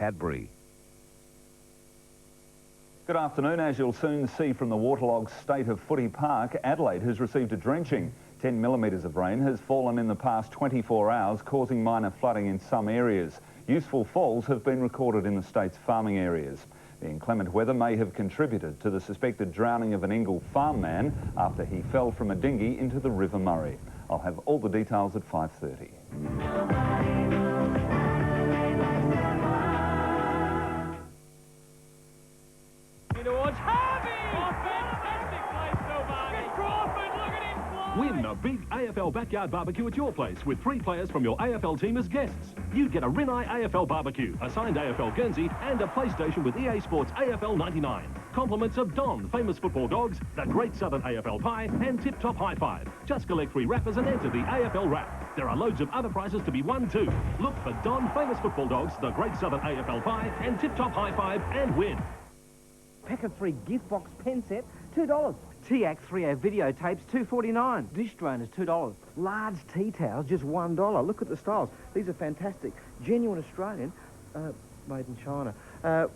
Cadbury. Good afternoon. As you'll soon see from the waterlogged state of Footy Park, Adelaide has received a drenching. 10 millimetres of rain has fallen in the past 24 hours, causing minor flooding in some areas. Useful falls have been recorded in the state's farming areas. The inclement weather may have contributed to the suspected drowning of an Ingle farm man after he fell from a dinghy into the River Murray. I'll have all the details at 5:30. Win a big AFL backyard barbecue at your place with 3 players from your AFL team as guests. You'd get a Rinnai AFL barbecue, a signed AFL Guernsey and a PlayStation with EA Sports AFL 99. Compliments of Don, famous football dogs, the Great Southern AFL Pie and Tip Top High Five. Just collect 3 wrappers and enter the AFL Wrap. There are loads of other prizes to be won too. Look for Don, famous football dogs, the Great Southern AFL Pie and Tip Top High Five and win. Pack of 3 gift box pen set, $2. TAC 3A videotapes, $2.49. Dish droners, $2. Large tea towels, just $1. Look at the styles. These are fantastic. Genuine Australian, made in China. $1.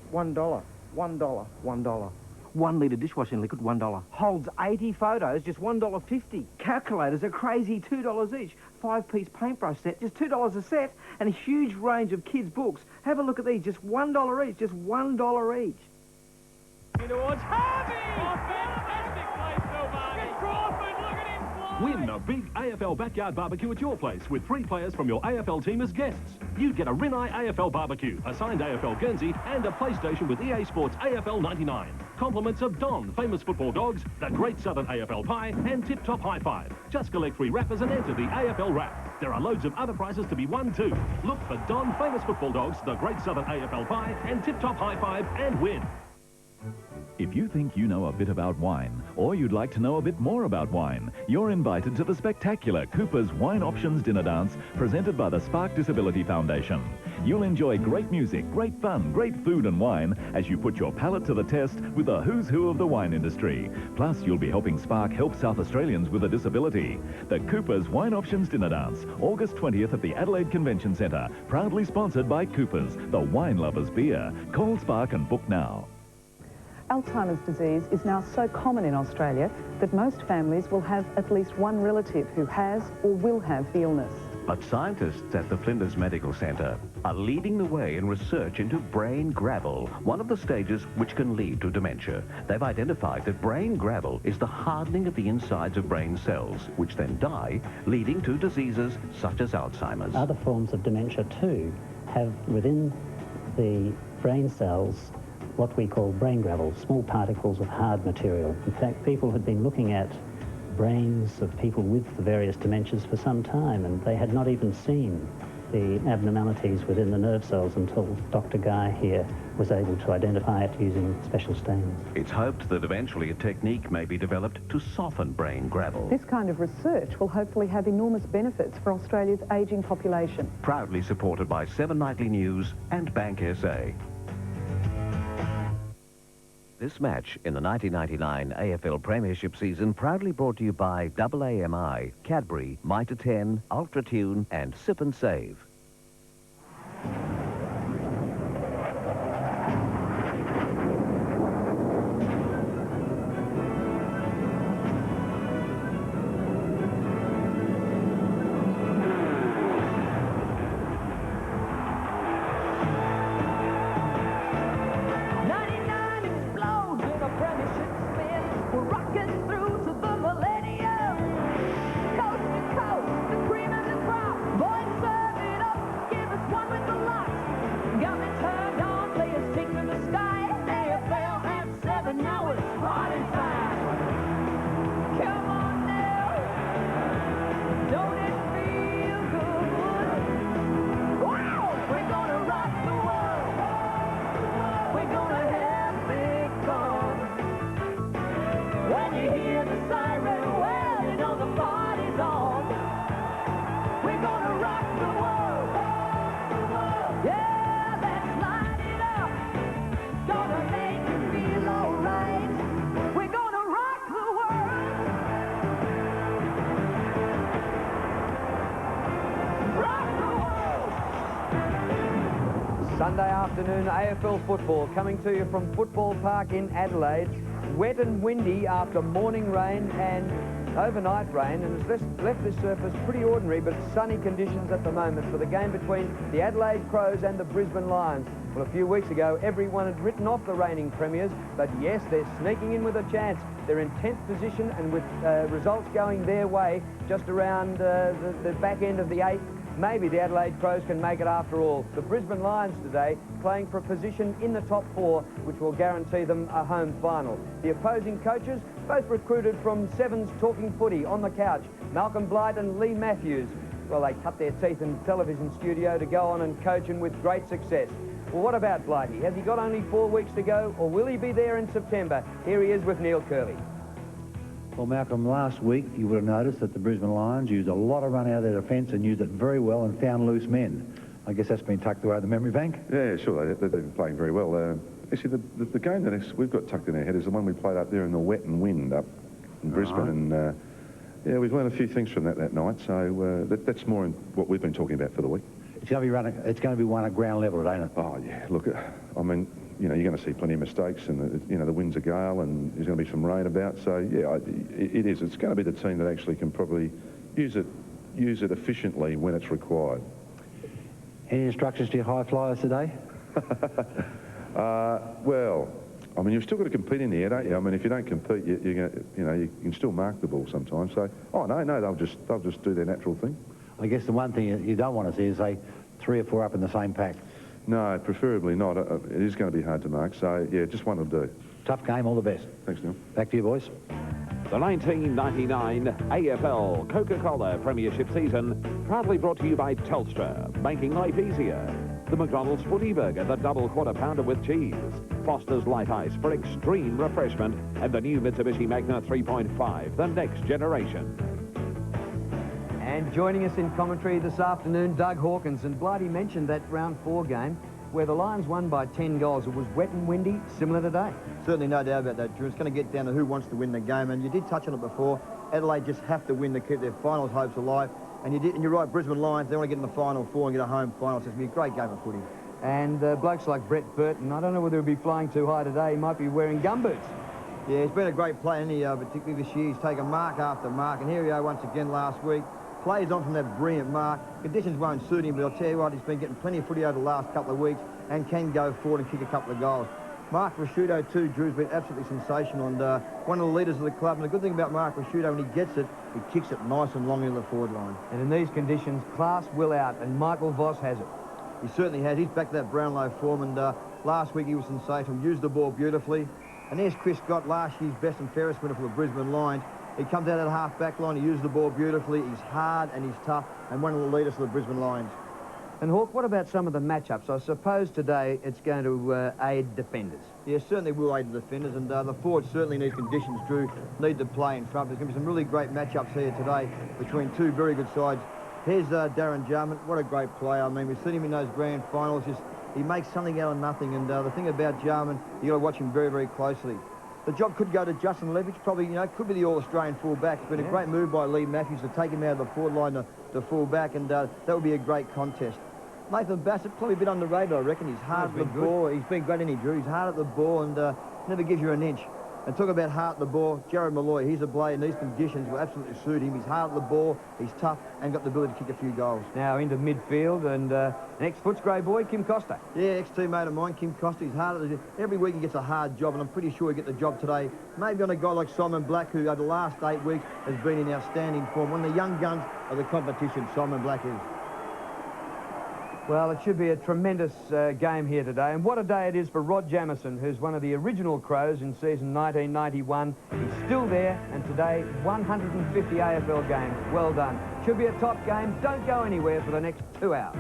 $1. 1 litre dishwashing liquid, $1. Holds 80 photos, just $1.50. Calculators are crazy, $2 each. 5-piece paintbrush set, just $2 a set. And a huge range of kids' books. Have a look at these, just $1 each, just $1 each. Towards Harvey! Fantastic place, Nobody! Crawford, look at him fly! Win a big AFL backyard barbecue at your place with 3 players from your AFL team as guests. You'd get a Rinnai AFL barbecue, a signed AFL Guernsey and a PlayStation with EA Sports AFL 99. Compliments of Don, famous football dogs, the Great Southern AFL Pie and Tip Top High Five. Just collect 3 wrappers and enter the AFL Wrap. There are loads of other prizes to be won too. Look for Don, famous football dogs, the Great Southern AFL Pie and Tip Top High Five and win. If you think you know a bit about wine, or you'd like to know a bit more about wine, you're invited to the spectacular Cooper's Wine Options Dinner Dance presented by the Spark Disability Foundation. You'll enjoy great music, great fun, great food and wine as you put your palate to the test with the who's who of the wine industry. Plus, you'll be helping Spark help South Australians with a disability. The Cooper's Wine Options Dinner Dance, August 20th at the Adelaide Convention Centre, proudly sponsored by Cooper's, the wine lover's beer. Call Spark and book now. Alzheimer's disease is now so common in Australia that most families will have at least one relative who has or will have the illness. But scientists at the Flinders Medical Centre are leading the way in research into brain gravel, one of the stages which can lead to dementia. They've identified that brain gravel is the hardening of the insides of brain cells, which then die, leading to diseases such as Alzheimer's. Other forms of dementia too have within the brain cells what we call brain gravel, small particles of hard material. In fact, people had been looking at brains of people with the various dementias for some time, and they had not even seen the abnormalities within the nerve cells until Dr. Guy here was able to identify it using special stains. It's hoped that eventually a technique may be developed to soften brain gravel. This kind of research will hopefully have enormous benefits for Australia's ageing population. Proudly supported by 7 Nightly News and Bank SA. This match in the 1999 AFL Premiership season proudly brought to you by AAMI, Cadbury, Mitre 10, Ultra Tune and Sip and Save. Coast to coast, the cream of the crop, boys serve it afternoon AFL football coming to you from Football Park in Adelaide. Wet and windy after morning rain and overnight rain, and it's left this surface pretty ordinary but sunny conditions at the moment for the game between the Adelaide Crows and the Brisbane Lions. Well, a few weeks ago everyone had written off the reigning premiers, but yes, they're sneaking in with a chance. They're in 10th position, and with results going their way just around the back end of the 8th, maybe the Adelaide Crows can make it after all. The Brisbane Lions today playing for a position in the top 4, which will guarantee them a home final. The opposing coaches, both recruited from Sevens Talking Footy on the couch, Malcolm Blight and Lee Matthews. Well, they cut their teeth in the television studio to go on and coach, and with great success. Well, what about Blighty? Has he got only 4 weeks to go, or will he be there in September? Here he is with Neil Curley. Well, Malcolm, last week you would have noticed that the Brisbane Lions used a lot of run out of their defence and used it very well and found loose men. I guess that's been tucked away in the memory bank. Yeah, sure, they've been playing very well. Actually, the game that we've got tucked in our head is the one we played up there in the wet and wind up in Brisbane. Right. And yeah, we've learned a few things from that night, so that's more in what we've been talking about for the week. It's going to be one at ground level, ain't it? Oh, yeah, look, I mean, you know, you're going to see plenty of mistakes, and, you know, the wind's a gale, and there's going to be some rain about, so, yeah, it is. It's going to be the team that actually can probably use it efficiently when it's required. Any instructions to your high flyers today? Well, I mean, you've still got to compete in the air, don't you? I mean, if you don't compete, you can still mark the ball sometimes. So, oh no, they'll just do their natural thing. I guess the one thing you don't want to see is, say, 3 or 4 up in the same pack. No, preferably not. It is going to be hard to mark. So, yeah, just one will do. Tough game. All the best. Thanks, Neil. Back to you, boys. The 1999 AFL Coca-Cola Premiership season, proudly brought to you by Telstra, making life easier. The McDonald's Footy Burger, the double quarter pounder with cheese. Foster's Light Ice for extreme refreshment. And the new Mitsubishi Magna 3.5, the next generation. And joining us in commentary this afternoon, Doug Hawkins. And Blighty mentioned that round 4 game where the Lions won by 10 goals. It was wet and windy, similar today. Certainly no doubt about that, Drew. It's going to get down to who wants to win the game. And you did touch on it before. Adelaide just have to win to keep their finals hopes alive. And you're right, Brisbane Lions, they want to get in the final 4 and get a home final. So it's going to be a great game of footy. And blokes like Brett Burton, I don't know whether he'll be flying too high today. He might be wearing gumboots. Yeah, he's been a great player, and particularly this year. He's taken mark after mark. And here we are once again last week. Plays on from that brilliant mark. Conditions won't suit him, but I'll tell you what, he's been getting plenty of footy over the last couple of weeks and can go forward and kick a couple of goals. Mark Rasciuto too, Drew's been absolutely sensational, and one of the leaders of the club. And the good thing about Mark Rasciuto, when he gets it, he kicks it nice and long into the forward line. And in these conditions, class will out, and Michael Voss has it. He certainly has. He's back to that Brownlow form, and last week he was sensational. Used the ball beautifully. And there's Chris Scott, last year's best and fairest winner for the Brisbane Lions. He comes out of the half-back line, he used the ball beautifully, he's hard and he's tough, and one of the leaders of the Brisbane Lions. And Hawk, what about some of the matchups? I suppose today it's going to aid defenders. Yeah, certainly will aid the defenders, and the forwards certainly need conditions, Drew, need to play in front. There's going to be some really great matchups here today between 2 very good sides. Here's Darren Jarman, what a great player. I mean, we've seen him in those grand finals, he makes something out of nothing, and the thing about Jarman, you've got to watch him very, very closely. The job could go to Justin Levitt, probably, could be the All-Australian full-back. It's been a great move by Lee Matthews to take him out of the forward line to full-back, and that would be a great contest. Nathan Bassett, probably a bit underrated, I reckon. He's hard at the ball. He's been great, isn't he, Drew? He's hard at the ball and never gives you an inch. And talk about hard at the ball, Jared Malloy, he's a player in these conditions will absolutely suit him. He's hard at the ball, he's tough, and got the ability to kick a few goals. Now into midfield, and an ex-Footscray boy, Kim Costa. Yeah, ex-teammate of mine, Kim Costa. He's hard at every week he gets a hard job, and I'm pretty sure he'll get the job today. Maybe on a guy like Simon Black, who over the last 8 weeks has been in outstanding form. One of the young guns of the competition, Simon Black is. Well, it should be a tremendous game here today. And what a day it is for Rod Jamieson, who's one of the original Crows in season 1991. He's still there, and today, 150 AFL games. Well done. Should be a top game. Don't go anywhere for the next 2 hours.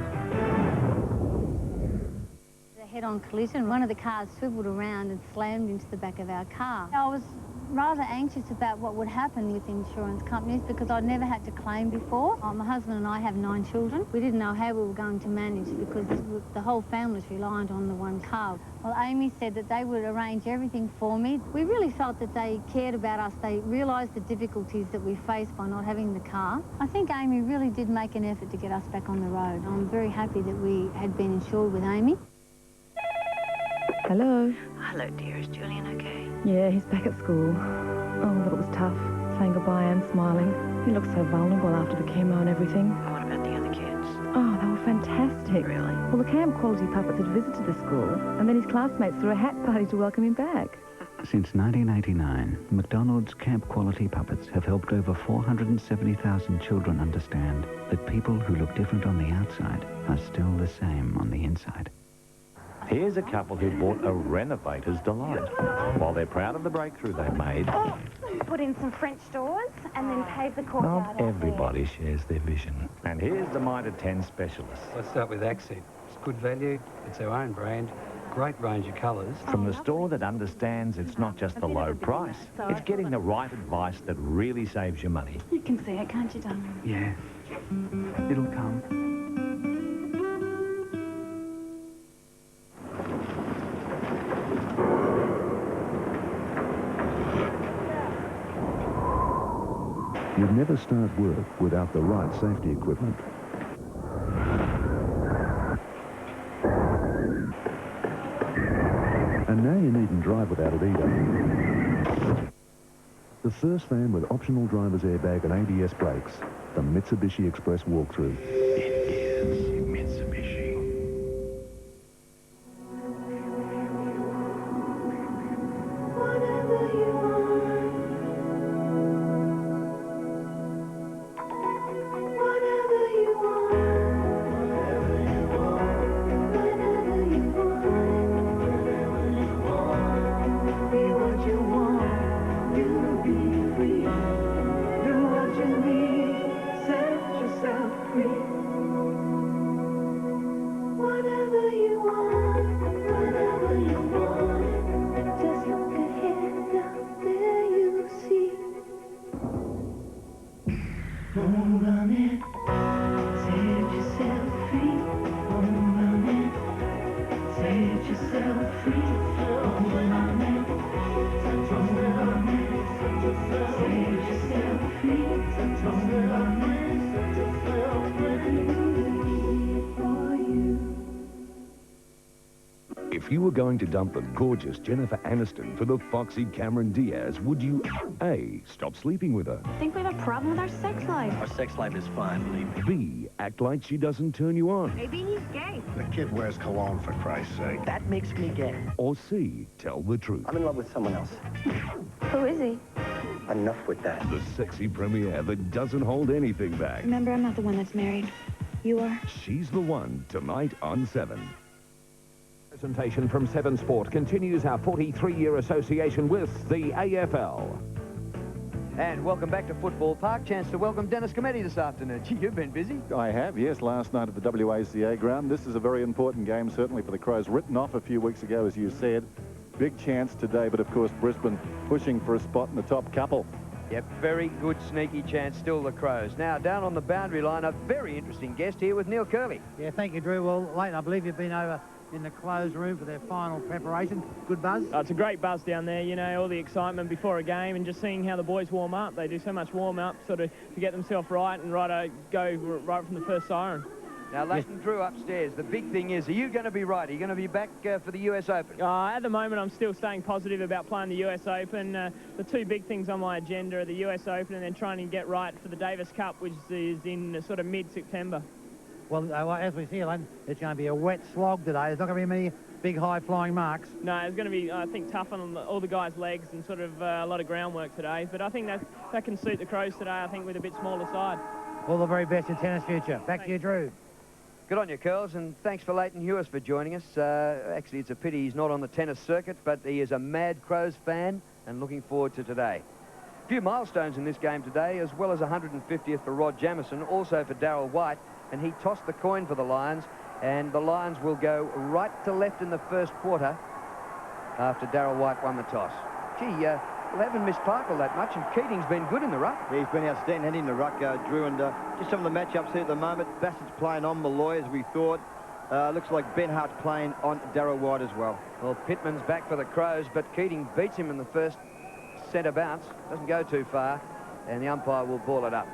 A head-on collision. One of the cars swiveled around and slammed into the back of our car. I was rather anxious about what would happen with insurance companies because I'd never had to claim before. My husband and I have 9 children. We didn't know how we were going to manage because the whole family's reliant on the one car. Well, Amy said that they would arrange everything for me. We really felt that they cared about us. They realised the difficulties that we faced by not having the car. I think Amy really did make an effort to get us back on the road. I'm very happy that we had been insured with Amy. Hello. Hello, dear. Is Julian okay? Yeah, he's back at school. Oh, but it was tough, saying goodbye and smiling. He looked so vulnerable after the chemo and everything. What about the other kids? Oh, they were fantastic. Really? Well, the Camp Quality Puppets had visited the school, and then his classmates threw a hat party to welcome him back. Since 1989, McDonald's Camp Quality Puppets have helped over 470,000 children understand that people who look different on the outside are still the same on the inside. Here's a couple who bought a renovator's delight. While they're proud of the breakthrough they've made, Put in some French doors and then pave the courtyard. not everybody shares their vision. And here's the Mitre 10 specialist. Let's start with Accent. It's good value, it's our own brand, great range of colours. From the store that understands it's not just the low price, it's getting the right advice that really saves you money. You can see it, can't you, darling? Yeah, it'll come. You'd never start work without the right safety equipment. And now you needn't drive without it either. The first van with optional driver's airbag and ABS brakes, the Mitsubishi Express walkthrough. It is Mitsubishi. If you were going to dump the gorgeous Jennifer Aniston for the foxy Cameron Diaz, would you A, stop sleeping with her? I think we have a problem with our sex life. Our sex life is fine, believe me. B, act like she doesn't turn you on? Maybe he's gay. The kid wears cologne, for Christ's sake. That makes me gay. Or C, tell the truth. I'm in love with someone else. Who is he? Enough with that. The sexy premiere that doesn't hold anything back. Remember, I'm not the one that's married. You are. She's the one, tonight on 7. Presentation from 7 Sport continues our 43-year association with the AFL. And welcome back to Football Park. Chance to welcome Dennis Cometti this afternoon. Gee, you've been busy. I have, yes, last night at the WACA ground. This is a very important game, certainly for the Crows. Written off a few weeks ago, as you said. Big chance today, but of course Brisbane pushing for a spot in the top couple. Yep, very good sneaky chance, still the Crows. Now, down on the boundary line, a very interesting guest here with Neil Curley. Yeah, thank you, Drew. Well, Leighton, I believe you've been over in the closed room for their final preparation. Good buzz? It's a great buzz down there, you know, all the excitement before a game and just seeing how the boys warm up. They do so much warm-up sort of to get themselves right and go right from the first siren. Now, Leighton Drew upstairs. The big thing is, are you going to be right? Are you going to be back for the US Open? At the moment, I'm still staying positive about playing the US Open. The two big things on my agenda are the US Open and then trying to get right for the Davis Cup, which is in sort of mid-September. Well, as we see, Leighton, it's going to be a wet slog today. There's not going to be many big high-flying marks. No, it's going to be, I think, tough on all the guys' legs and sort of a lot of groundwork today. But I think that can suit the Crows today, I think, with a bit smaller side. All the very best in tennis future. Back to you, Drew. Good on you, Curls, and thanks for Leighton Hewis for joining us. Actually, it's a pity he's not on the tennis circuit, but he is a mad Crows fan and looking forward to today. A few milestones in this game today, as well as 150th for Rod Jamieson, also for Darryl White, and he tossed the coin for the Lions, and the Lions will go right to left in the first quarter after Darryl White won the toss. Gee, they haven't missed Parkle that much, and Keating's been good in the ruck. Yeah, he's been outstanding in the ruck, Drew, and just some of the matchups here at the moment. Bassett's playing on Malloy, as we thought. Looks like Ben Hart's playing on Darryl White as well. Well, Pittman's back for the Crows, but Keating beats him in the first centre bounce. Doesn't go too far, and the umpire will ball it up.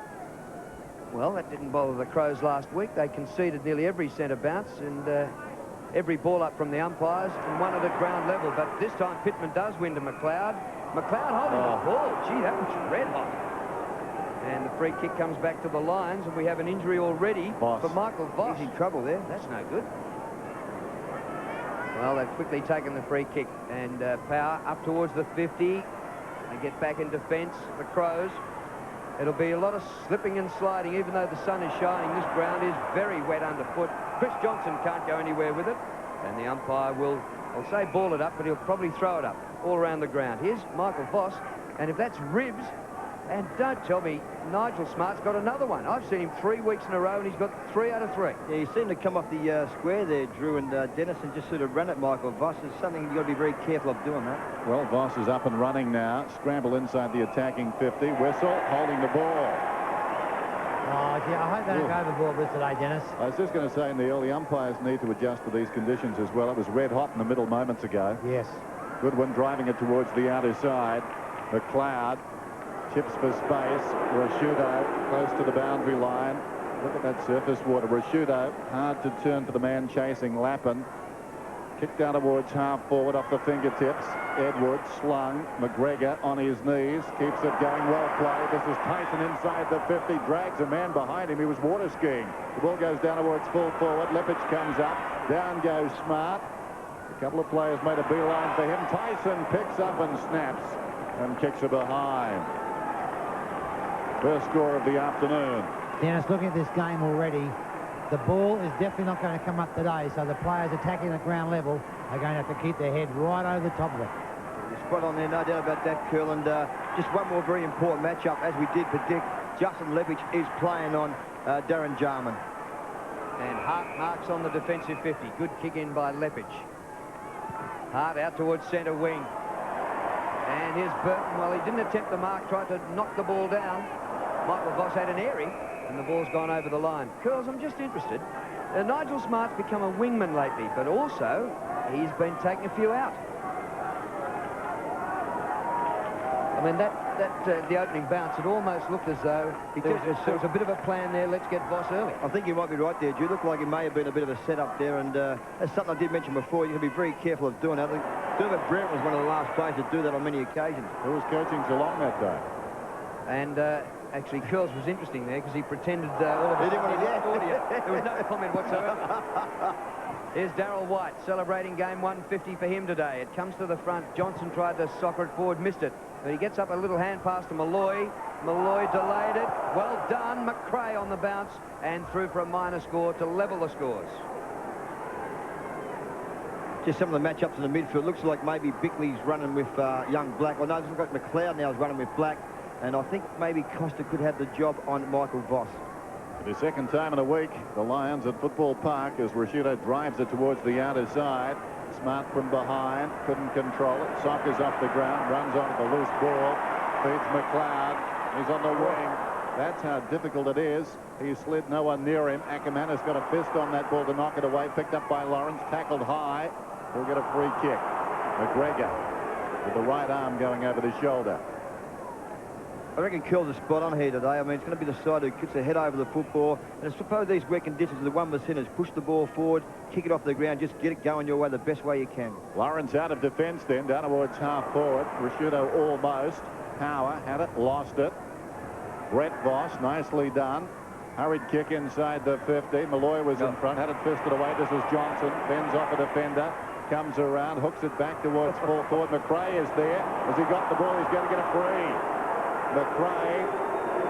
Well, that didn't bother the Crows last week. They conceded nearly every centre bounce, and every ball up from the umpires and one at ground level. But this time Pittman does win to McLeod. McLeod holding the ball. Gee, that was red hot. And the free kick comes back to the Lions, and we have an injury already for Michael Voss. He's in trouble there. That's no good. Well, they've quickly taken the free kick, and Power up towards the 50. They get back in defence, the Crows. It'll be a lot of slipping and sliding, even though the sun is shining. This ground is very wet underfoot. Chris Johnson can't go anywhere with it, and the umpire will, I'll say ball it up, but he'll probably throw it up all around the ground. Here's Michael Voss, and if that's ribs, and don't tell me Nigel Smart's got another one. I've seen him 3 weeks in a row, and he's got 3 out of 3. Yeah, he seemed to come off the square there, Drew, and Dennison just sort of ran at Michael Voss. It's something you've got to be very careful of doing that. Well, Voss is up and running now. Scramble inside the attacking 50. Whistle, holding the ball. Oh, gee, I hope they don't go overboard this today, Dennis. I was just going to say, Neil, the umpires need to adjust to these conditions as well. It was red hot in the middle moments ago. Yes. Goodwin driving it towards the outer side. McLeod chips for space. Rashudo close to the boundary line. Look at that surface water. Rashudo hard to turn for the man chasing Lappin. Kick down towards half forward off the fingertips. Edwards slung. McGregor on his knees. Keeps it going. Well played. This is Tyson inside the 50. Drags a man behind him. He was water skiing. The ball goes down towards full forward. Lepich comes up. Down goes Smart. A couple of players made a beeline for him. Tyson picks up and snaps and kicks it behind. First score of the afternoon. Dennis, looking at this game already, the ball is definitely not going to come up today, so the players attacking at ground level are going to have to keep their head right over the top of it. You're spot on there, no doubt about that, Curl. And just one more very important matchup, as we did predict. Justin Lepich is playing on Darren Jarman. And Hart marks on the defensive 50. Good kick in by Lepich. Hart out towards centre wing. And here's Burton. Well, he didn't attempt the mark, tried to knock the ball down. Michael Voss had an airy, and the ball's gone over the line. Curls, I'm just interested. Nigel Smart's become a wingman lately, but also he's been taking a few out. I mean, the opening bounce, it almost looked as though there was a bit of a plan there. Let's get Voss early. I think you might be right there, Drew. Looked like it may have been a bit of a setup there, and that's something I did mention before. You have to be very careful of doing that. Dermot Brent was one of the last players to do that on many occasions. Who was coaching Geelong that day? And actually, Curls was interesting there because he pretended all of a sudden he lost audio. There was no comment whatsoever. Here's Darryl White celebrating game 150 for him today. It comes to the front. Johnson tried to soccer it forward, missed it. But he gets up a little hand pass to Malloy. Malloy delayed it. Well done. McRae on the bounce and through for a minor score to level the scores. Just some of the matchups in the midfield. Looks like maybe Bickley's running with young Black. I know it looks like McLeod now is running with Black. And I think maybe Costa could have the job on Michael Voss. For the second time in a week, the Lions at Football Park as Rashudo drives it towards the outer side. Smart from behind, couldn't control it. Sockers off the ground, runs onto the loose ball, feeds McLeod. He's on the wing. That's how difficult it is. He slid, no one near him. Ackerman has got a fist on that ball to knock it away. Picked up by Lawrence, tackled high. He'll get a free kick. McGregor with the right arm going over the shoulder. I reckon Curl's a spot on here today. I mean, it's going to be the side who kicks their head over the football. And I suppose these wet conditions, the 1%ers push the ball forward, kick it off the ground, just get it going your way the best way you can. Lawrence out of defence then, down towards half forward. Rashudo almost. Power had it, lost it. Brett Voss, nicely done. Hurried kick inside the 50. Malloy was in front, had it fisted away. This is Johnson, bends off a defender. Comes around, hooks it back towards full forward. McRae is there. Has he got the ball? He's going to get a free. McRae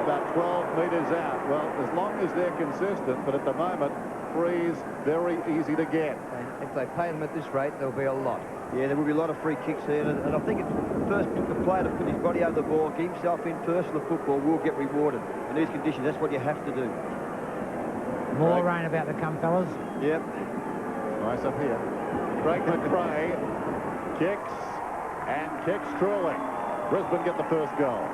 about 12 metres out. Well, as long as they're consistent, but at the moment, frees very easy to get. And if they pay them at this rate, there'll be a lot. Yeah, there will be a lot of free kicks here, and I think it's the player to put his body over the ball, get himself in first of the football, will get rewarded. In these conditions, that's what you have to do. More rain about to come, fellas. Yep. Nice up here. Craig McRae kicks and kicks truly. Brisbane get the first goal.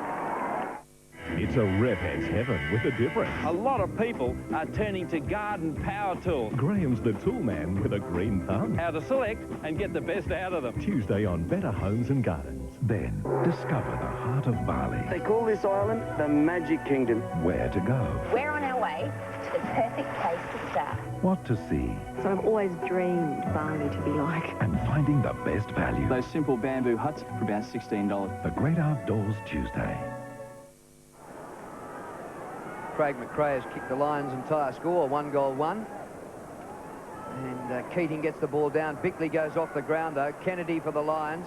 It's a rephead's heaven with a difference. A lot of people are turning to garden power tools. Graham's the tool man with a green thumb. How to select and get the best out of them. Tuesday on Better Homes and Gardens. Then, discover the heart of Bali. They call this island the Magic Kingdom. Where to go. We're on our way to the perfect place to start. what to see, So I've always dreamed Bali to be like. and finding the best value. Those simple bamboo huts for about $16. The Great Outdoors Tuesday. Craig McRae has kicked the Lions' entire score, 1-1. And Keating gets the ball down. Bickley goes off the ground, though. Kennedy for the Lions.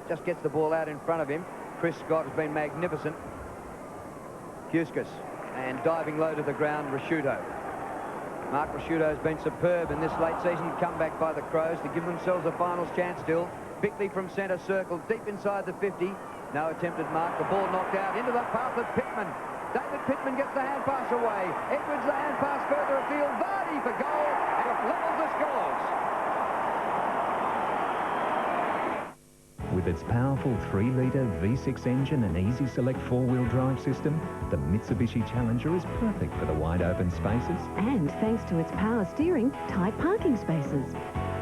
Just gets the ball out in front of him. Chris Scott has been magnificent. Huskus. And diving low to the ground, Rasciuto. Mark Rasciuto has been superb in this late season comeback by the Crows to give themselves a finals chance still. Bickley from centre circle, deep inside the 50. No attempted mark. The ball knocked out into the path of Pittman. David Pittman gets the hand pass away. Edwards the hand pass further afield. Vardy for goal, and it levels the scores. With its powerful 3-litre V6 engine and easy select 4-wheel drive system, the Mitsubishi Challenger is perfect for the wide open spaces. And thanks to its power steering, tight parking spaces,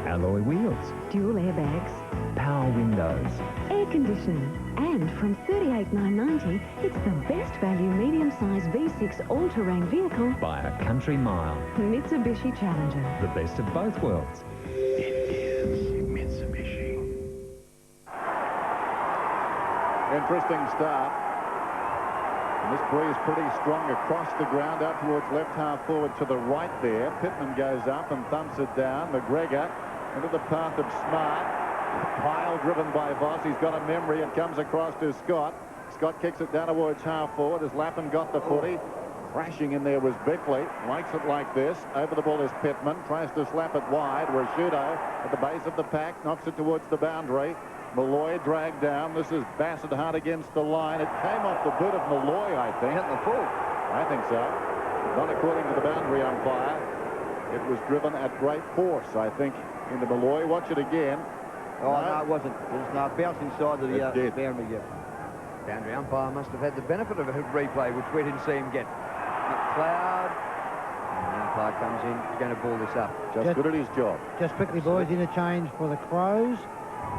Alloy wheels, dual airbags, power windows. air conditioning. And from $38,990, it's the best value medium-sized V6 all-terrain vehicle By a country mile. Mitsubishi Challenger. The best of both worlds. Interesting start. And this breeze pretty strong across the ground out towards left half forward to the right there. Pittman goes up and thumps it down. McGregor into the path of Smart. Pile driven by Voss. He's got a memory. It comes across to Scott. Scott kicks it down towards half forward as Lappin got the footy. Crashing in there was Bickley. Likes it like this. Over the ball is Pittman. Tries to slap it wide. Rasciuto at the base of the pack. Knocks it towards the boundary. Malloy dragged down. This is Bassett hard against the line. It came off the boot of Malloy, I think. Hit the full. I think so. Not according to the boundary umpire. It was driven at great force, I think, into Malloy. Watch it again. Oh, no, it wasn't. It was no, bounced inside the boundary, yeah. Boundary umpire must have had the benefit of a replay, which we didn't see him get. McLeod. And the umpire comes in. He's going to ball this up. Just good at his job. Just quickly, boys, interchange for the Crows.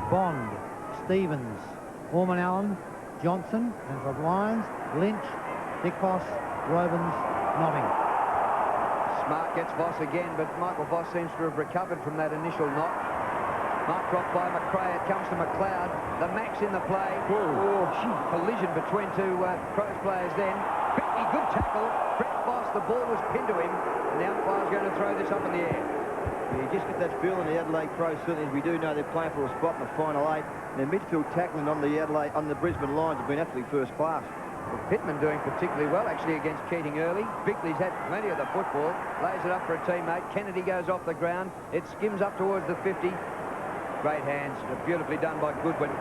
Bond, Stevens, Orman Allen, Johnson, and for the Lions, Lynch, Dick Voss, Robins, Nobbing. Smart gets Voss again, but Michael Voss seems to have recovered from that initial knock. Mark dropped by McRae. It comes to McLeod. The Max in the play. Oh, gee, collision between two Crows players then. Bickney, good tackle. Brett Voss, the ball was pinned to him, and the umpire's going to throw this up in the air. You just get that feel in the Adelaide Crows, certainly, as we do know they're playing for a spot in the final 8. And their midfield tackling on the Brisbane Lions have been absolutely first class. Well, Pittman doing particularly well, actually, against Keating early. Bickley's had plenty of the football. Lays it up for a teammate. Kennedy goes off the ground. It skims up towards the 50. Great hands. Beautifully done by Goodwin.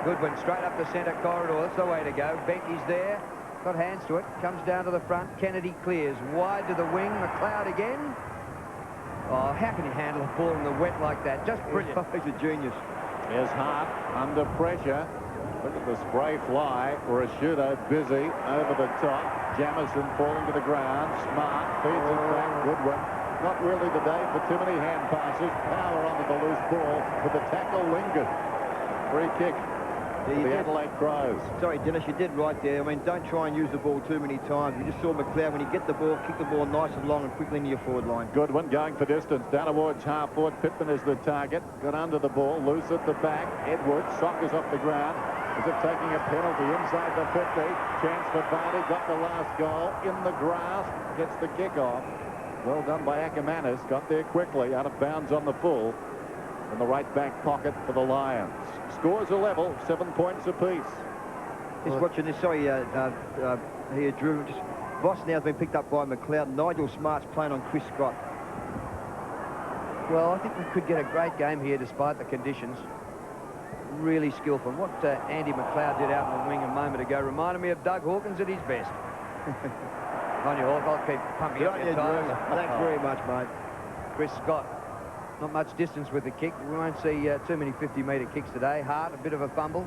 Goodwin straight up the centre corridor. That's the way to go. Benke's there. Got hands to it. Comes down to the front. Kennedy clears. Wide to the wing. McLeod again. Oh, how can he handle a ball in the wet like that? Just brilliant. He's a genius. Here's Hart under pressure. Look at the spray fly. Rasciuto busy over the top. Jamison falling to the ground. Smart feeds it back. Goodwin. Not really the day for too many hand passes. Power onto the loose ball, but the tackle lingered. Free kick. The Adelaide Crows. Sorry, Dennis, you did right there. I mean, don't try and use the ball too many times. You just saw McLeod, when you get the ball, kick the ball nice and long and quickly into your forward line. Goodwin going for distance. Down towards half forward. Pittman is the target. Got under the ball. Loose at the back. Edwards. Sockers off the ground. Is it taking a penalty inside the 50? Chance for Vardy. Got the last goal. In the grass. Gets the kick off. Well done by Ackermanis. Got there quickly. Out of bounds on the full. In the right back pocket for the Lions. Scores are level, 7 points apiece. Just watching this, sorry, here, Drew. Voss now has been picked up by McLeod. Nigel Smart's playing on Chris Scott. Well, I think we could get a great game here despite the conditions. Really skillful. And what Andy McLeod did out in the wing a moment ago reminded me of Doug Hawkins at his best. On your Hawk, I'll keep pumping up your tires. Thanks very much, mate. Chris Scott. Not much distance with the kick. We won't see too many 50-metre kicks today. Hart, a bit of a fumble.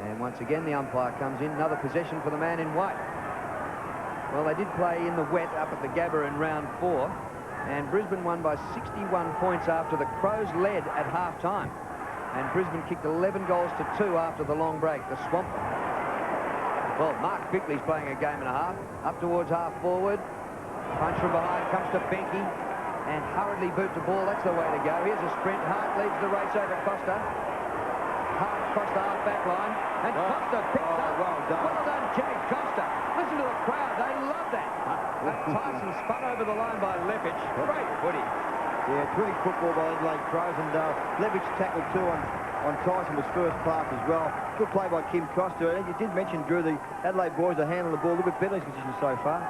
And once again, the umpire comes in. Another possession for the man in white. Well, they did play in the wet up at the Gabba in round 4. And Brisbane won by 61 points after the Crows led at half-time. And Brisbane kicked 11 goals to 2 after the long break, the Swamp. Well, Mark Bickley's playing a game and a half. Up towards half-forward. Punch from behind comes to Benke. and hurriedly boot the ball. That's the way to go. Here's a sprint. Hart leads the race over Costa. Hart across the half-back line, and Costa picks up. Well done, Jimmy Costa. Listen to the crowd. They love that. And Tyson spun over the line by Leppich. Great footy. Yeah, terrific football by Adelaide Crows, and Leppich tackled too on Tyson was first class as well. Good play by Kim Costa. You did mention, Drew, the Adelaide boys are handling the ball a little bit better in this position so far.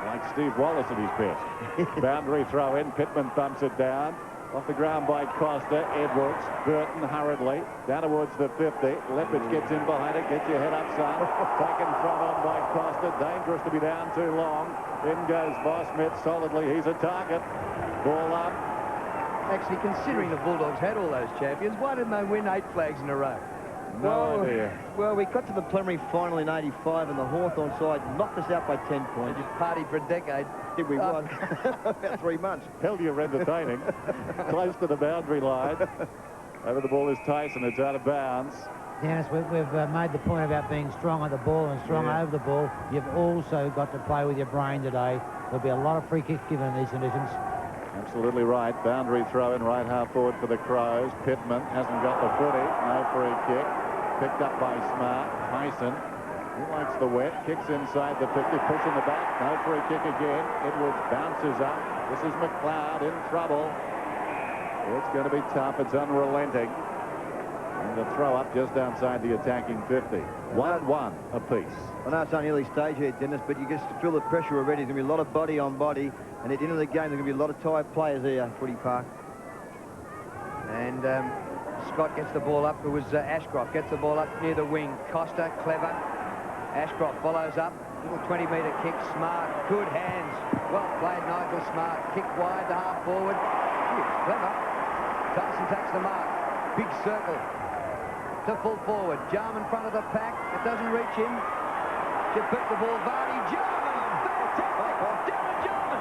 Like Steve Wallace at his best. Boundary throw in. Pittman thumps it down. Off the ground by Costa. Edwards. Burton hurriedly. Down towards the 50. Leppich gets in behind it. Get your head up, son. Taken front on by Costa. Dangerous to be down too long. In goes Voss Smith solidly. He's a target. Ball up. Actually, considering the Bulldogs had all those champions, why didn't they win 8 flags in a row? No idea. Well, we got to the preliminary final in '85, and the Hawthorn side knocked us out by 10 points. Just partied for a decade. Did we won? About 3 months. Hell, you're entertaining. Close to the boundary line. Over the ball is Tyson. It's out of bounds. Dennis, we've made the point about being strong on the ball and strong over the ball. You've also got to play with your brain today. There'll be a lot of free kicks given in these conditions. Absolutely right. Boundary throw in right half forward for the Crows. Pittman hasn't got the footy. No free kick. Picked up by Smart. Tyson, he likes the wet. Kicks inside the 50. Push in the back. No free kick again. Edwards bounces up. This is McLeod in trouble. It's going to be tough. It's unrelenting. And the throw up just outside the attacking 50. 1-1 apiece. I know it's only early stage here, Dennis, but you just feel the pressure already. There's going to be a lot of body on body. And at the end of the game, there's going to be a lot of tired players here, Footy Park. And Scott gets the ball up. It was Ashcroft gets the ball up near the wing. Costa, clever. Ashcroft follows up. Little 20-metre kick. Smart. Good hands. Well played, Nigel Smart. Kick wide to half forward. Clever. Tyson takes the mark. Big circle to full forward. Jarman in front of the pack. It doesn't reach him. She put the ball. Vardy. Jarman. Fantastic. Darren Jarman.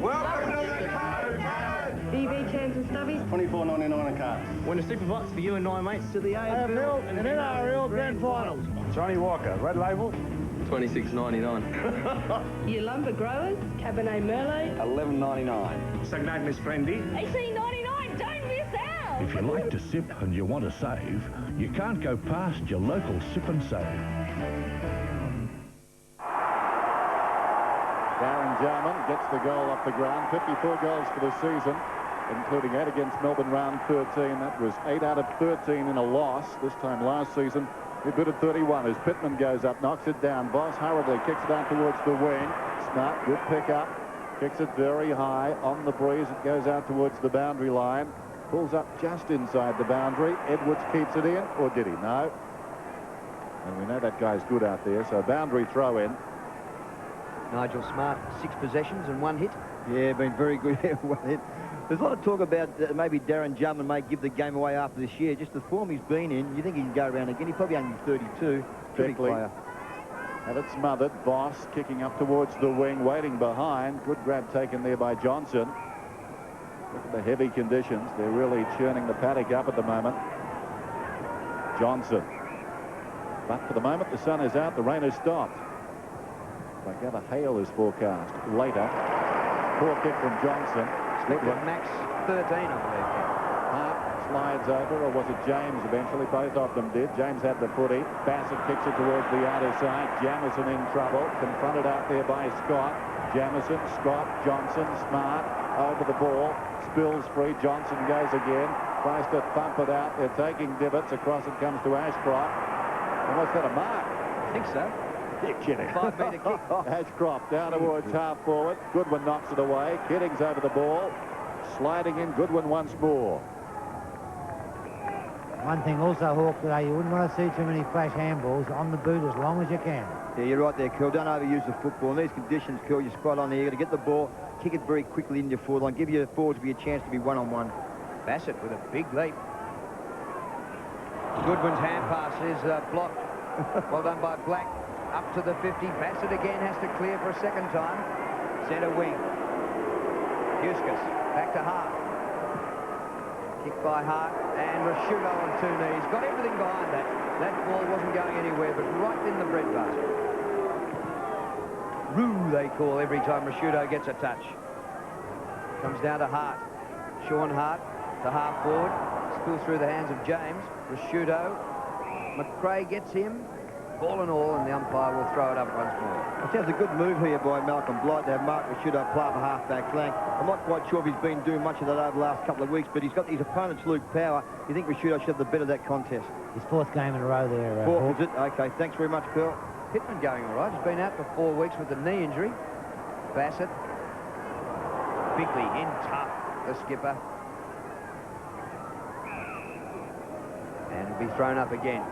Welcome to the code. BB cans and stubbies. $24.99 a card. Win a super box for you and 9 mates to the AFL and NRL Grand Finals. Johnny Walker, red label. $26.99. Your lumber growers, Cabernet Merlot. $11.99. St. Agnes Friendly. $18.99. Don't miss out. If you like to sip and you want to save, you can't go past your local Sip and Save. Darren Jarman gets the goal off the ground. 54 goals for the season, including 8 against Melbourne round 13. That was 8 out of 13 in a loss. This time last season, he booted 31 as Pittman goes up, knocks it down. Voss hurriedly kicks it out towards the wing. Smart, good pick up. Kicks it very high on the breeze. It goes out towards the boundary line. Pulls up just inside the boundary. Edwards keeps it in, or did he? No. And we know that guy's good out there, so boundary throw in. Nigel Smart, 6 possessions and 1 hit. Yeah, been very good here. 1 hit. There's a lot of talk about maybe Darren Jarman may give the game away after this year. Just the form he's been in, you think he can go around again. He's probably only 32. Terrific player. Had it smothered. Voss kicking up towards the wing, waiting behind. Good grab taken there by Johnson. Look at the heavy conditions. They're really churning the paddock up at the moment. Johnson. But for the moment, the sun is out. The rain has stopped. Like how the hail is forecast later. Poor kick from Johnson. Max 13, I believe. Hart slides over, or was it James eventually? Both of them did. James had the footy. Bassett kicks it towards the outer side. Jamison in trouble. Confronted out there by Scott. Jamison, Scott, Johnson, Smart over the ball. Spills free. Johnson goes again. Tries to thump it out. They're taking divots. Across it comes to Ashcroft. And was that a mark? I think so. You're kidding. 5-metre kick. Ashcroft down towards half forward. Goodwin knocks it away. Kidding's over the ball. Sliding in. Goodwin once more. One thing also, Hawk, today, you wouldn't want to see too many flash handballs on the boot as long as you can. Yeah, you're right there, Curl. Don't overuse the football. In these conditions, Curl, you're spot on there. You've got to get the ball, kick it very quickly into your forward line, give your forwards a chance to be one-on-one. Bassett with a big leap. Goodwin's hand pass is blocked. Well done by Black. Up to the 50. Bassett again has to clear for a second time. Centre wing. Huskus back to Hart. Kick by Hart, and Rashudo on 2 knees. Got everything behind that. That ball wasn't going anywhere, but right in the breadbasket. Roo, they call every time Rashudo gets a touch. Comes down to Hart. Sean Hart, the half forward. Spills through the hands of James. Rashudo. McRae gets him. Ball and all, and the umpire will throw it up once more. I think it's a good move here by Malcolm Blight to have Mark Rashudo play up a half-back flank. I'm not quite sure if he's been doing much of that over the last couple of weeks, but he's got his opponent's Luke Power. You think Rashudo should have the better of that contest? His 4th game in a row there. Fourth, is it? Okay, thanks very much, Pearl. Pittman going all right. He's been out for 4 weeks with a knee injury. Bassett. Bickley in tough, the skipper. And it'll be thrown up again.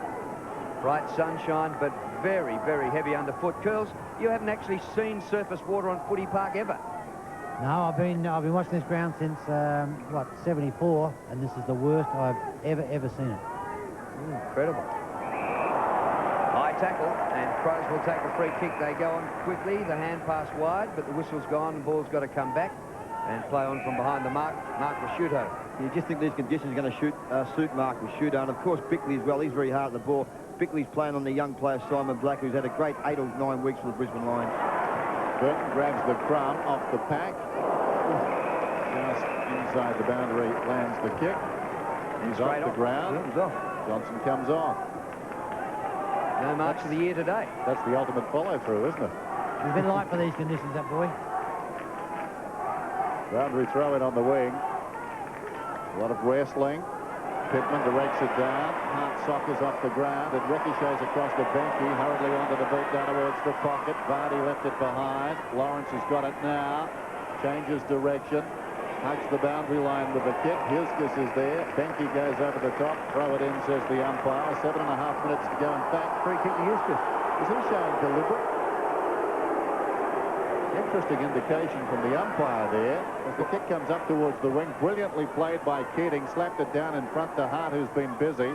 Bright sunshine, but very, very heavy underfoot. Curls, you haven't actually seen surface water on Footy Park ever. No, I've been watching this ground since, 74, and this is the worst I've ever seen it. Incredible. High tackle, and Crows will take the free kick. They go on quickly. The hand pass wide, but the whistle's gone. The ball's got to come back and play on from behind the mark. Mark Rashudo. You just think these conditions are going to suit Mark Rashudo, and of course Bickley as well. He's very hard at the ball. Bickley's playing on the young player Simon Black, who's had a great 8 or 9 weeks for the Brisbane Lions. Burton grabs the crumb off the pack. Just inside the boundary lands the kick. He's off the ground. He's off. Johnson comes on. No marks of the year today. That's the ultimate follow-through, isn't it? He's been light for these conditions, that boy. Boundary throw in on the wing. A lot of wrestling. Pittman directs it down. Hart sockers off the ground. It ricochets across the bench. Hurriedly onto the boot down towards the pocket. Vardy left it behind. Lawrence has got it now. Changes direction. Hugs the boundary line with the kick. Hilskis is there. Benke goes over the top. Throw it in, says the umpire. 7.5 minutes to go in fact. Free kick to Hilskis. Is he showing deliberate? Interesting indication from the umpire there. As the kick comes up towards the wing. Brilliantly played by Keating. Slapped it down in front to Hart, who's been busy.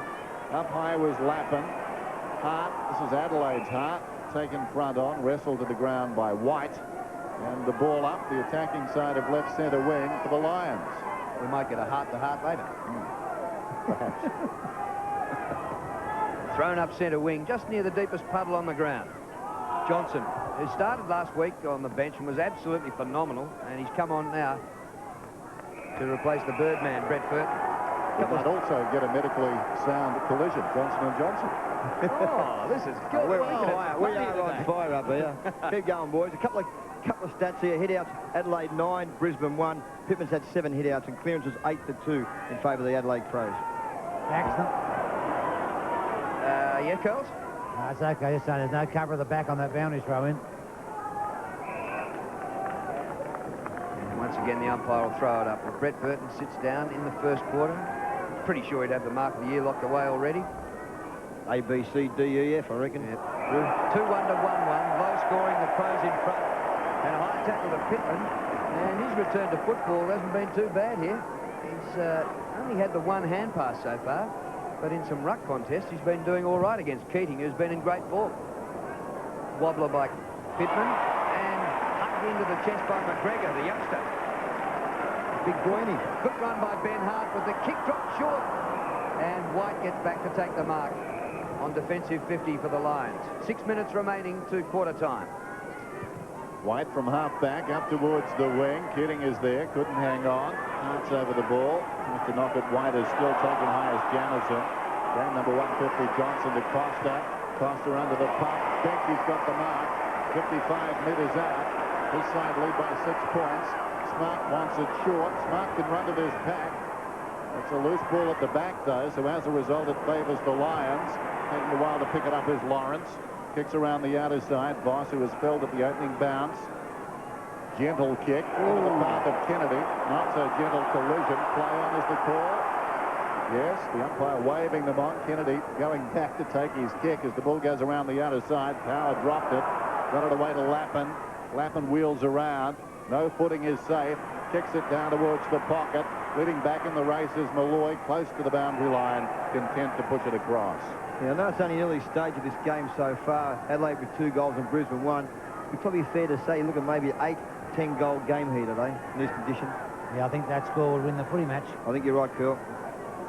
Up high was Lappin. Hart, this is Adelaide's Hart. Taken front on. Wrestled to the ground by White. And the ball up the attacking side of left centre wing for the Lions. We might get a heart-to-heart later. Perhaps. Thrown up centre wing, just near the deepest puddle on the ground. Johnson, who started last week on the bench and was absolutely phenomenal, and he's come on now to replace the Birdman, Brett Burton. He might also get a medically sound collision, Johnson & Johnson. Oh, this is good. We are on fire up here. Keep going, boys. A couple of stats here. Hit-outs, Adelaide 9, Brisbane 1. Pittman's had 7 hit-outs, and clearances 8-2 in favour of the Adelaide Crows. Excellent. Yeah, Curls? No, it's okay. Just saying there's no cover at the back on that boundary throw in. And once again, the umpire will throw it up. Well, Brett Burton sits down in the first quarter. Pretty sure he'd have the mark of the year locked away already. A, B, C, D, E, F, I reckon. Yep. 2-1 to 1-1. Low scoring, the Crows in front. And a high tackle to Pittman. And his return to football hasn't been too bad here. He's only had the one hand pass so far. But in some ruck contests, he's been doing all right against Keating, who's been in great form. Wobbler by Pittman. And hugged into the chest by McGregor, the youngster. Big Boyne. Good run by Ben Hart, but the kick dropped short. And White gets back to take the mark on defensive 50 for the Lions. 6 minutes remaining to quarter time. White from half-back up towards the wing. Keating is there, couldn't hang on. Hart's over the ball. Tries to knock it. White is still taken high as Jamison. Down number 150, Johnson to Costa. Costa under the pump. Benke's got the mark. 55 metres out. His side lead by 6 points. Smart wants it short. Smart can run to this pack. It's a loose ball at the back, though, so as a result, it favours the Lions. Taking a while to pick it up is Lawrence. Kicks around the outer side. Voss, who was felled at the opening bounce. Gentle kick into the path of Kennedy. Not so gentle collision. Play on is the call. Yes, the umpire waving them on. Kennedy going back to take his kick as the ball goes around the outer side. Power dropped it. Got it away to Lappin. Lappin wheels around. No footing is safe. Kicks it down towards the pocket. Leading back in the race is Malloy, close to the boundary line, content to push it across. Yeah, I know it's only an early stage of this game so far. Adelaide with 2 goals and Brisbane 1. It's probably fair to say, look at maybe an 8-10 goal game here today in these conditions. Yeah, I think that score will win the footy match. I think you're right, Curl.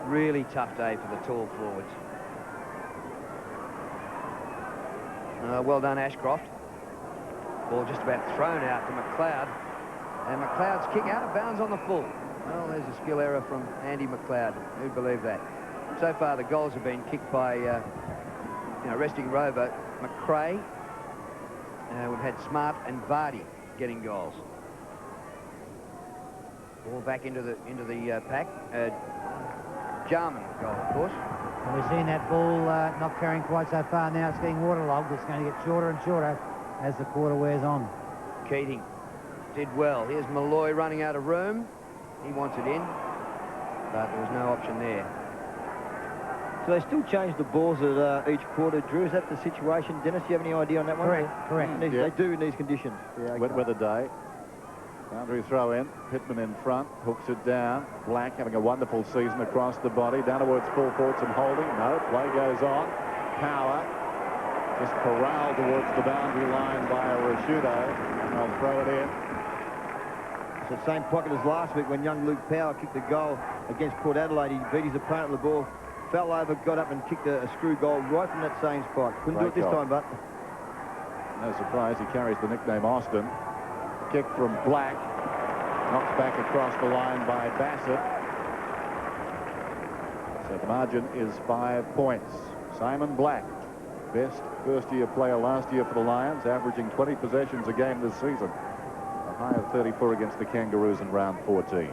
Really tough day for the tall forwards. Well done, Ashcroft. Ball just about thrown out to McLeod. And McLeod's kick out of bounds on the full. Well, there's a skill error from Andy McLeod. Who'd believe that? So far, the goals have been kicked by, resting rover McRae. We've had Smart and Vardy getting goals. Ball back into the pack. Jarman goal, of course. And we're seeing that ball not carrying quite so far now. It's getting waterlogged. It's going to get shorter and shorter as the quarter wears on. Keating did well. Here's Malloy running out of room. He wants it in, but there was no option there. So they still change the balls at each quarter. Drew, is that the situation? Dennis, do you have any idea on that one? Correct. They do in these conditions. Yeah, okay. Wet weather day. Boundary throw in. Pittman in front. Hooks it down. Black having a wonderful season across the body. Down towards full forward, some holding. No, play goes on. Power just corralled towards the boundary line by a Rashudo. And they'll throw it in. It's the same pocket as last week when young Luke Power kicked a goal against Port Adelaide. He beat his opponent with the ball, fell over, got up and kicked a screw goal right from that same spot. Couldn't do it this time, but... No surprise, he carries the nickname Austin. Kick from Black. Knocked back across the line by Bassett. So the margin is 5 points. Simon Black, best first-year player last year for the Lions, averaging 20 possessions a game this season. A high of 34 against the Kangaroos in round 14.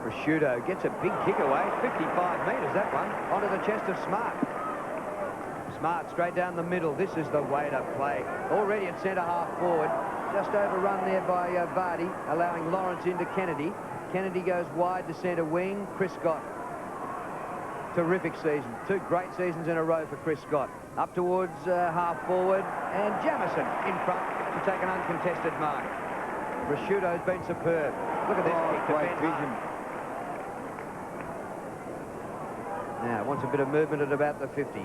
Rashudo gets a big kick away, 55 metres, that one, onto the chest of Smart. Smart straight down the middle. This is the way to play. Already at centre-half forward. Just overrun there by Vardy, allowing Lawrence into Kennedy. Kennedy goes wide to centre wing. Chris Scott. Terrific season. 2 great seasons in a row for Chris Scott. Up towards half forward. And Jamison in front to take an uncontested mark. Rashudo's been superb. Look at this kick to Ben vision. Now, wants a bit of movement at about the 50.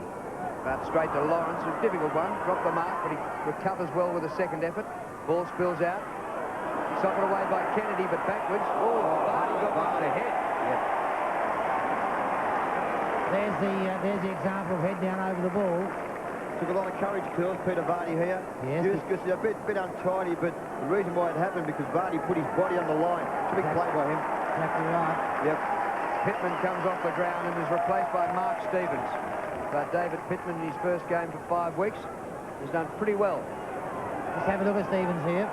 But straight to Lawrence, a difficult one. Dropped the mark, but he recovers well with a second effort. Ball spills out. Socked away by Kennedy, but backwards. Oh, Vardy got one to head. Yep. There's the example of head down over the ball. Took a lot of courage, Curls, Peter Vardy here. Yes. Just a bit untidy, but the reason why it happened because Vardy put his body on the line. It's a big play by him. Exactly right. Yep. Pittman comes off the ground and is replaced by Mark Stevens. But David Pittman in his first game for 5 weeks has done pretty well. Let's have a look at Stevens here.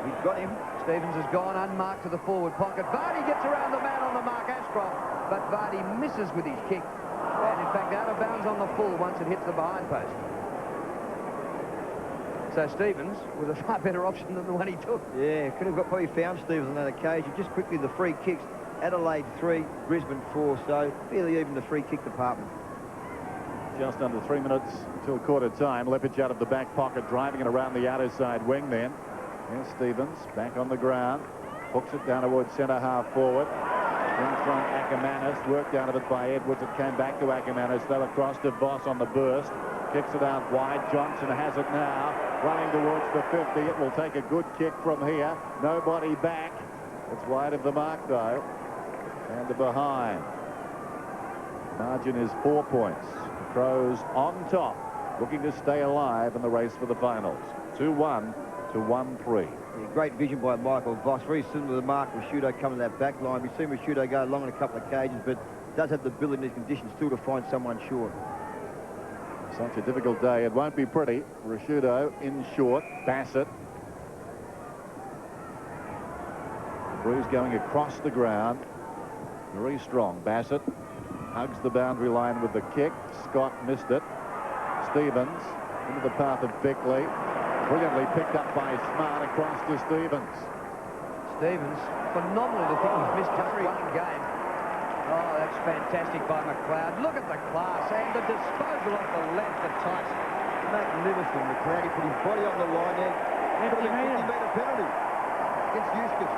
We've got him. Stevens has gone unmarked to the forward pocket. Vardy gets around the man on the mark, Ashcroft, but Vardy misses with his kick. And in fact, out of bounds on the full once it hits the behind post. So Stevens with a far better option than the one he took. Yeah, could have probably found Stevens on that occasion. Just quickly, the free kicks. Adelaide 3, Brisbane 4, so fairly even the free kick department. Just under 3 minutes till quarter time. Lepage out of the back pocket, driving it around the outer side wing then. Here's Stevens, back on the ground. Hooks it down towards centre-half forward. In front, Ackermanis, worked out of it by Edwards. It came back to Ackermanis, though across to Voss on the burst. Kicks it out wide. Johnson has it now. Running towards the 50. It will take a good kick from here. Nobody back. It's wide of the mark, though. And to behind. Margin is 4 points. The Crows on top, looking to stay alive in the race for the finals. 2-1 to 1-3. Yeah, great vision by Michael Voss. Very similar to the mark Rashudo coming to that back line. We've seen Rashudo go along on a couple of occasions, but does have the ability in these conditions still to find someone short. Such a difficult day. It won't be pretty. Rashudo in short. Bassett. Bruce going across the ground. Very strong. Bassett hugs the boundary line with the kick. Scott missed it. Stevens into the path of Bickley. Brilliantly picked up by Smart across to Stevens. Stevens, phenomenal to think he's missed just one game. Oh, that's fantastic by McLeod. Look at the class and the disposal of the left to Tyson. Magnificent. McLeod, he put his body on the line there. 50-metre penalty against Eustace.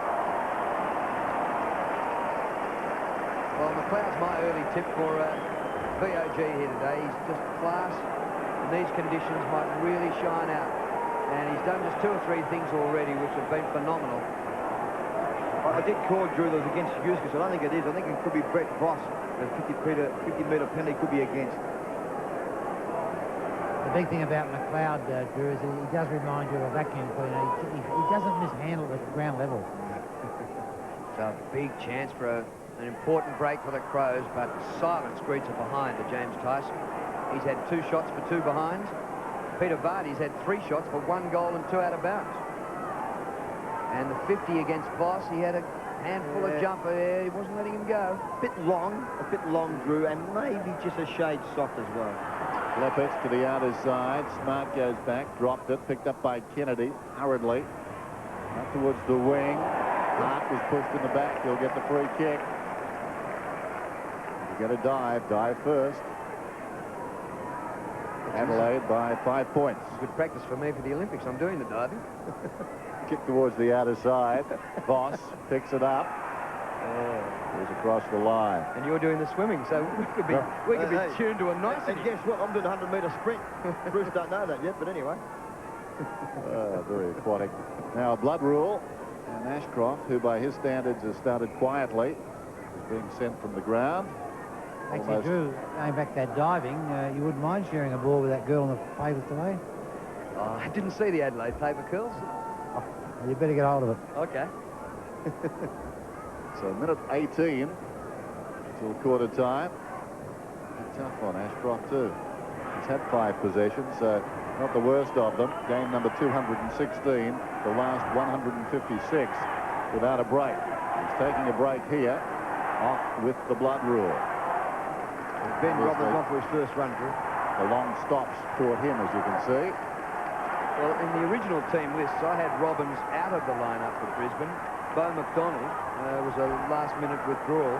Well, McLeod's my early tip for VOG here today. He's just class. In these conditions might really shine out. And he's done just 2 or 3 things already which have been phenomenal. I did call Drew that was against Yuskis. I don't think it is. I think it could be Brett Voss. The 50-metre penalty could be against. The big thing about McLeod, Drew, is he does remind you of a vacuum cleaner. He doesn't mishandle at ground level. So a big chance for an important break for the Crows, but silence greets a behind to James Tyson. He's had 2 shots for 2 behinds. Peter Vardy's had 3 shots for 1 goal and 2 out of bounds. And the 50 against Voss, he had a handful of jumper there. He wasn't letting him go. A bit long, Drew, and maybe just a shade soft as well. Leppitz to the outer side. Smart goes back, dropped it, picked up by Kennedy hurriedly. Up towards the wing. Hart was pushed in the back. He'll get the free kick. You got to dive first. Adelaide by 5 points. Good practice for me for the Olympics. I'm doing the diving. Kick towards the outer side. Voss picks it up. Goes across the line. And you're doing the swimming, so we could be tuned to a nicety. And guess what? I'm doing a 100-metre sprint. Bruce don't know that yet, but anyway. Very aquatic. Now a blood rule. And Ashcroft, who by his standards has started quietly, is being sent from the ground. Actually, Drew, going back to that diving, you wouldn't mind sharing a ball with that girl on the pavers today? Oh, I didn't see the Adelaide paper curls. Oh, well, you better get hold of it. Okay. So minute 18 till quarter time. Tough on Ashcroft too. He's had 5 possessions, so not the worst of them. Game number 216, the last 156 without a break. He's taking a break here, off with the blood rule. Ben Roberts off for his first run, Drew. The long stops caught him, as you can see. Well, in the original team lists, I had Robbins out of the lineup for Brisbane. Bo McDonald was a last-minute withdrawal,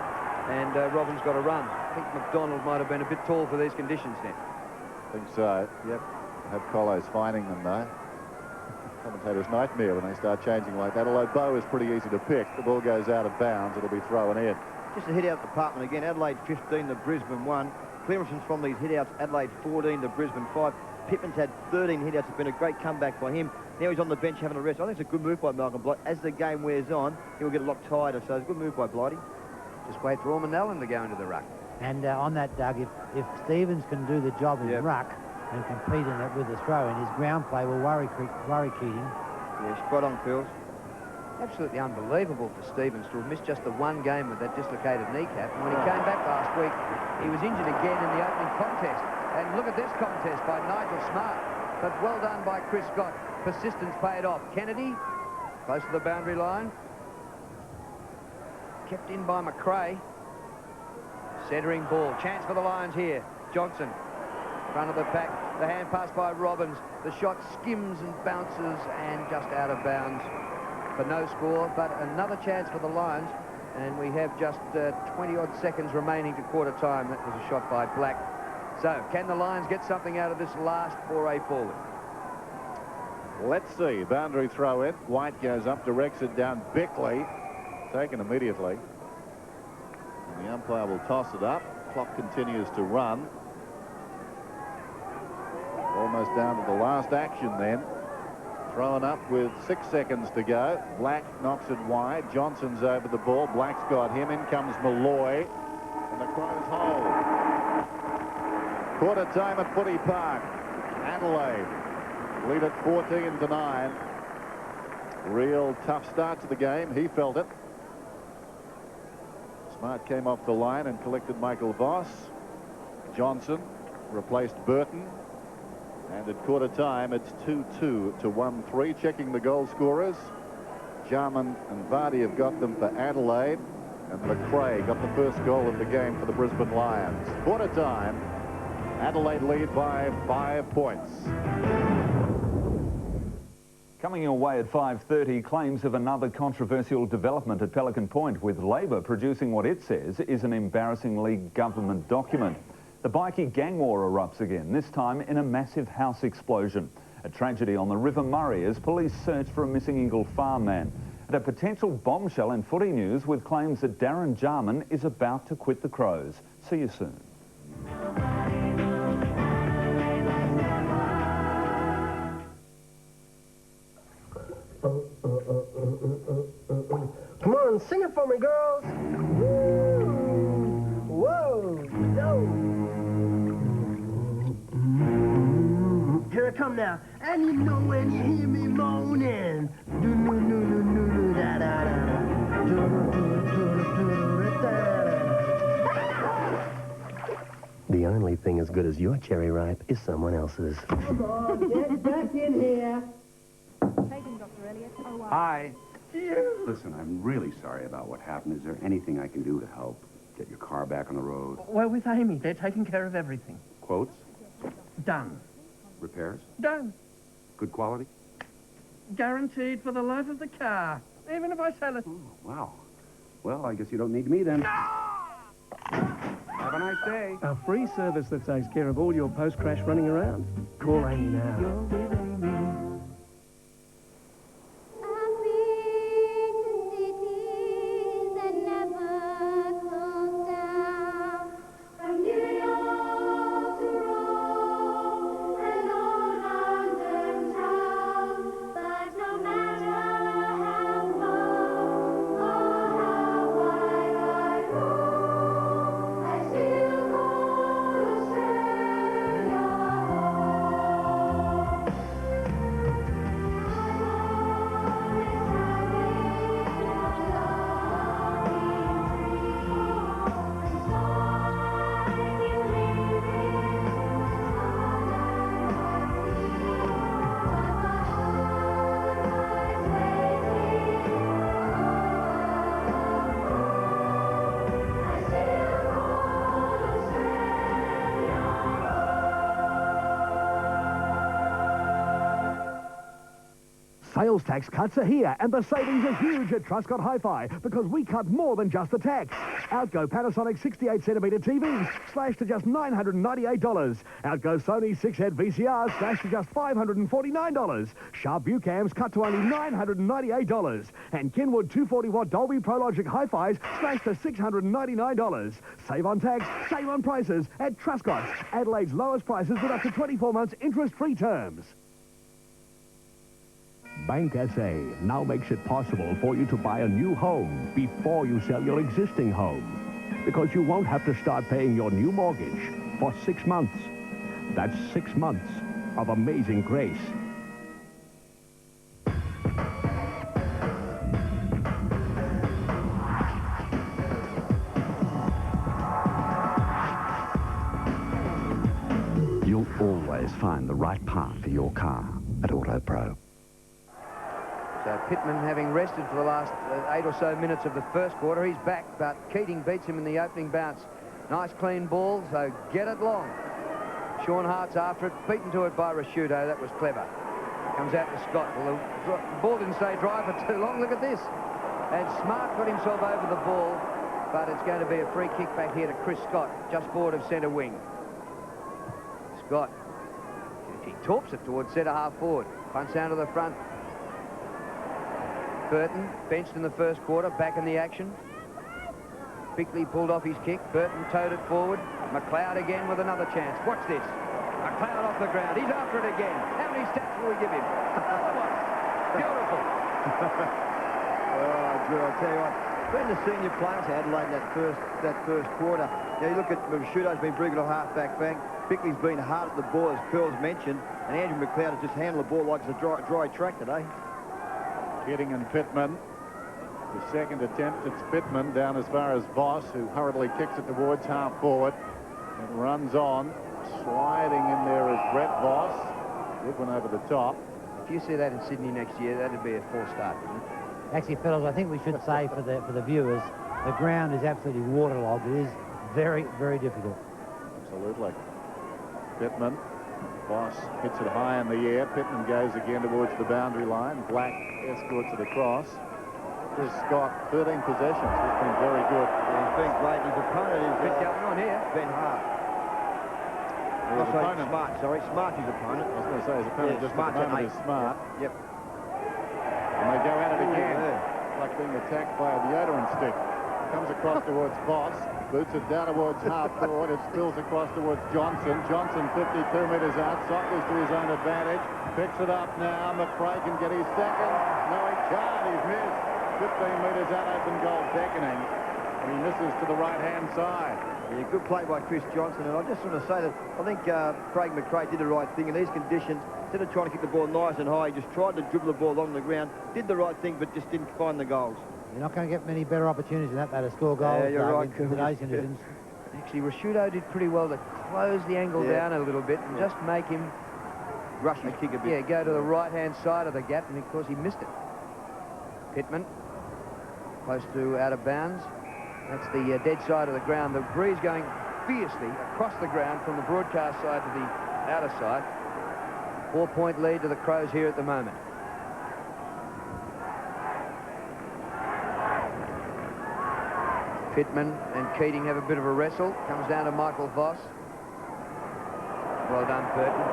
and Robbins got a run. I think McDonald might have been a bit tall for these conditions then. I think so. Yep. Had Collos finding them, though. Commentator's nightmare when they start changing like that. Although Bo is pretty easy to pick. The ball goes out of bounds. It'll be thrown in. Just a hit-out department again. Adelaide 15 to Brisbane 1. Clearances from these hit-outs. Adelaide 14 to Brisbane 5. Pittman's had 13 hit-outs. It's been a great comeback by him. Now he's on the bench having a rest. I think it's a good move by Malcolm Blight. As the game wears on, he'll get a lot tighter. So it's a good move by Blighty. Just wait for Orman Allen to go into the ruck. And on that, Doug, if Stevens can do the job in ruck and compete in it with the throw-in, his ground play will worry Keating. Yeah, spot on, Phils. Absolutely unbelievable for Stevens to have missed just the 1 game with that dislocated kneecap. And when he came back last week, he was injured again in the opening contest. And look at this contest by Nigel Smart. But well done by Chris Scott. Persistence paid off. Kennedy, close to the boundary line. Kept in by McRae. Centering ball. Chance for the Lions here. Johnson, front of the pack. The hand pass by Robbins. The shot skims and bounces and just out of bounds for no score. But another chance for the Lions. And we have just 20-odd seconds remaining to quarter time. That was a shot by Black. So, can the Lions get something out of this last foray forward? Let's see. Boundary throw in. White goes up, directs it down. Bickley, taken immediately. And the umpire will toss it up. Clock continues to run. Almost down to the last action then. Thrown up with 6 seconds to go. Black knocks it wide. Johnson's over the ball. Black's got him. In comes Malloy. And the Crows hold. Quarter time at Footy Park. Adelaide lead at 14-9. Real tough start to the game. He felt it. Smart came off the line and collected Michael Voss. Johnson replaced Burton. And at quarter time, it's 2-2 to 1-3. Checking the goal scorers. Jarman and Vardy have got them for Adelaide. And McRae got the first goal of the game for the Brisbane Lions. Quarter time, Adelaide lead by 5 points. Coming your way at 5:30, claims of another controversial development at Pelican Point, with Labor producing what it says is an embarrassingly government document. The bikie gang war erupts again, this time in a massive house explosion. A tragedy on the River Murray as police search for a missing Ingle farm man. And a potential bombshell in footy news with claims that Darren Jarman is about to quit the Crows. See you soon. Come on, Sing it for me, girls. Woo! Whoa! Yo! Here I come now. And you know when you hear me moaning. The only thing as good as your cherry ripe is someone else's. Come on, get back in here. Dr. Elliott. Oh, wow. Hi. Listen, I'm really sorry about what happened. Is there anything I can do to help get your car back on the road? Well, with Amy, they're taking care of everything. Quotes? Done. Repairs? Done. Good quality? Guaranteed for the life of the car, even if I sell it. Oh, wow. Well, I guess you don't need me then. Have a nice day. A free service that takes care of all your post-crash running around. Call Amy now. You're with Amy. Sales tax cuts are here, and the savings are huge at Truscott Hi-Fi because we cut more than just the tax. Outgo Panasonic 68cm TVs slashed to just $998. Outgo Sony 6-head VCRs slashed to just $549. Sharp view cams cut to only $998. And Kenwood 240-watt Dolby Prologic Hi-Fis slashed to $699. Save on tax, save on prices at Truscott. Adelaide's lowest prices with up to 24 months interest-free terms. Bank SA now makes it possible for you to buy a new home before you sell your existing home, because you won't have to start paying your new mortgage for 6 months. That's 6 months of amazing grace. You'll always find the right part for your car at AutoPro. So Pittman, having rested for the last 8 or so minutes of the first quarter, he's back, but Keating beats him in the opening bounce. Nice clean ball, so get it long. Sean Hart's after it, beaten to it by Rashudo. That was clever. Comes out to Scott. Well, the ball didn't stay dry for too long. Look at this. And Smart got himself over the ball, but it's going to be a free kick back here to Chris Scott, just forward of centre wing. Scott, he torps it towards centre half forward. Punts down to the front. Burton, benched in the first quarter, back in the action. Bickley pulled off his kick. Burton towed it forward. McLeod again with another chance. Watch this. McLeod off the ground. He's after it again. How many stats will we give him? Beautiful. Oh, Drew, I'll tell you what. When the senior players had Adelaide that first quarter, you know, you look at Shudo's been pretty good at half-back bank. Bickley's been hard at the ball, as Pearl's mentioned, and Andrew McLeod has just handled the ball like it's a dry track today. Keating and Pittman. The second attempt, it's Pittman down as far as Voss, who hurriedly kicks it towards half forward. It runs on, sliding in there is Brett Voss. Good one over the top. If you see that in Sydney next year, that'd be a 4-star, wouldn't it? Actually, fellas, I think we should say for the viewers, the ground is absolutely waterlogged. It is very, very difficult. Absolutely. Pittman. Voss hits it high in the air. Pittman goes again towards the boundary line. Black escorts it across. Chris Scott, 13 possessions. He's been very good. Yeah, he's been great. His opponent is bit going on here. Ben Hart. Smart, sorry. Smart's his opponent. I was going to say his opponent just at the moment is Smart. Yep. And they go at it again. Like being attacked by a deodorant stick. Comes across towards Voss. Boots it down towards half forward. It spills across towards Johnson. Johnson 52 metres out. Cycles to his own advantage. Picks it up now. McRae can get his second. No, he can't. He's missed. 15 metres out, open goal beckoning. And he misses to the right-hand side. Yeah, good play by Chris Johnson. And I just want to say that I think Craig McRae did the right thing in these conditions. Instead of trying to kick the ball nice and high, he just tried to dribble the ball along the ground, did the right thing, but just didn't find the goals. You're not going to get many better opportunities than that to score goals. Yeah, you're right, in today's conditions. Actually, Rashudo did pretty well to close the angle down a little bit and just make him rush his kick a bit. Yeah, go to the right-hand side of the gap, and of course he missed it. Pittman, close to out of bounds. That's the dead side of the ground. The breeze going fiercely across the ground from the broadcast side to the outer side. 4-point lead to the Crows here at the moment. Pittman and Keating have a bit of a wrestle. Comes down to Michael Voss. Well done, Burton.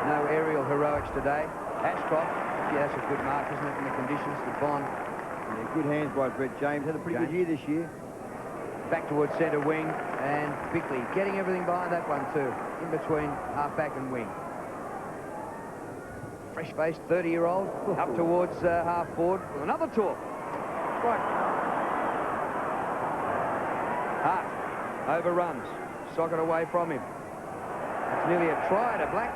No aerial heroics today. Ashcroft, yeah, that's a good mark, isn't it, in the conditions to Bond. Yeah, good hands by Brett James. Had a pretty good year this year. Back towards centre wing, and Bickley getting everything behind that one too, in between half-back and wing. Fresh-faced 30-year-old up towards half-forward with another talk. Right. Hart overruns. Sock it away from him. That's nearly a try to Black.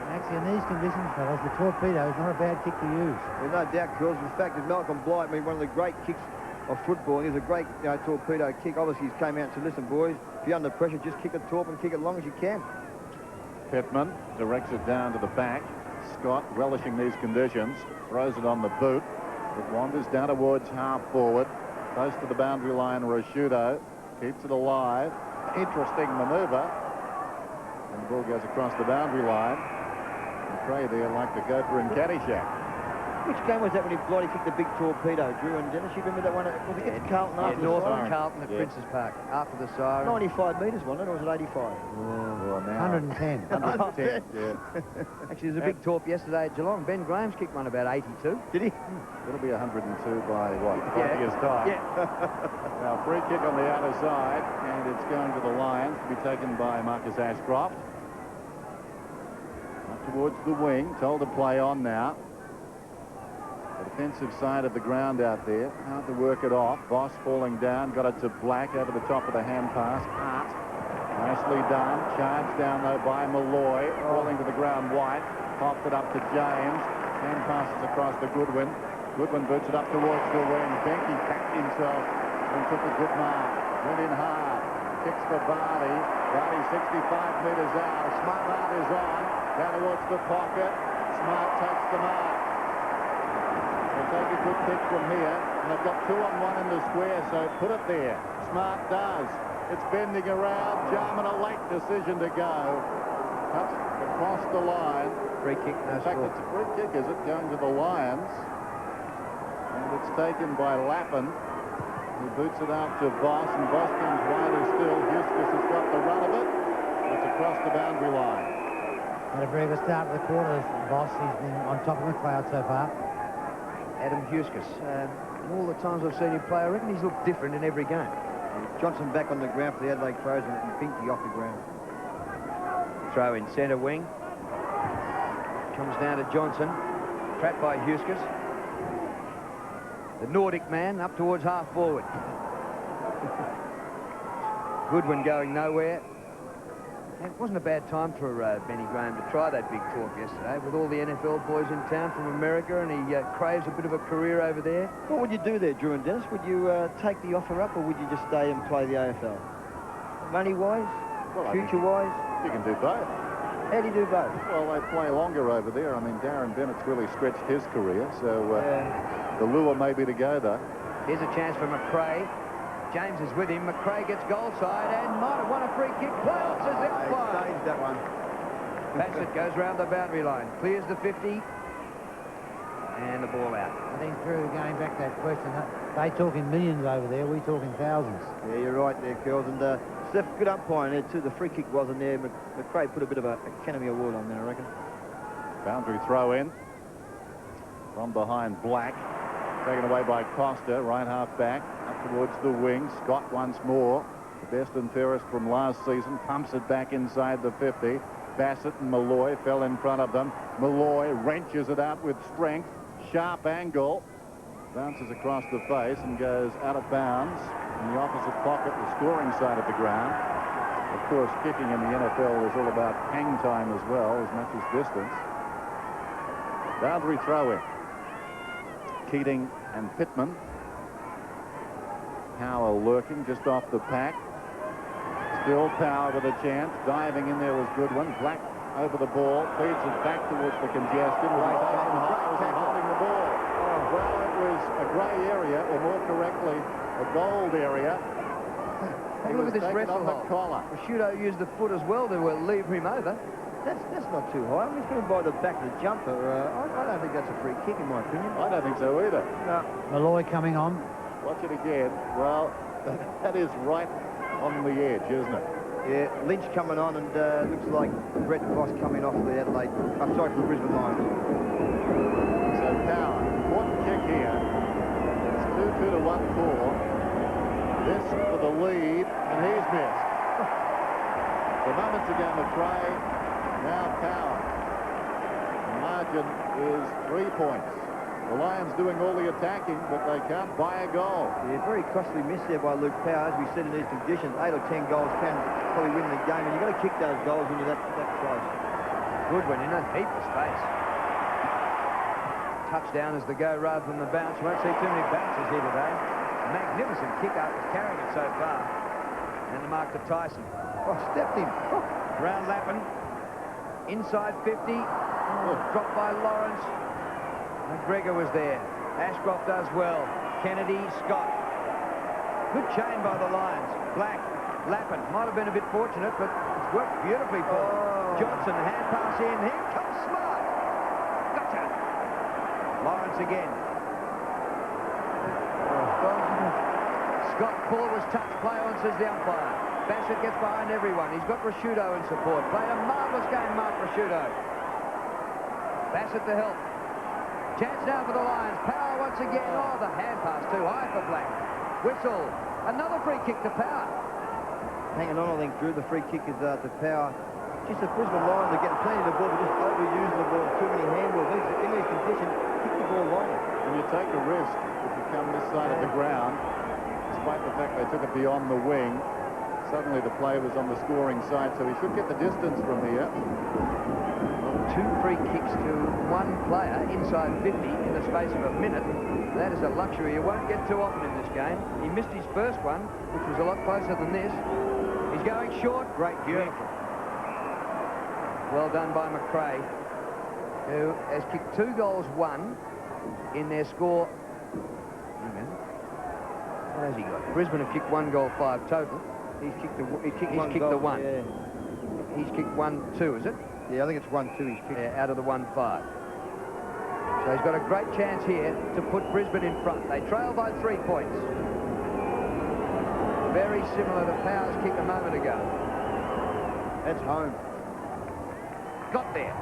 Actually, in these conditions, fellas, the torpedo is not a bad kick to use. There's no doubt, girls. In fact, with Malcolm Blight, one of the great kicks of football. He's a great torpedo kick. Obviously, he's came out and said, listen, boys, if you're under pressure, just kick a torp and kick it as long as you can. Pittman directs it down to the back. Scott, relishing these conditions, throws it on the boot. It wanders down towards half-forward. Close to the boundary line, Rashudo keeps it alive. Interesting manoeuvre. And the ball goes across the boundary line. McRae there like the gopher in Caddyshack. Which game was that when Blighty kicked the big torpedo, Drew? And Dennis, you remember that one? Was it against Carlton after the North siren? Carlton at Princes Park after the siren. 95 metres, wasn't it? Or was it 85? Well, now 110. 110, yeah. Actually, there's a big torp yesterday at Geelong. Ben Graham's kicked one about 82. Did he? It'll be 102 by, what, 5 years' time? Yeah. Now, free kick on the outer side, and it's going to the Lions to be taken by Marcus Ashcroft. Up towards the wing, told to play on now. The defensive side of the ground out there. Hard to work it off. Voss falling down. Got it to Black over the top of the hand pass. Hart. Nicely done. Charged down, though, by Malloy. Falling to the ground, White. Popped it up to James. Hand passes across to Goodwin. Goodwin boots it up towards the wing. Benke backed himself and took a good mark. Went in hard. Kicks for Vardy. Vardy 65 metres out. Smart is on. Down towards the pocket. Smart takes the mark. They'll take a good kick from here, and they've got 2-on-1 in the square, so put it there. Smart does. It's bending around. Jarman, a late decision to go. Cuts across the line. Free kick, no In fact, score. it's a free kick, is it? Going to the Lions. And it's taken by Lappin, who boots it out to Voss, and Voss comes wider still. Huskus has got the run of it. It's across the boundary line. Had a very good start to the quarters, Voss. He's been on top of McLeod so far. Adam Huskus. All the times I've seen him play, I reckon he's looked different in every game. Johnson back on the ground for the Adelaide Crows and Binky off the ground. Throw in centre wing. Comes down to Johnson. Trapped by Huskus. The Nordic man up towards half forward. Goodwin going nowhere. It wasn't a bad time for Benny Graham to try that big talk yesterday with all the NFL boys in town from America, and he craves a bit of a career over there. What would you do there, Drew and Dennis? Would you take the offer up, or would you just stay and play the AFL? Money-wise? Well, future-wise? You can do both. How do you do both? Well, they play longer over there. I mean, Darren Bennett's really stretched his career, so the lure may be to go, though. Here's a chance for McRae. James is with him. McRae gets goal side and might have won a free kick. Clouds as it flies. Saved that one. Bassett goes round the boundary line. Clears the 50. And the ball out. I think, Drew, going back to that question, they talking millions over there, we talking thousands. Yeah, you're right there, Curls. And Steph, good umpiring there, too. The free kick wasn't there. McRae put a bit of a Academy Award on there, I reckon. Boundary throw in. From behind Black. Taken away by Costa, right half back. Up towards the wing. Scott once more. The best and fairest from last season. Pumps it back inside the 50. Bassett and Malloy fell in front of them. Malloy wrenches it out with strength. Sharp angle. Bounces across the face and goes out of bounds in the opposite pocket, the scoring side of the ground. Of course, kicking in the NFL is all about hang time as well, as much as distance. Boundary throw-in. Keating and Pittman. Power lurking just off the pack. Still Power with a chance. Diving in there was Goodwin. Black over the ball. Feeds it back towards the congestion. Holding the ball. Well, it was a grey area, or more correctly, a gold area. Hey, look at this wrestle hold. Prosciutto used the foot as well to lever him over. That's not too high. I'm just going by the back of the jumper. I don't think that's a free kick, in my opinion. I don't think so either. No. Malloy coming on. Watch it again. Well, that is right on the edge, isn't it? Yeah, Lynch coming on, and looks like Brett Voss coming off the Adelaide. I'm sorry, for the Brisbane Lions. So Power, important kick here. It's 2-2 to 1-4. This for the lead, and he's missed. The moments ago, McRae, now Power. The margin is 3 points. The Lions doing all the attacking, but they can't buy a goal. Yeah, very costly miss there by Luke Power. As we said, in these conditions, 8 or 10 goals can probably win the game, and you've got to kick those goals when you're that close. Goodwin in a heap of space. Touchdown is the go rather than the bounce. You won't see too many bounces here today. Magnificent kick out, carrying it so far. And the mark to Tyson. Oh, stepped him. Oh. Brown Lappin. Inside 50. Dropped by Lawrence. McGregor was there. Ashcroft does well. Kennedy, Scott. Good chain by the Lions. Black, Lappin. Might have been a bit fortunate, but it's worked beautifully for him. Johnson, hand pass in. Here comes Smart. Gotcha. Lawrence again. Scott Paul was touched. Play on, says the umpire. Bassett gets behind everyone. He's got Prosciutto in support. Played a marvellous game, Mark Prosciutto. Bassett to help. Chance now for the Lions. Power once again. Oh, the hand pass too high for Black. Whistle. Another free kick to Power. Hanging on, I think, Drew. The free kick is to Power. Just the Brisbane Lions are getting plenty of the ball, but just overusing the ball. Too many handballs. In these conditions, kick the ball longer. And you take a risk if you come this side of the ground. Despite the fact they took it beyond the wing, suddenly the play was on the scoring side, so he should get the distance from here. Well, 2 free kicks to one player inside 50 in the space of a minute. That is a luxury you won't get too often in this game. He missed his first one, which was a lot closer than this. He's going short. Great kick. Well done by McRae, who has kicked 2 goals, 1 in their score. What has he got? Brisbane have kicked 1 goal, 5 total. He's kicked the one. Yeah. He's kicked 1-2, is it? Yeah, I think it's 1-2 he's kicked. Yeah, out of the 1-5. So he's got a great chance here to put Brisbane in front. They trail by 3 points. Very similar to Power's kick a moment ago. That's home. Got there.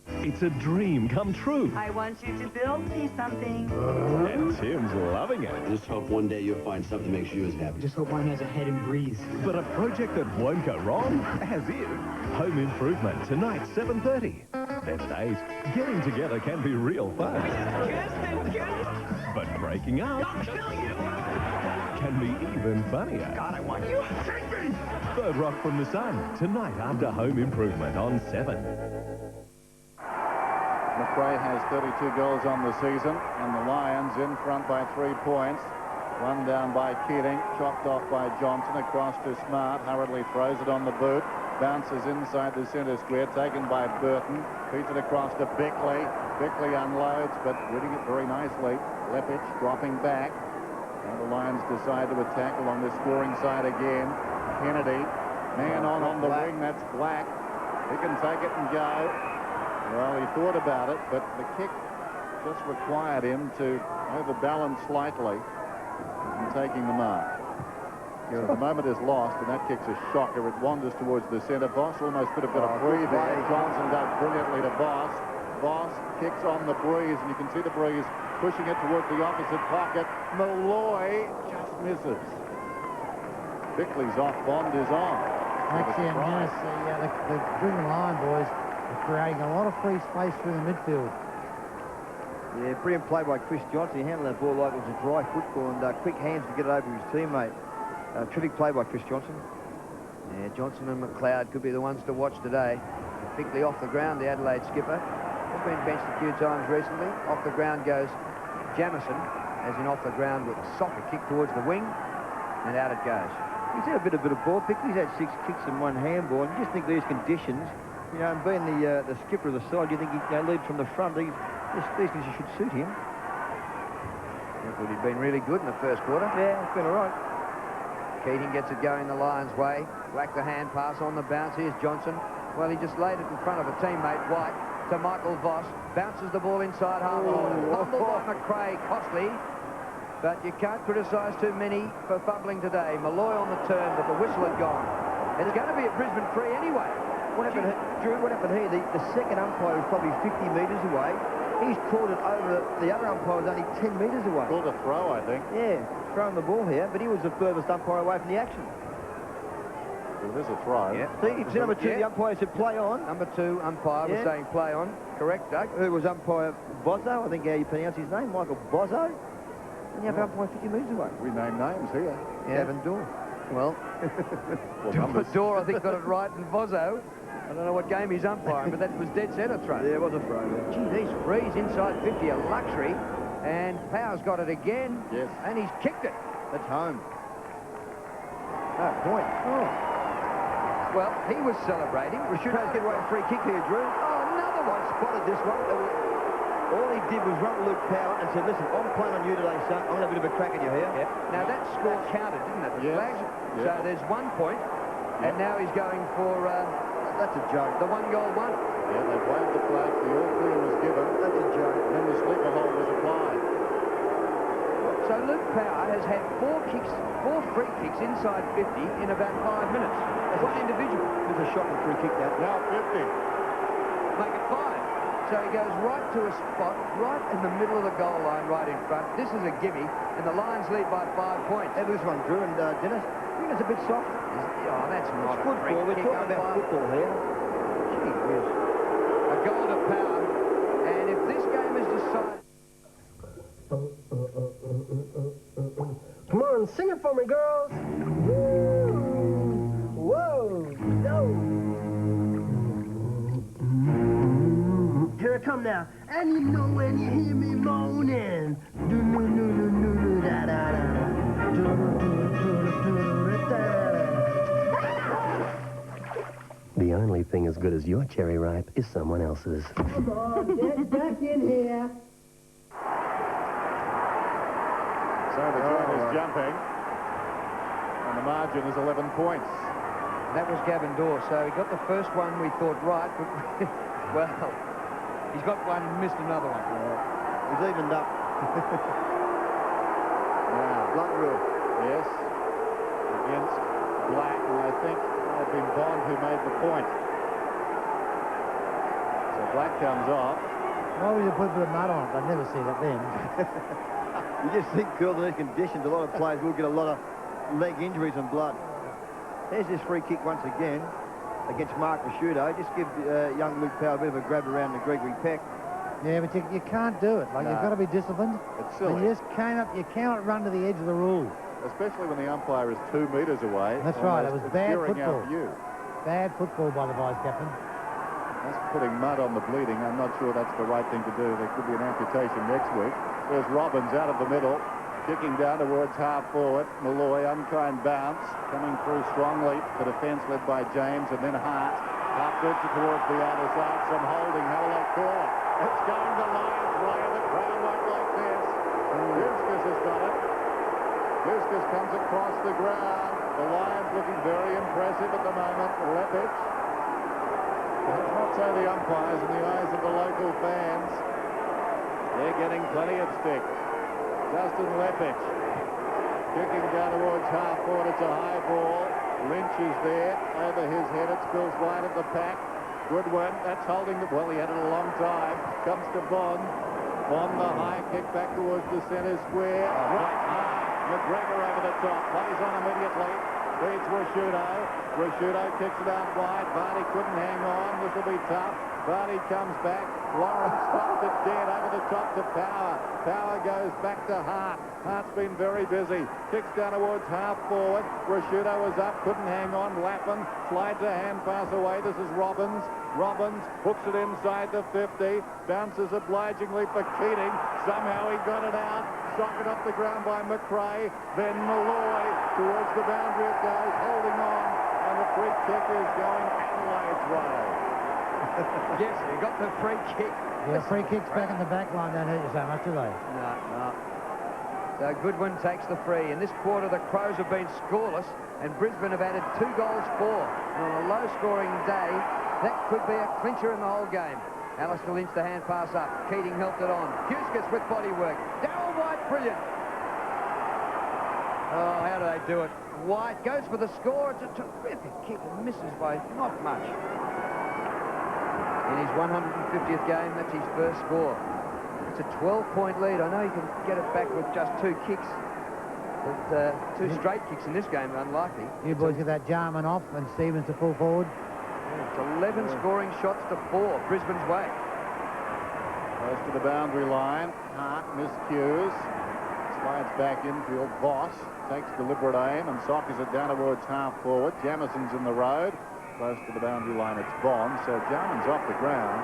It's a dream come true. I want you to build me something. And Tim's loving it. I just hope one day you'll find something that makes you as happy. Just hope mine has a head and breeze. But a project that won't go wrong has is Home Improvement tonight, 7:30. Then days, getting together can be real fun. But breaking up can be even funnier. God, I want you. Take me! Third Rock from the Sun, tonight after Home Improvement on 7. McRae has 32 goals on the season, and the Lions in front by 3 points. Run down by Keating, chopped off by Johnson, across to Smart, hurriedly throws it on the boot, bounces inside the centre square, taken by Burton, feeds it across to Bickley. Bickley unloads, but reading it very nicely. Lepich dropping back. And the Lions decide to attack along the scoring side again. Kennedy, man on the wing, that's Black. He can take it and go. Well, he thought about it, but the kick just required him to overbalance slightly in taking the mark. The moment is lost, and that kick's a shocker. It wanders towards the centre. Voss almost could have got a free there. Johnson does brilliantly to Voss. Voss kicks on the breeze, and you can see the breeze pushing it towards the opposite pocket. Malloy just misses. Bickley's off, Bond is on. Actually, the Brisbane Lion boys are creating a lot of free space through the midfield. Yeah, brilliant play by Chris Johnson. He handled that ball like it was a dry football and quick hands to get it over his teammate. Terrific play by Chris Johnson. Yeah, Johnson and McLeod could be the ones to watch today. Particularly off the ground, the Adelaide skipper. Has been benched a few times recently. Off the ground goes Jamison, as in off the ground with a soccer kick towards the wing, and out it goes. He's had a bit of ball pick. He's had 6 kicks and 1 handball. And you just think these conditions, you know, and being the skipper of the side, you think he leads from the front. These conditions should suit him. I thought he'd been really good in the first quarter. Yeah, it's been all right. Keating gets it going the Lions' way. Black the hand pass on the bounce. Here's Johnson. Well, he just laid it in front of a teammate, White, to Michael Voss. Bounces the ball inside half-forward. Fumbled by McRae, costly. But you can't criticise too many for fumbling today. Malloy on the turn, but the whistle had gone. It's going to be a Brisbane free anyway. What happened, Drew, what happened here? The second umpire was probably 50 metres away. He's called it over. The other umpire was only 10 metres away. Called a throw, I think. Yeah, throwing the ball here, but he was the furthest umpire away from the action. Well, there's a throw. Yeah. See number 2, the umpire said play on. Number 2 umpire was saying play on. Correct, Doug? Who was umpire Bozzo? I think how you pronounce his name, Michael Bozzo. And you have an umpire 50 metres away. We name names here. Yeah. Gavin Dorr. Well, Dorr, I think, got it right, and Bozzo, I don't know what game he's umpiring, but that was dead centre throw. Yeah, it was a throw. Yeah. Gee, these frees inside 50 are luxury, and Powers got it again. Yes. And he's kicked it. That's home. No point. Oh. Well, he was celebrating. We should get away a free kick here, Drew. Oh, another one. Spotted this one. All he did was run to Luke Power and said, listen, I'm playing on you today, son. I'm going to have a bit of a crack at you here. Yep. Now, that score counted, didn't it? The flags. So there's 1 point, and now he's going for... that's a joke. The 1-goal one. Yeah, they waved the flag. The all clear was given. That's a joke. And then the sleeper hold was applied. So Luke Power has had 4 free kicks inside 50 in about 5 minutes. That's one individual. There's a shocking free kick now. Now 50. Make it 5. So he goes right to a spot, right in the middle of the goal line, right in front. This is a gimme, and the Lions lead by 5 points. Hey, this one, Drew and Dennis. I think it's a bit soft. Oh, that's not a free football. We're kick. talking about football here. Gee whiz. A goal to Power, and if this game is decided... Come on, sing it for me, girls. Woo! Whoa! No! Here I come now. And you know when you hear me moaning. The only thing as good as your cherry ripe is someone else's. Come on, get back in here. So the joint is jumping. And the margin is 11 points. That was Gavin Dorr, so he got the first one we thought right, but, well, he's got one and missed another one. He's evened up. Now, Blunt rule. yes, against Black, and I think it might have been Bond who made the point. So Black comes off. Why would you put a bit of mud on it? I'd never see that then. You just think, girls, in these conditions, a lot of players will get a lot of leg injuries and blood. There's this free kick once again against Mark Rashudo. Just give young Luke Power a bit of a grab around the Gregory Peck. Yeah, but you can't do it. Like, No. you've got to be disciplined. It's silly. You just cannot run to the edge of the rule. Especially when the umpire is 2 metres away. That's right, it was It's bad spewing football. out you. Bad football by the vice-captain. That's putting mud on the bleeding. I'm not sure that's the right thing to do. There could be an amputation next week. There's Robbins out of the middle, kicking down towards half-forward. Malloy, unkind bounce, coming through strongly. The defence led by James, and then Hart. Hart puts it towards the outer side. Some holding. How will they call it? It's going to Lions way. The crowd won't like this. Buskus has got it. Buskus comes across the ground. The Lions looking very impressive at the moment. Lepich. Let's not say the umpires in the eyes of the local fans. They're getting plenty of stick. Justin Lepich kicking down towards half-court. It's a high ball. Lynch is there. Over his head, it spills wide at the pack. Goodwin, that's holding the... Well, he had it a long time. Comes to Bond. On the high kick back towards the centre square. Right high. McGregor over the top. Plays on immediately. Beats Rashudo. Rashudo kicks it out wide. Vardy couldn't hang on. This will be tough. Vardy comes back. Lawrence stopped it dead over the top to Power. Power goes back to Hart. Hart's been very busy. Kicks down towards half forward. Rashudo was up, couldn't hang on. Lappin slides a hand pass away. This is Robbins. Robbins hooks it inside the 50. Bounces obligingly for Keating. Somehow he got it out. Socket off the ground by McRae. Then Malloy towards the boundary it goes, holding on. And the free kick is going Adelaide's way. Yes, he got the free kick. Yeah, free kicks back in the back line don't hurt you so much, do they? No. So Goodwin takes the free. In this quarter, the Crows have been scoreless, and Brisbane have added 2 goals for. And on a low-scoring day, that could be a clincher in the whole game. Alistair Lynch, the hand pass up. Keating helped it on. Hughes with body work. Darryl White, brilliant. Oh, how do they do it? White goes for the score. It's a terrific kick and misses by not much. In his 150th game, that's his first score. It's a 12-point lead. I know you can get it back with just 2 kicks, but 2 straight kicks in this game are unlikely. You boys get that Jarman off and Stevens to full forward. It's 11 scoring shots to 4, Brisbane's way. Goes to the boundary line. Hart miscues. Slides back infield. Voss takes deliberate aim and sockers it down towards half forward. Jamison's in the road. Close to the boundary line, it's Bond. So Jarman's off the ground.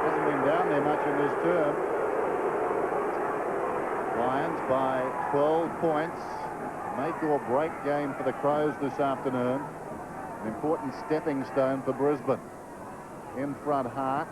Hasn't been down there much in this term. Lions by 12 points. Make or break game for the Crows this afternoon. An important stepping stone for Brisbane. In front, Hart.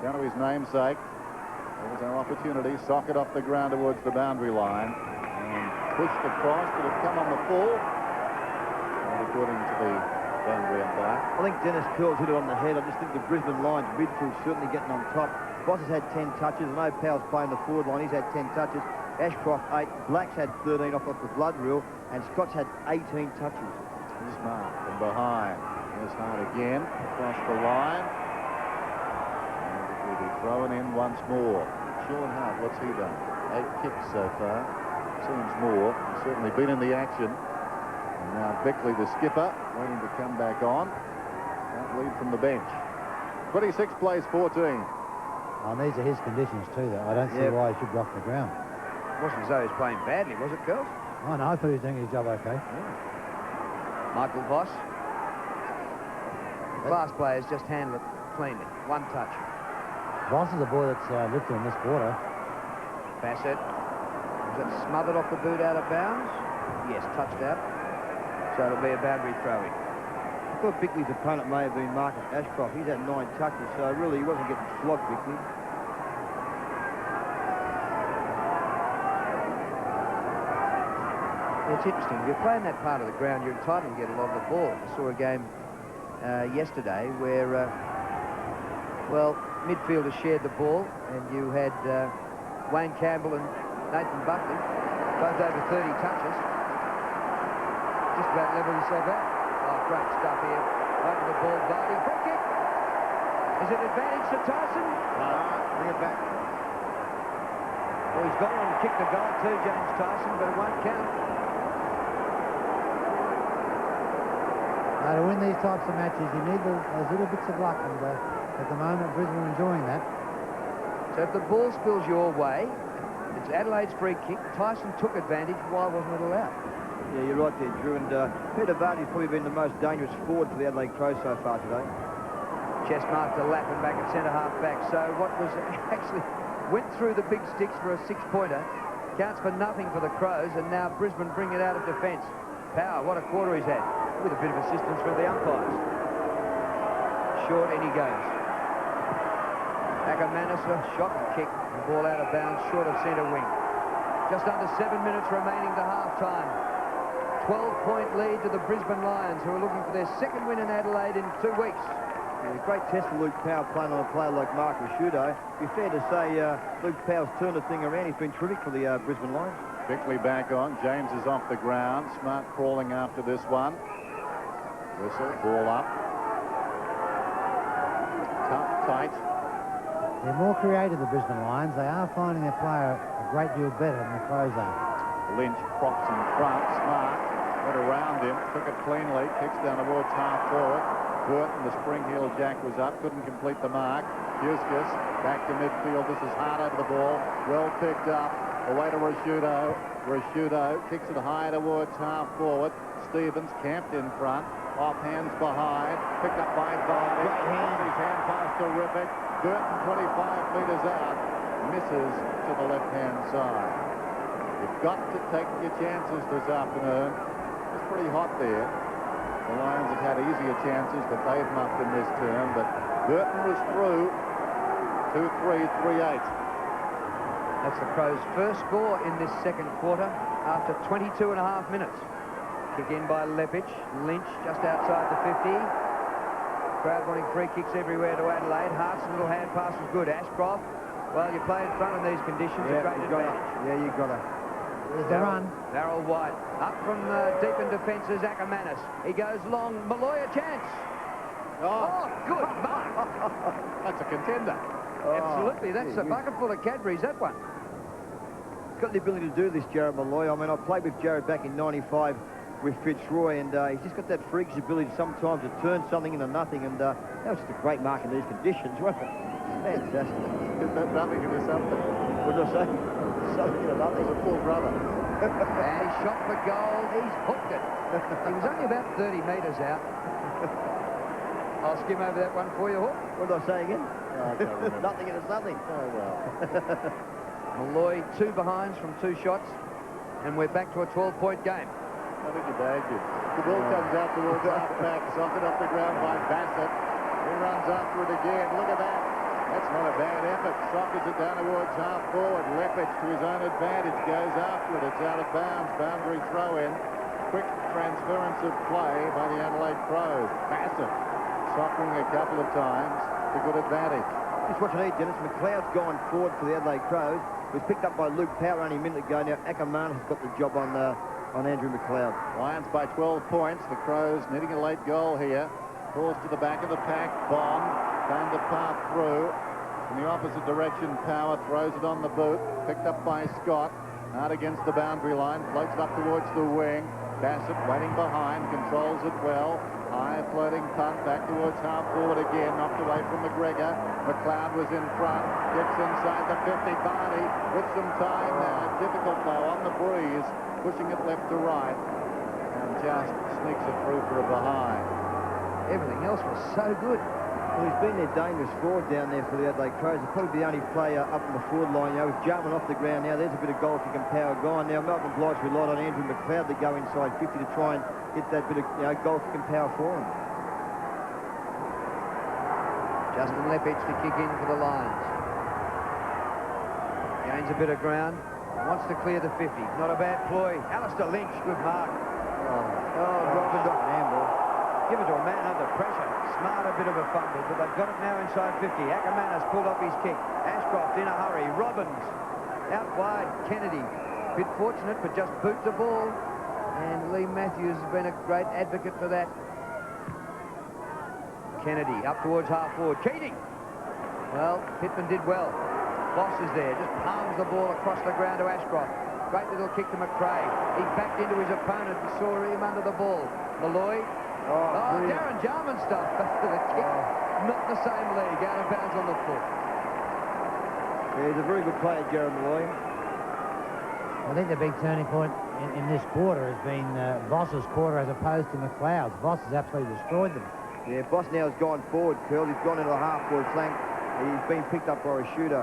Down to his namesake. There's our opportunity. Socket off the ground towards the boundary line. And pushed across. Did it come on the full? And according to the boundary umpire. I think Dennis Curls hit it on the head. I just think the Brisbane Lions midfield certainly getting on top. Voss has had 10 touches. I know Powell's playing the forward line. He's had 10 touches. Ashcroft 8. Black's had 13 off the blood rule. And Scott's had 18 touches. Smart from behind. There's Hart again. Across the line. And it will be thrown in once more. Sean Hart, what's he done? 8 kicks so far. Seems more. He's certainly been in the action. And now Bickley, the skipper, waiting to come back on. That lead from the bench. 26 plays 14. Oh, these are his conditions too, though. I don't see why he should be off the ground. It wasn't as though he was playing badly, was it, girls? Oh, no, I thought he was doing his job okay. Michael Voss. Class players just handle it cleanly. 1 touch. Voss is a boy that's lifted in this quarter. Bassett. Was it smothered off the boot out of bounds? Yes, touched out. So it'll be a boundary throw-in. I thought Bickley's opponent may have been Marcus Ashcroft. He's had 9 touches, so really he wasn't getting flogged, Bickley. It's interesting. If you're playing that part of the ground, you're entitled to get a lot of the ball. I saw a game yesterday where, well, midfielders shared the ball, and you had Wayne Campbell and Nathan Buckley, both over 30 touches. Just about level yourself out. Oh, great stuff here. Over the ball, Vardy. Free kick. Is it advantage to Tyson? Bring it back. Well, he's gone on to kick the goal too, James Tyson, but it won't count. Now, to win these types of matches, you need those little bits of luck, and at the moment, Brisbane are enjoying that. So if the ball spills your way, it's Adelaide's free kick. Tyson took advantage. Why wasn't it allowed? Yeah, you're right there, Drew. And Peter Vardy's probably been the most dangerous forward for the Adelaide Crows so far today. Chest mark to Lappin back at centre-half back. So what was actually went through the big sticks for a 6-pointer. Counts for nothing for the Crows, and now Brisbane bring it out of defence. Power, what a quarter he's had, with a bit of assistance from the umpires. Short, and he goes. Ackermanis, a shocking kick. The ball out of bounds, short of centre wing. Just under 7 minutes remaining to half-time. 12-point lead to the Brisbane Lions, who are looking for their 2nd win in Adelaide in 2 weeks. Yeah, a great test for Luke Powell playing on a player like Mark Rashudo. It'd be fair to say Luke Powell's turned the thing around. He's been terrific for the Brisbane Lions. Bickley back on. James is off the ground. Smart crawling after this one. Whistle, ball up. Tough, tight. They're more creative, the Brisbane Lions. They are finding their player a great deal better than the Crows are. Lynch props in front. Smart went around him, took it cleanly, kicks down towards half forward. Burton, the spring heel jack, was up, couldn't complete the mark. Eustace back to midfield. This is hard over the ball. Well picked up. Away to Rashudo. Rashudo kicks it high towards half forward. Stevens camped in front. Off hands behind. Picked up by Varney. His hand pass terrific. Burton 25 metres out. Misses to the left-hand side. You've got to take your chances this afternoon. It's pretty hot there. The Lions have had easier chances, but they've muffed in this term. But Burton was through. 2-3, 3-8. That's the Crows' first score in this second quarter after 22 and a half minutes. Kick in by Lepich. Lynch just outside the 50. Crowd wanting free kicks everywhere to Adelaide. Hart's little hand pass was good. Ashcroft, well, you play in front of these conditions, a great advantage. Yeah, you got to. There's the run. Darryl White. Up from deep in defence is Ackermanis. He goes long. Malloy a chance. Oh, good mark. That's a contender. Absolutely. That's a bucket full of Cadbury's, that one. Got the ability to do this, Jared Malloy. I mean, I played with Jared back in '95 with Fitzroy, and he's just got that freakish ability sometimes to turn something into nothing, and that was just a great mark in these conditions, wasn't it? Fantastic. Is that nothing into something? What did I say? Something into nothing. It's a full brother. And he shot for goal. He's hooked it. He was only about 30 metres out. I'll skim over that one for you, Hook. What did I say again? I can't remember. Nothing into something. Oh, well. Malloy, 2 behinds from 2 shots, and we're back to a 12-point game. I think you bagged it. The ball comes out towards half-back, socked off the ground by Bassett. He runs after it again. Look at that. That's not a bad effort. Sockers it down towards half-forward. Lepich to his own advantage goes after it. It's out of bounds. Boundary throw-in. Quick transference of play by the Adelaide Crows. Bassett sockering a couple of times to good advantage. Just what you need, Dennis. McLeod's gone forward for the Adelaide Crows. It was picked up by Luke Power only a minute ago. Now Ackerman has got the job on Andrew McLeod. Lions by 12 points. The Crows needing a late goal here. Falls to the back of the pack. Bond found the path through. In the opposite direction, Power throws it on the boot. Picked up by Scott. Out against the boundary line. Floats up towards the wing. Bassett waiting behind. Controls it well. High floating punt back towards half forward again. Knocked away from McGregor. McLeod was in front. Gets inside the 50. Barney with some time now. Difficult though on the breeze. Pushing it left to right. And just sneaks it through for a behind. Everything else was so good. Well, he's been their dangerous forward down there for the Adelaide Crows. He's probably the only player up on the forward line. You know, with Jarman off the ground now, there's a bit of goal-kicking power gone. Now, Malcolm Blythe relied on Andrew McLeod to go inside 50 to try and get that bit of goal-kicking power for him. Justin Lepich to kick in for the Lions. Gains a bit of ground. Wants to clear the 50. Not a bad ploy. Alistair Lynch, good mark. Robin got an handball. Give it to a man under pressure. Smart, a bit of a fumble, but they've got it now inside 50. Ackerman has pulled off his kick. Ashcroft in a hurry. Robbins out wide. Kennedy, bit fortunate, but just boots the ball. And Lee Matthews has been a great advocate for that. Kennedy up towards half forward. Keating. Well, Pittman did well. Boss is there. Just palms the ball across the ground to Ashcroft. Great little kick to McRae. He backed into his opponent and saw him under the ball. Malloy. Darren Jarman stuff back to the kick. Not the same league. Out of bounds on the foot. Yeah, he's a very good player, Jared Malloy. I think the big turning point in this quarter has been Voss's quarter as opposed to McLeod's. Voss has absolutely destroyed them. Yeah, Voss now has gone forward, Curl. He's gone into the half-forward flank. He's been picked up by Rashudo.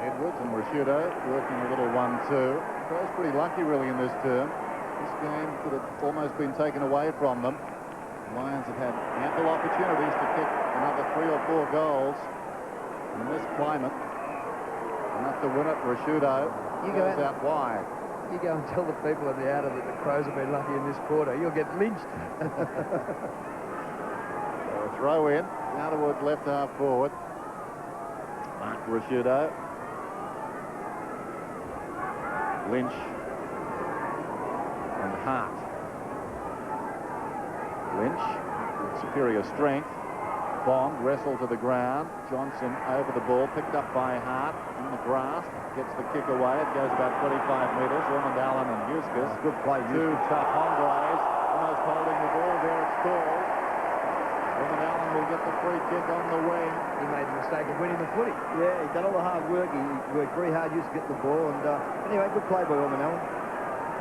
Edwards and Rashudo working a little 1-2. Crows pretty lucky, really, in this term. This game could have almost been taken away from them. The Lions have had ample opportunities to kick another 3 or 4 goals in this climate. Enough to win it. Rashudo goes out wide. You go and tell the people in the outer that the Crows have been lucky in this quarter. You'll get lynched. Throw in. Now towards left half forward. Mark Rashudo. Lynch and Hart. Lynch with superior strength. Bond wrestled to the ground. Johnson over the ball, picked up by Hart in the grass. Gets the kick away. It goes about 25 metres. Ormond Allen and Eustace. Good play. 2 tough hombres. Almost holding the ball there. It's stalled. Allen will get the free kick on the wing. He made the mistake of winning the footy. Yeah, he's done all the hard work. He worked very hard just to get the ball. And anyway, good play by Allen.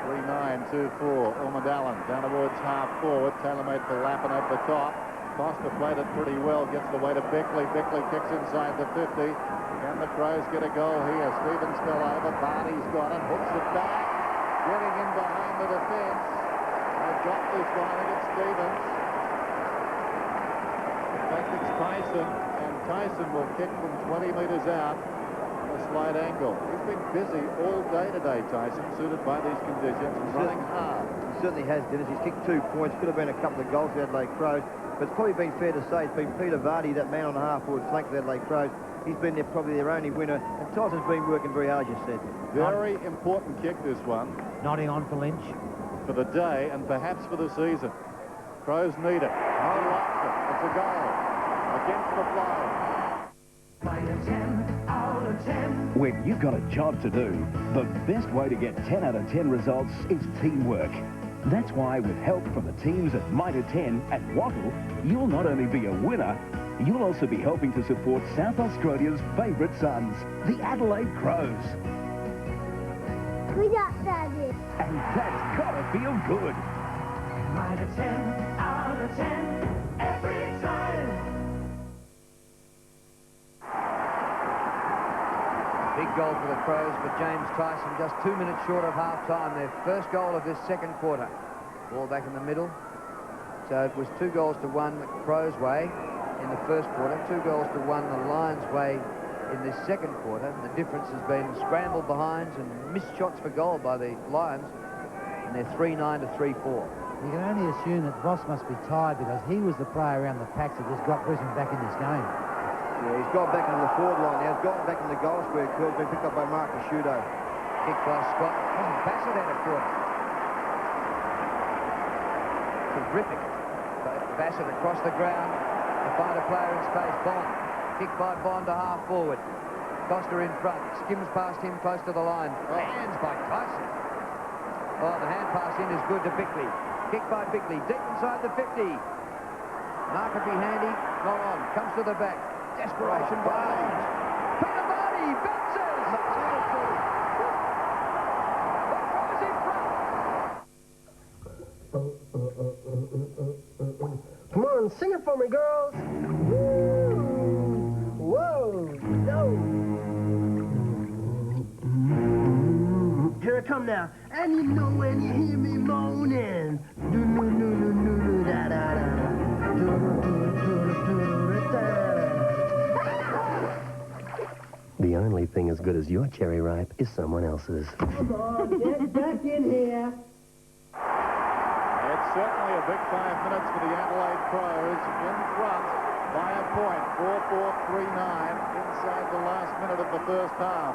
3-9-2-4. Allen down towards half forward. Tailor-made for Lappin over the top. Costa played it pretty well. Gets the way to Bickley. Bickley kicks inside the 50. Can the Crows get a goal here? Stevens fell over. Barty's got it. Hooks it back. Getting in behind the defence. They've got this one. I think it's Stevens. In fact, it's Tyson. And Tyson will kick from 20 metres out. A slight angle. He's been busy all day today, Tyson, suited by these conditions, and running hard. He certainly has, Dennis. He's kicked 2 points. Could have been a couple of goals for Adelaide Crows. But it's probably been fair to say it's been Peter Vardy, that man on the half-forward flank of the Adelaide Crows. He's been probably their only winner. And Tyson's been working very hard, as you said. Very important kick, this one. Nodding on for Lynch. For the day, and perhaps for the season. Crows need it. He likes it. It's a goal. Against the flow. When you've got a job to do, the best way to get 10 out of 10 results is teamwork. That's why with help from the teams at Mitre 10 at Wattle, you'll not only be a winner, you'll also be helping to support South Australia's favourite sons, the Adelaide Crows. We got that. And that's gotta feel good. Mitre 10 out of 10 every time. Big goal for the Crows, but James Tyson just 2 minutes short of half-time. Their first goal of this second quarter. Ball back in the middle. So it was 2 goals to 1 the Crows' way in the first quarter, 2 goals to 1 the Lions' way in this second quarter. The difference has been scrambled behinds and missed shots for goal by the Lions, and they're 3-9 to 3-4. You can only assume that Voss must be tired because he was the player around the packs that just got Brisbane back in this game. Yeah, he's gone back into the forward line now. He's gotten back in the goal square. Curl's been picked up by Mark Prosciutto. Kick by Scott. Wasn't Bassett out of quarter? Terrific. Bassett across the ground to find a player in space. Bond. Kick by Bond to half forward. Costa in front. Skims past him close to the line. Hands by Tyson. Oh, the hand pass in is good to Bickley. Kick by Bickley. Deep inside the 50. Mark-a-Bee handy. Not on. Comes to the back. Desperation by Lodge. Peter Vardy bounces! Come on, sing it for me, girls. Woo! Whoa! No! Here I come now. And you know when you hear me moaning. The only thing as good as your cherry ripe is someone else's. Come on, get back in here. It's certainly a big 5 minutes for the Adelaide Crows in front by a point. 4-4-3-9 inside the last minute of the first half.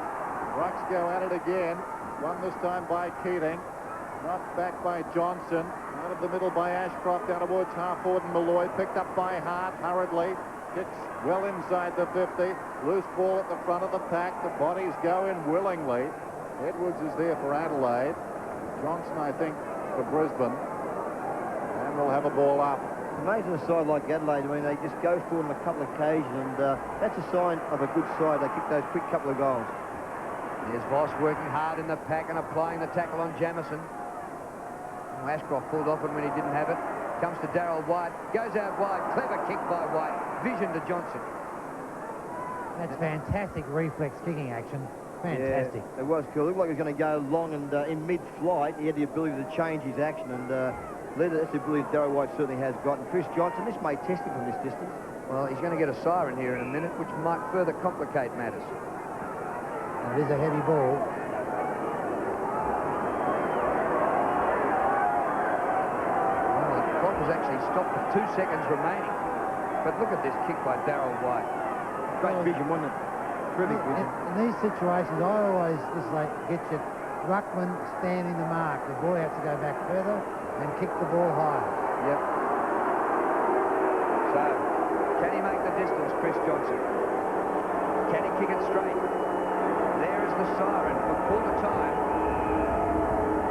Rucks go at it again. Won this time by Keating. Knocked back by Johnson. Out of the middle by Ashcroft. Down towards half forward and Malloy. Picked up by Hart hurriedly. Kicks well inside the 50. Loose ball at the front of the pack. The bodies go in willingly. Edwards is there for Adelaide. Johnson, I think, for Brisbane. And we'll have a ball up. Amazing a side like Adelaide. I mean, they just go for them a couple of occasions, and that's a sign of a good side. They kick those quick couple of goals. There's Voss working hard in the pack and applying the tackle on Jamison. Ashcroft pulled off it when he didn't have it. Comes to Darryl White. Goes out wide. Clever kick by White. Vision to Johnson. That's fantastic reflex kicking action. Fantastic. Yeah, it was cool. It looked like he was going to go long, and in mid-flight, he had the ability to change his action, and that's the ability Darryl White certainly has got. And Chris Johnson, this may test him from this distance. Well, he's going to get a siren here in a minute, which might further complicate matters. And it is a heavy ball. Was actually stopped with 2 seconds remaining. But look at this kick by Darryl White. Great vision, wasn't it? Terrific vision. In these situations, I always just like get your ruckman standing the mark. The boy has to go back further and kick the ball higher. Yep. So, can he make the distance, Chris Johnson? Can he kick it straight? There is the siren for quarter time.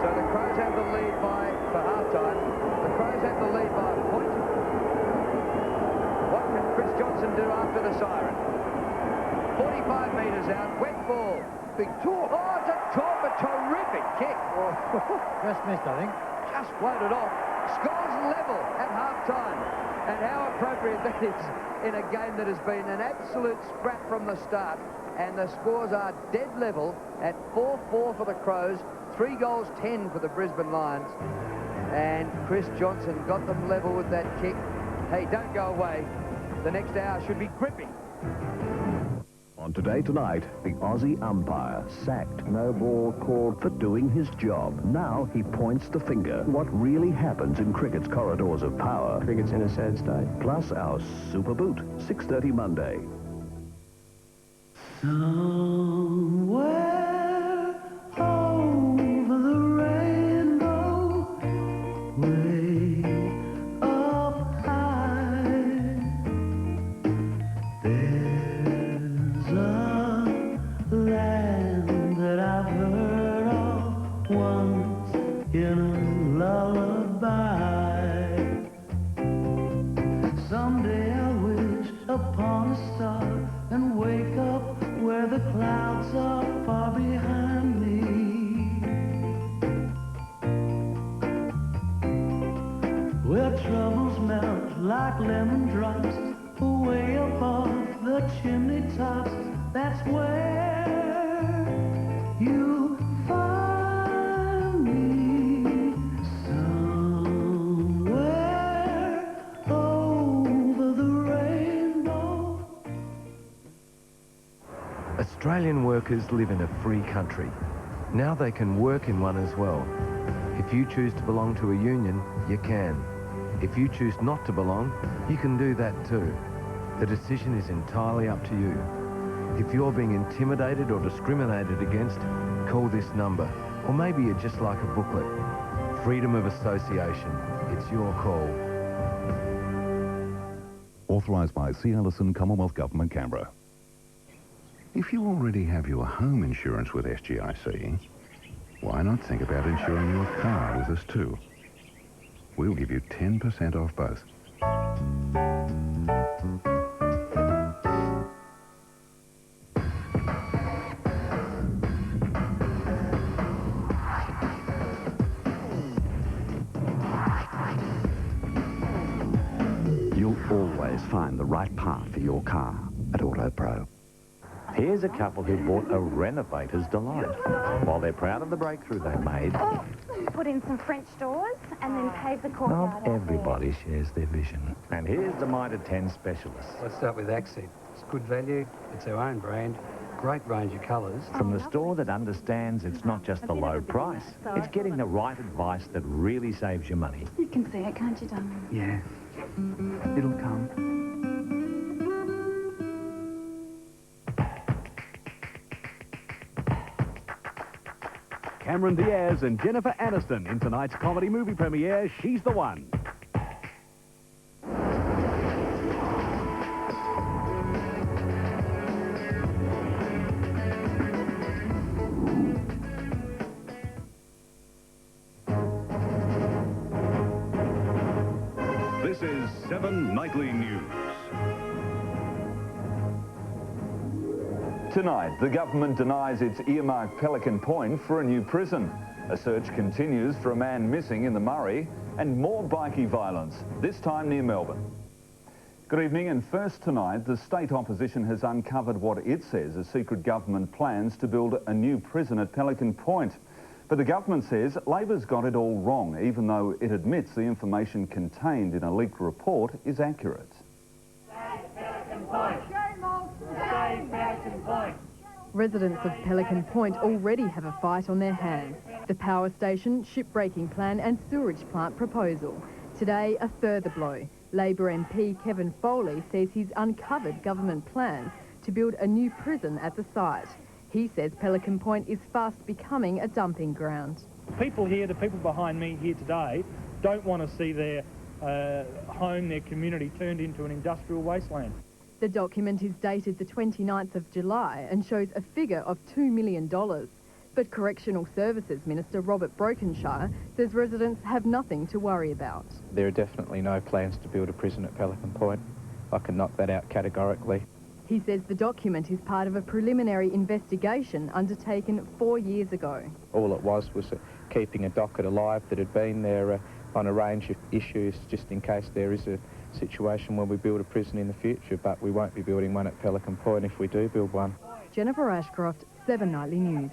So the Crows have the lead for half-time. The Crows have the lead by a point. under after the siren. 45 metres out, wet ball. Big tour. Oh, it's a tour, a terrific kick. Just missed, I think. Just floated off. Scores level at half-time. And how appropriate that is in a game that has been an absolute scrap from the start. And the scores are dead level at 4-4 for the Crows, 3 goals 10 for the Brisbane Lions. And Chris Johnson got them level with that kick. Hey, don't go away. The next hour should be gripping. On Today Tonight, the Aussie umpire sacked. No ball called for doing his job. Now he points the finger. What really happens in cricket's corridors of power? Cricket's in a sad state. Plus our Super Boot, 6:30 Monday. Somewhere over the rainbow, way up high, there's a land that I've heard of once in a lullaby. Someday I'll wish upon a star and wake up where the clouds are far behind me. Where troubles melt like lemon drops away above the chimney tops. That's where you find me. Somewhere over the rainbow. Australian workers live in a free country. Now they can work in one as well. If you choose to belong to a union, you can. If you choose not to belong, you can do that too. The decision is entirely up to you. If you're being intimidated or discriminated against, call this number. Or maybe you'd just like a booklet. Freedom of association. It's your call. Authorised by C. Ellison, Commonwealth Government, Canberra. If you already have your home insurance with SGIC, why not think about insuring your car with us too? We'll give you 10% off both. You'll always find the right part for your car at AutoPro. Here's a couple who bought a renovator's delight. While they're proud of the breakthrough they made, Put in some French doors and then pave the courtyard. not everybody shares their vision. And here's the Mitre 10 specialist. Let's start with Accent. It's good value, it's our own brand, great range of colours. From the store that understands it's not just the low price, it's getting the right advice that really saves you money. You can see it, can't you, darling? Yeah, it'll come. Cameron Diaz and Jennifer Aniston in tonight's comedy movie premiere, She's the One. This is 7 Nightly News. Tonight, the government denies it's earmarked Pelican Point for a new prison. A search continues for a man missing in the Murray and more bikie violence, this time near Melbourne. Good evening, and first tonight, the state opposition has uncovered what it says are secret government plans to build a new prison at Pelican Point. But the government says Labor's got it all wrong, even though it admits the information contained in a leaked report is accurate. Residents of Pelican Point already have a fight on their hands. The power station, shipbreaking plan and sewerage plant proposal. Today, a further blow. Labor MP Kevin Foley says he's uncovered government plans to build a new prison at the site. He says Pelican Point is fast becoming a dumping ground. People here, the people behind me here today, don't want to see their home, their community turned into an industrial wasteland. The document is dated the 29th of July and shows a figure of $2 million. But Correctional Services Minister Robert Brokenshire says residents have nothing to worry about. There are definitely no plans to build a prison at Pelican Point. I can knock that out categorically. He says the document is part of a preliminary investigation undertaken 4 years ago. All it was keeping a docket alive that had been there on a range of issues, just in case there is a situation where we build a prison in the future, but we won't be building one at Pelican Point if we do build one. Jennifer Ashcroft, 7 Nightly News.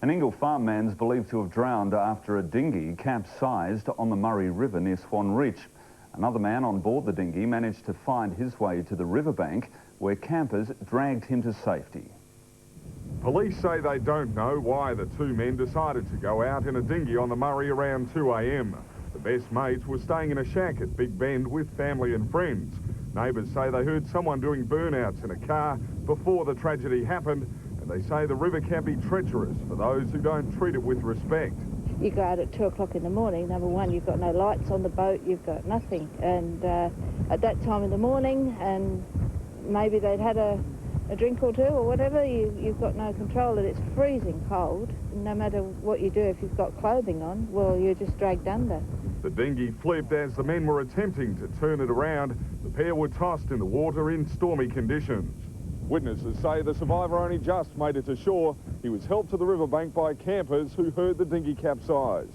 An Ingle farm man's believed to have drowned after a dinghy capsized on the Murray River near Swan Reach. Another man on board the dinghy managed to find his way to the riverbank, where campers dragged him to safety. Police say they don't know why the two men decided to go out in a dinghy on the Murray around 2 a.m. The best mates were staying in a shack at Big Bend with family and friends. Neighbours say they heard someone doing burnouts in a car before the tragedy happened, and they say the river can be treacherous for those who don't treat it with respect. You go out at 2 o'clock in the morning, number one, you've got no lights on the boat, you've got nothing. And at that time in the morning, and maybe they'd had a drink or two or whatever, you've got no control, and it's freezing cold. No matter what you do, if you've got clothing on, well, you're just dragged under. The dinghy flipped as the men were attempting to turn it around. The pair were tossed in the water in stormy conditions. Witnesses say the survivor only just made it to shore. He was helped to the riverbank by campers who heard the dinghy capsize.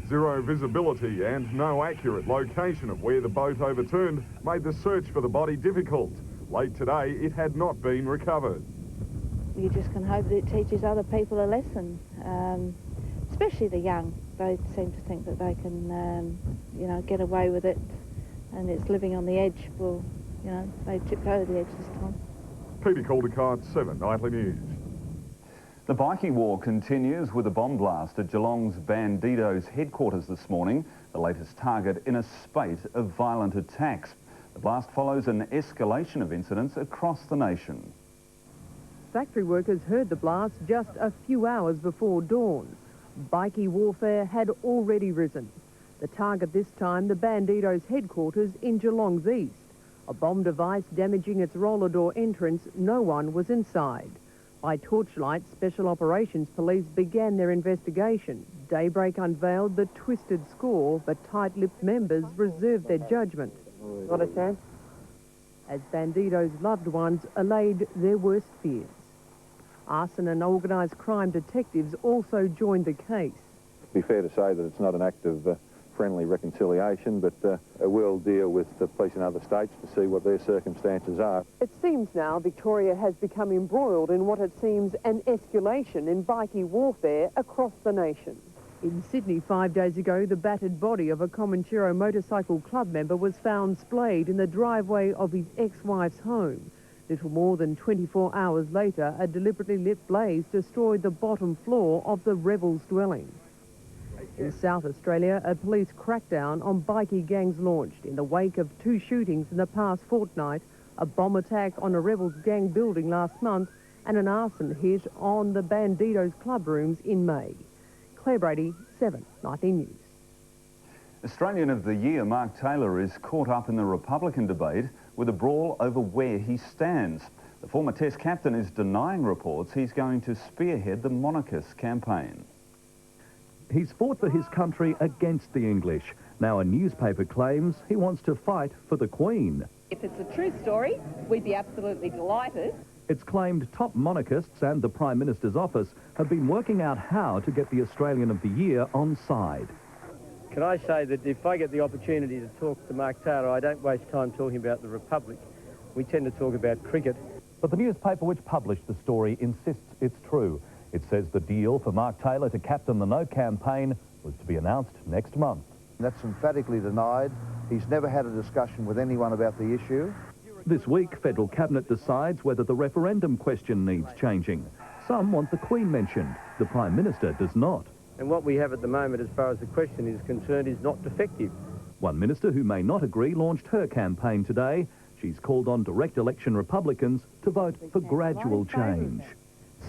Zero visibility and no accurate location of where the boat overturned made the search for the body difficult. Late today, it had not been recovered. You just can hope that it teaches other people a lesson, especially the young. They seem to think that they can, you know, get away with it, and it's living on the edge. Well, you know, they tipped over the edge this time. Peter Caldecott, 7 Nightly News. The bikie war continues with a bomb blast at Geelong's Bandidos headquarters this morning, the latest target in a spate of violent attacks. The blast follows an escalation of incidents across the nation. Factory workers heard the blast just a few hours before dawn. Bikie warfare had already risen. The target this time, the Bandidos headquarters in Geelong's east. A bomb device damaging its roller door entrance, no one was inside. By torchlight, Special Operations Police began their investigation. Daybreak unveiled the twisted score, but tight-lipped members reserved their judgment. Got a chance? As Bandidos' loved ones allayed their worst fears. Arson and organised crime detectives also joined the case. It'd be fair to say that it's not an act of friendly reconciliation, but we'll deal with the police in other states to see what their circumstances are. It seems now Victoria has become embroiled in what it seems an escalation in bikie warfare across the nation. In Sydney 5 days ago, the battered body of a Comanchero motorcycle club member was found splayed in the driveway of his ex-wife's home. Little more than 24 hours later, a deliberately lit blaze destroyed the bottom floor of the rebels' dwelling. In South Australia, a police crackdown on bikie gangs launched in the wake of 2 shootings in the past fortnight, a bomb attack on a rebels gang building last month, and an arson hit on the Bandidos club rooms in May. Claire Brady, 7 Nightly News. Australian of the Year Mark Taylor is caught up in the Republican debate with a brawl over where he stands. The former Test captain is denying reports he's going to spearhead the monarchist campaign. He's fought for his country against the English. Now a newspaper claims he wants to fight for the Queen. If it's a true story, we'd be absolutely delighted. It's claimed top monarchists and the Prime Minister's office have been working out how to get the Australian of the Year on side. Can I say that if I get the opportunity to talk to Mark Taylor, I don't waste time talking about the Republic. We tend to talk about cricket. But the newspaper which published the story insists it's true. It says the deal for Mark Taylor to captain the No campaign was to be announced next month. That's emphatically denied. He's never had a discussion with anyone about the issue. This week, Federal Cabinet decides whether the referendum question needs changing. Some want the Queen mentioned. The Prime Minister does not. And what we have at the moment, as far as the question is concerned, is not defective. One minister who may not agree launched her campaign today. She's called on direct election Republicans to vote for gradual change.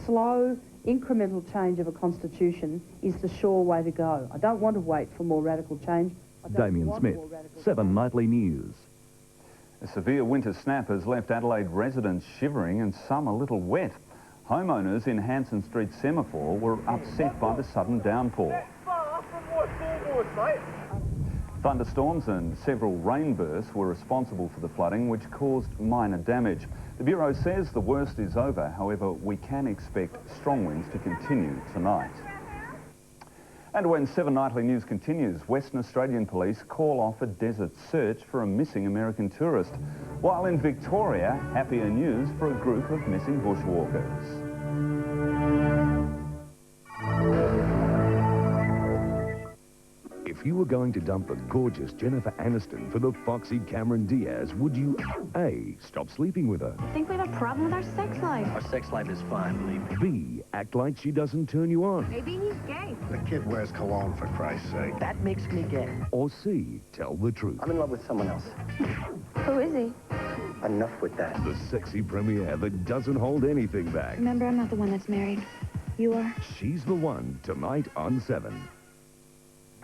Slow, incremental change of a constitution is the sure way to go. I don't want to wait for more radical change. Damien Smith, 7 Nightly News. A severe winter snap has left Adelaide residents shivering and some a little wet. Homeowners in Hanson Street Semaphore were upset by the sudden downpour. Thunderstorms and several rain bursts were responsible for the flooding, which caused minor damage. The Bureau says the worst is over. However, we can expect strong winds to continue tonight. And when 7 Nightly News continues, Western Australian police call off a desert search for a missing American tourist, while in Victoria, happier news for a group of missing bushwalkers. If you were going to dump the gorgeous Jennifer Aniston for the foxy Cameron Diaz, would you A, stop sleeping with her? I think we have a problem with our sex life. Our sex life is fine, believe me. B, act like she doesn't turn you on? Maybe he's gay. The kid wears cologne, for Christ's sake. That makes me gay. Or C, tell the truth? I'm in love with someone else. Who is he? Enough with that. The sexy premiere that doesn't hold anything back. Remember, I'm not the one that's married. You are. She's the one, tonight on 7.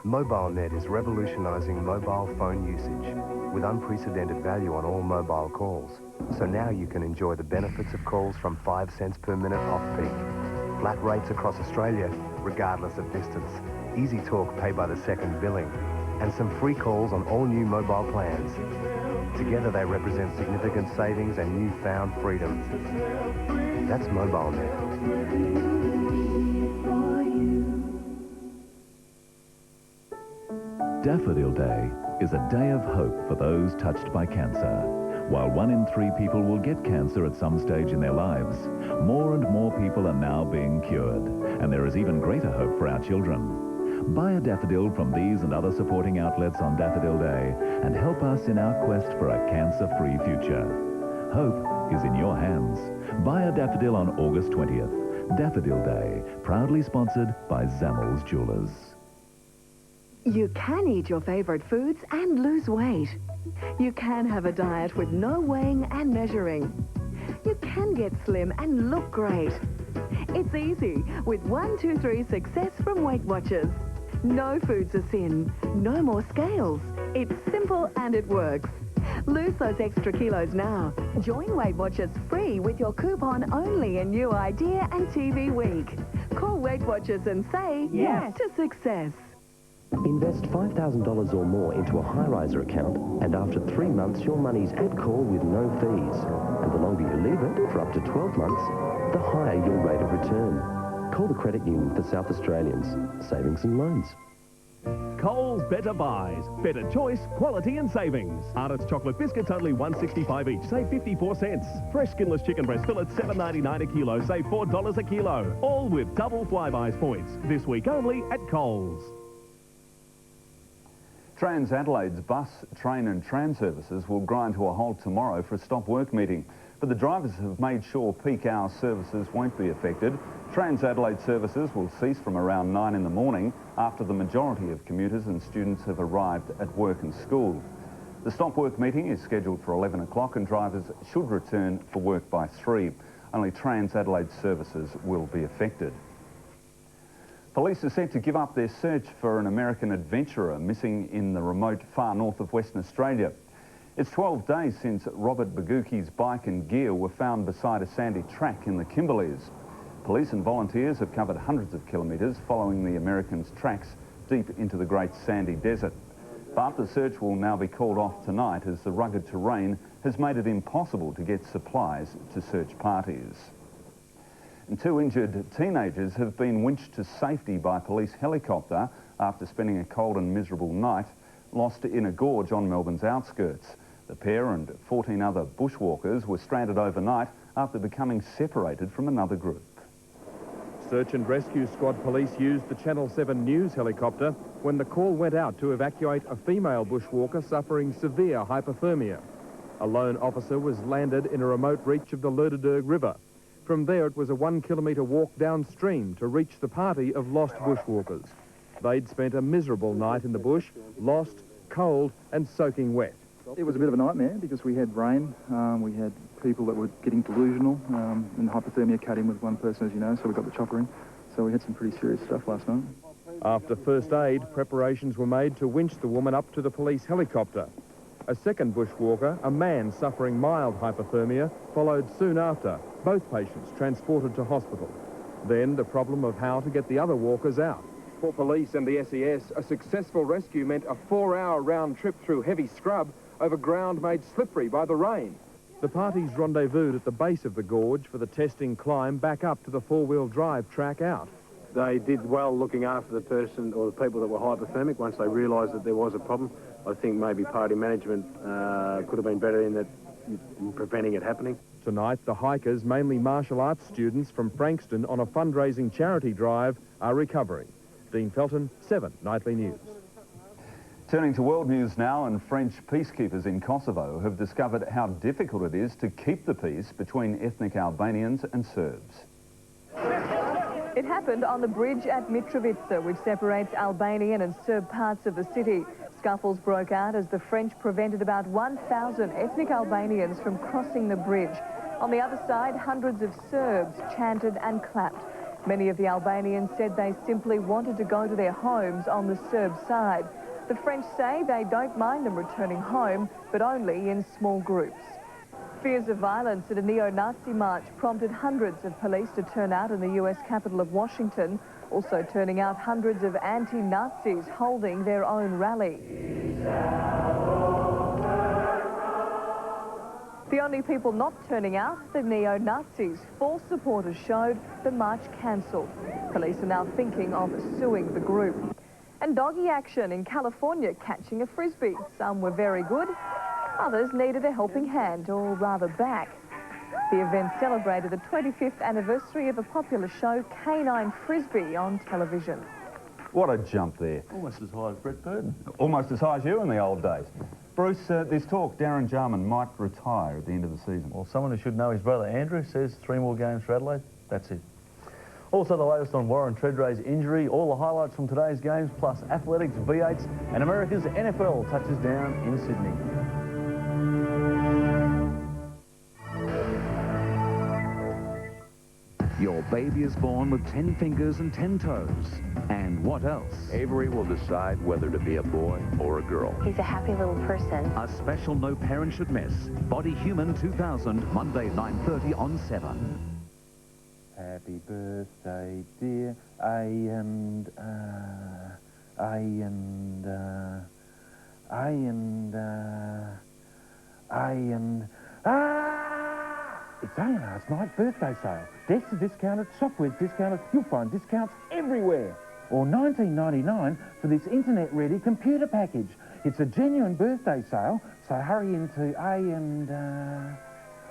MobileNet is revolutionising mobile phone usage with unprecedented value on all mobile calls. So now you can enjoy the benefits of calls from 5 cents per minute off-peak. Flat rates across Australia, regardless of distance. Easy talk pay by the second billing. And some free calls on all new mobile plans. Together they represent significant savings and newfound freedom. That's MobileNet. Daffodil Day is a day of hope for those touched by cancer. While 1 in 3 people will get cancer at some stage in their lives, more and more people are now being cured, and there is even greater hope for our children. Buy a daffodil from these and other supporting outlets on Daffodil Day and help us in our quest for a cancer-free future. Hope is in your hands. Buy a daffodil on August 20th. Daffodil Day, proudly sponsored by Zammels Jewelers. You can eat your favorite foods and lose weight. You can have a diet with no weighing and measuring. You can get slim and look great. It's easy with 1, 2, 3 success from Weight Watchers. No food's a sin, no more scales. It's simple and it works. Lose those extra kilos now. Join Weight Watchers free with your coupon only in New Idea and TV Week. Call Weight Watchers and say yes to success. Invest $5,000 or more into a high-riser account, and after 3 months, your money's at call with no fees. And the longer you leave it, for up to 12 months, the higher your rate of return. Call the Credit Union for South Australians. Savings and loans. Coles Better Buys. Better choice, quality and savings. Arnott's chocolate biscuits only $1.65 each. Save 54 cents. Fresh skinless chicken breast fillets $7.99 a kilo. Save $4 a kilo. All with double Flybuys points. This week only at Coles. Trans-Adelaide's bus, train and tram services will grind to a halt tomorrow for a stop-work meeting. But the drivers have made sure peak hour services won't be affected. Trans-Adelaide services will cease from around 9 in the morning after the majority of commuters and students have arrived at work and school. The stop-work meeting is scheduled for 11 o'clock and drivers should return for work by 3. Only Trans-Adelaide services will be affected. Police are set to give up their search for an American adventurer missing in the remote far north of Western Australia. It's 12 days since Robert Baguki's bike and gear were found beside a sandy track in the Kimberleys. Police and volunteers have covered hundreds of kilometres following the American's tracks deep into the Great Sandy Desert. But the search will now be called off tonight as the rugged terrain has made it impossible to get supplies to search parties. And 2 injured teenagers have been winched to safety by police helicopter after spending a cold and miserable night lost in a gorge on Melbourne's outskirts. The pair and 14 other bushwalkers were stranded overnight after becoming separated from another group. Search and rescue squad police used the Channel 7 News helicopter when the call went out to evacuate a female bushwalker suffering severe hypothermia. A lone officer was landed in a remote reach of the Lurderdurg River. From there, it was a 1-kilometre walk downstream to reach the party of lost bushwalkers. They'd spent a miserable night in the bush, lost, cold and soaking wet. It was a bit of a nightmare because we had rain, we had people that were getting delusional, and hypothermia cut in with one person, as you know, so we got the chopper in. So we had some pretty serious stuff last night. After first aid, preparations were made to winch the woman up to the police helicopter. A second bushwalker, a man suffering mild hypothermia, followed soon after, both patients transported to hospital. Then the problem of how to get the other walkers out. For police and the SES, a successful rescue meant a 4-hour round trip through heavy scrub over ground made slippery by the rain. The parties rendezvoused at the base of the gorge for the testing climb back up to the four-wheel drive track out. They did well looking after the person or the people that were hypothermic once they realised that there was a problem. I think maybe party management could have been better in preventing it happening. Tonight, the hikers, mainly martial arts students from Frankston on a fundraising charity drive, are recovering. Dean Felton, 7 Nightly News. Turning to world news now, and French peacekeepers in Kosovo have discovered how difficult it is to keep the peace between ethnic Albanians and Serbs. It happened on the bridge at Mitrovica, which separates Albanian and Serb parts of the city. Scuffles broke out as the French prevented about 1,000 ethnic Albanians from crossing the bridge. On the other side, hundreds of Serbs chanted and clapped. Many of the Albanians said they simply wanted to go to their homes on the Serb side. The French say they don't mind them returning home, but only in small groups. Fears of violence at a neo-Nazi march prompted hundreds of police to turn out in the US capital of Washington, also turning out hundreds of anti-Nazis holding their own rally. The only people not turning out, the neo-Nazis. 4 supporters showed, the march cancelled. Police are now thinking of suing the group. And doggy action in California catching a frisbee. Some were very good, others needed a helping hand, or rather back. The event celebrated the 25th anniversary of a popular show, Canine Frisbee, on television. What a jump there. Almost as high as Brett Burton. Almost as high as you in the old days. Bruce, there's talk Darren Jarman might retire at the end of the season. Well, someone who should know his brother Andrew says 3 more games for Adelaide. That's it. Also, the latest on Warren Tredray's injury, all the highlights from today's games, plus athletics, V8s, and America's NFL touches down in Sydney. Your baby is born with 10 fingers and 10 toes. And what else? Avery will decide whether to be a boy or a girl. He's a happy little person. A special No Parent Should Miss. Body Human 2000, Monday, 9:30 on 7. Happy birthday, dear. It's A&R's night birthday sale. Desks are discounted, software's discounted. You'll find discounts everywhere. Or $19.99 for this internet-ready computer package. It's a genuine birthday sale, so hurry into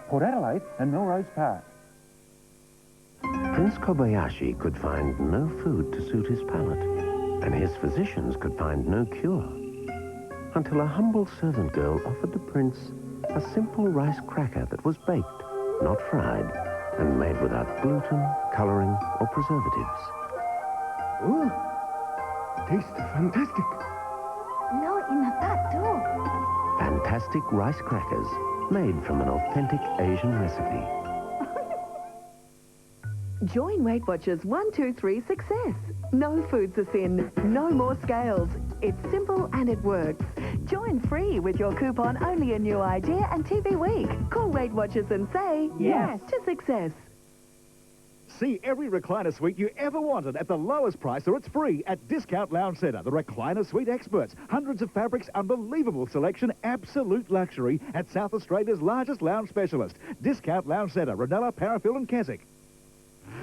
Port Adelaide and Melrose Park. Prince Kobayashi could find no food to suit his palate, and his physicians could find no cure, until a humble servant girl offered the prince a simple rice cracker that was baked, not fried, and made without gluten, coloring, or preservatives. Ooh, tastes fantastic. No, in the back door. Fantastic rice crackers, made from an authentic Asian recipe. Join Weight Watchers 1, 2, 3 success. No foods are thin, no more scales. It's simple and it works. Join free with your coupon Only a New Idea and TV Week. Call Weight Watchers and say yes to success. See every recliner suite you ever wanted at the lowest price, or it's free at Discount Lounge Centre. The recliner suite experts. Hundreds of fabrics, unbelievable selection, absolute luxury at South Australia's largest lounge specialist. Discount Lounge Centre, Ranella, Parafill and Keswick.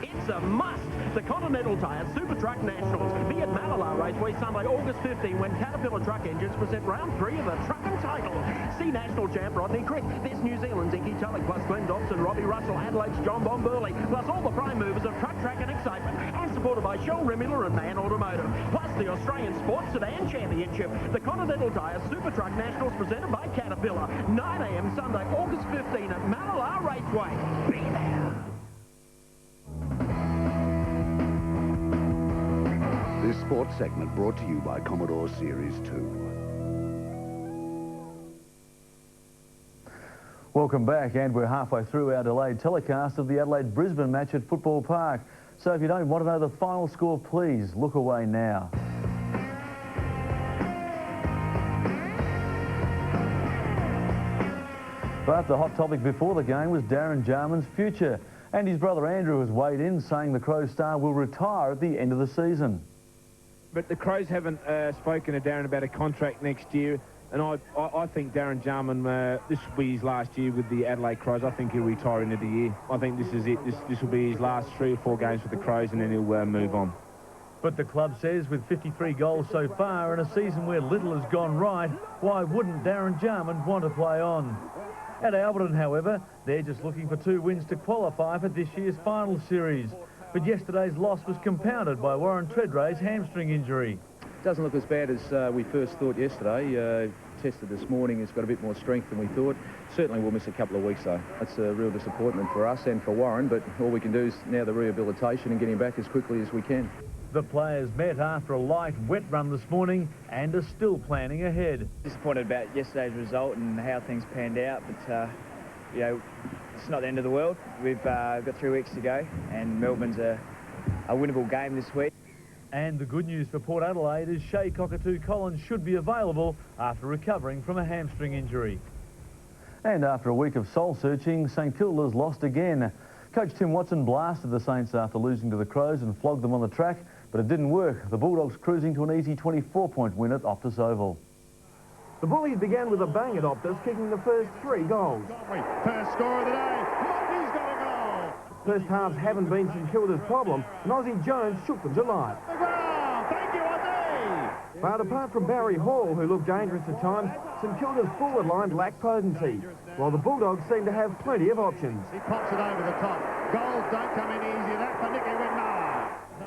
It's a must. The Continental Tire Super Truck Nationals. Be at Malala Raceway Sunday, August 15, when Caterpillar Truck Engines present round 3 of the trucking title. See national champ Rodney Crick. There's New Zealand's Inky Tulloch, plus Glenn Dobson, Robbie Russell, Adelaide's John Bomburley, plus all the prime movers of truck, track and excitement, and supported by Shell, Remiller and Man Automotive. Plus the Australian Sports Sedan Championship. The Continental Tire Super Truck Nationals presented by Caterpillar. 9 a.m. Sunday, August 15 at Malala Raceway. Be there. This sports segment brought to you by Commodore Series 2. Welcome back, and we're halfway through our delayed telecast of the Adelaide-Brisbane match at Football Park. So if you don't want to know the final score, please look away now. But the hot topic before the game was Darren Jarman's future, and his brother Andrew has weighed in, saying the Crow star will retire at the end of the season. But the Crows haven't spoken to Darren about a contract next year, and I think Darren Jarman, this will be his last year with the Adelaide Crows. I think he'll retire into the year. I think this is it. This will be his last 3 or 4 games for the Crows, and then he'll move on. But the club says with 53 goals so far in a season where little has gone right, why wouldn't Darren Jarman want to play on? At Albertson, however, they're just looking for 2 wins to qualify for this year's final series. But yesterday's loss was compounded by Warren Treadray's hamstring injury. Doesn't look as bad as we first thought yesterday. Tested this morning, he's got a bit more strength than we thought. Certainly we'll miss a couple of weeks though. That's a real disappointment for us and for Warren, but all we can do is now the rehabilitation and get him back as quickly as we can. The players met after a light, wet run this morning and are still planning ahead. Disappointed about yesterday's result and how things panned out, but you know, it's not the end of the world. We've got 3 weeks to go, and Melbourne's a winnable game this week. And the good news for Port Adelaide is Shea Cockatoo Collins should be available after recovering from a hamstring injury. And after a week of soul-searching, St Kilda's lost again. Coach Tim Watson blasted the Saints after losing to the Crows and flogged them on the track, but it didn't work. The Bulldogs cruising to an easy 24-point win at Optus Oval. The Bullies began with a bang at Optus, kicking the first 3 goals. First score of the day, Monty's got a goal! First halves haven't been St Kilda's problem, and Aussie Jones shook them to life. Thank you, Aussie! But apart from Barry Hall, who looked dangerous at times, St Kilda's forward line lacked potency, while the Bulldogs seemed to have plenty of options. He pops it over the top. Goals don't come in easy. That's for Nicky Windmar.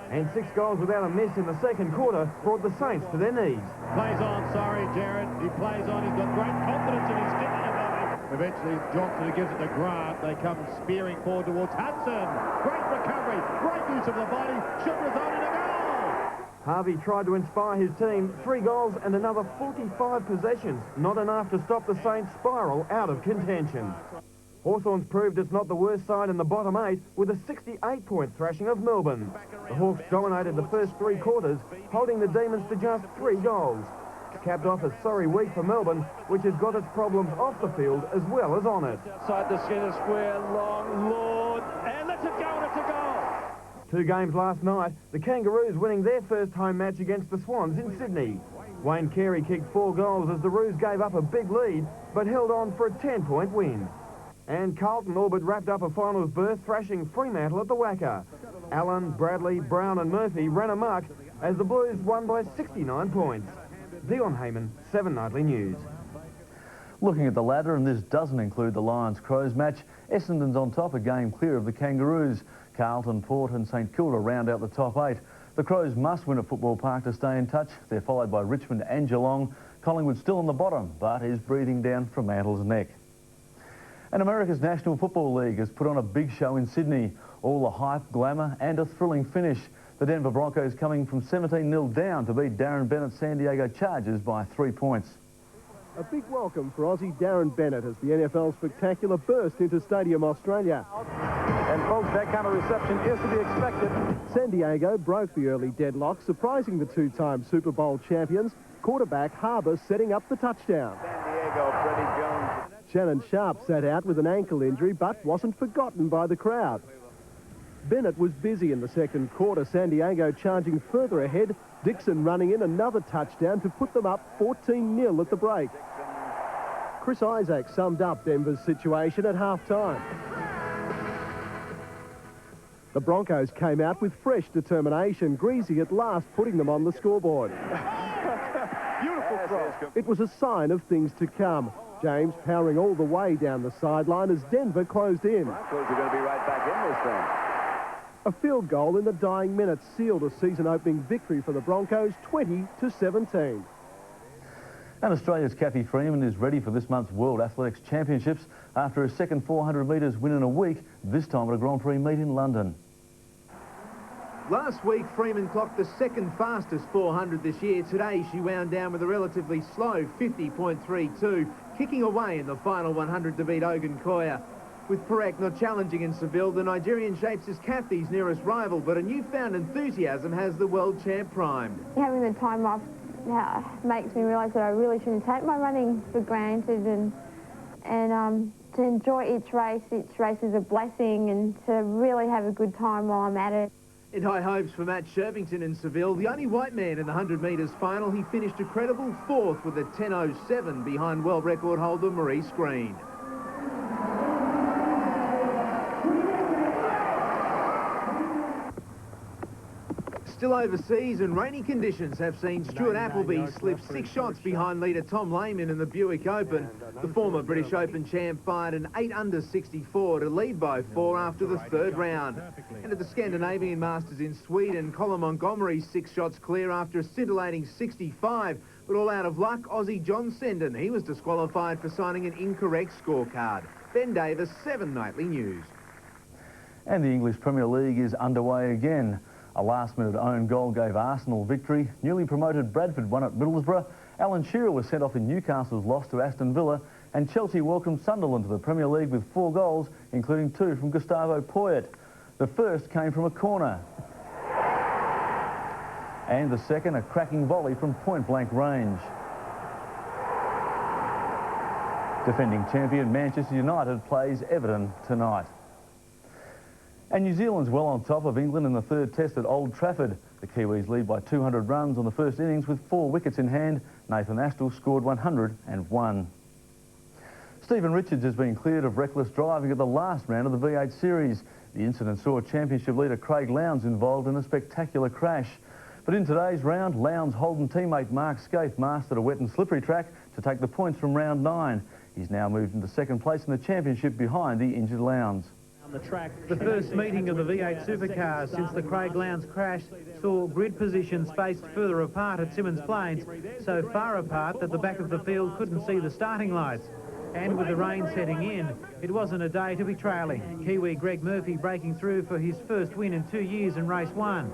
And 6 goals without a miss in the second quarter brought the Saints to their knees. Plays on, sorry, Jared. He plays on. He's got great confidence in his kicking ability. Eventually, Johnson gives it to Grant. They come spearing forward towards Hudson. Great recovery. Great use of the body. Should result in a goal. Harvey tried to inspire his team. 3 goals and another 45 possessions. Not enough to stop the Saints' spiral out of contention. Hawthorns proved it's not the worst side in the bottom 8 with a 68-point thrashing of Melbourne. The Hawks dominated the first 3 quarters, holding the Demons to just 3 goals. Capped off a sorry week for Melbourne, which has got its problems off the field as well as on it. Side the centre square, long, Lord, and lets it go, and it's a goal. 2 games last night, the Kangaroos winning their first home match against the Swans in Sydney. Wayne Carey kicked 4 goals as the Roos gave up a big lead, but held on for a 10-point win. And Carlton all but wrapped up a finals berth, thrashing Fremantle at the Wacker. Allen, Bradley, Brown and Murphy ran amok as the Blues won by 69 points. Dion Heyman, 7 Nightly News. Looking at the ladder, and this doesn't include the Lions-Crows match, Essendon's on top, a game clear of the Kangaroos. Carlton, Port and St Kilda round out the top 8. The Crows must win at Football Park to stay in touch. They're followed by Richmond and Geelong. Collingwood still on the bottom, but is breathing down from Mantle's neck. And America's National Football League has put on a big show in Sydney. All the hype, glamour and a thrilling finish. The Denver Broncos coming from 17-0 down to beat Darren Bennett's San Diego Chargers by 3 points. A big welcome for Aussie Darren Bennett as the NFL spectacular burst into Stadium Australia. And folks, that kind of reception is to be expected. San Diego broke the early deadlock, surprising the 2-time Super Bowl champions. Quarterback Harbour setting up the touchdown. San Diego, Freddie Jones. Shannon Sharp sat out with an ankle injury but wasn't forgotten by the crowd. Bennett was busy in the second quarter, San Diego charging further ahead, Dixon running in another touchdown to put them up 14-0 at the break. Chris Isaac summed up Denver's situation at half-time. The Broncos came out with fresh determination, Greasy at last putting them on the scoreboard. Beautiful throw. It was a sign of things to come. James powering all the way down the sideline as Denver closed in. Broncos are going to be right back in this thing. A field goal in the dying minutes sealed a season-opening victory for the Broncos, 20-17. And Australia's Kathy Freeman is ready for this month's World Athletics Championships after her second 400 metres win in a week, this time at a Grand Prix meet in London. Last week, Freeman clocked the second fastest 400 this year. Today, she wound down with a relatively slow 50.32, kicking away in the final 100 to beat Ogun Koya. With Perek not challenging in Seville, the Nigerian shapes as Kathy's nearest rival, but a newfound enthusiasm has the world champ primed. Having the time off makes me realise that I really shouldn't take my running for granted and to enjoy each race. Each race is a blessing, and to really have a good time while I'm at it. And high hopes for Matt Shervington in Seville. The only white man in the 100 metres final, he finished a credible 4th with a 10.07 behind world record holder Maurice Green. Still overseas, and rainy conditions have seen Stuart Appleby slip 6 shots behind leader Tom Lehman in the Buick Open. The former British Open champ fired an 8 under 64 to lead by 4 after the 3rd round. And at the Scandinavian Masters in Sweden, Colin Montgomery 6 shots clear after a scintillating 65. But all out of luck, Aussie John Senden, he was disqualified for signing an incorrect scorecard. Ben Davis, 7 Nightly News. And the English Premier League is underway again. A last-minute own goal gave Arsenal victory. Newly promoted Bradford won at Middlesbrough. Alan Shearer was sent off in Newcastle's loss to Aston Villa. And Chelsea welcomed Sunderland to the Premier League with 4 goals, including 2 from Gustavo Poyet. The first came from a corner. And the second, a cracking volley from point-blank range. Defending champion Manchester United plays Everton tonight. And New Zealand's well on top of England in the 3rd test at Old Trafford. The Kiwis lead by 200 runs on the first innings with 4 wickets in hand. Nathan Astle scored 101. Stephen Richards has been cleared of reckless driving at the last round of the V8 series. The incident saw championship leader Craig Lowndes involved in a spectacular crash. But in today's round, Lowndes' Holden teammate Mark Skaife mastered a wet and slippery track to take the points from round 9. He's now moved into 2nd place in the championship behind the injured Lowndes. The first meeting of the V8 supercars since the Craig Lowndes crash saw grid positions spaced further apart at Symmons Plains, so far apart that the back of the field couldn't see the starting lights. And with the rain setting in, it wasn't a day to be trailing. Kiwi Greg Murphy breaking through for his first win in 2 years in race 1.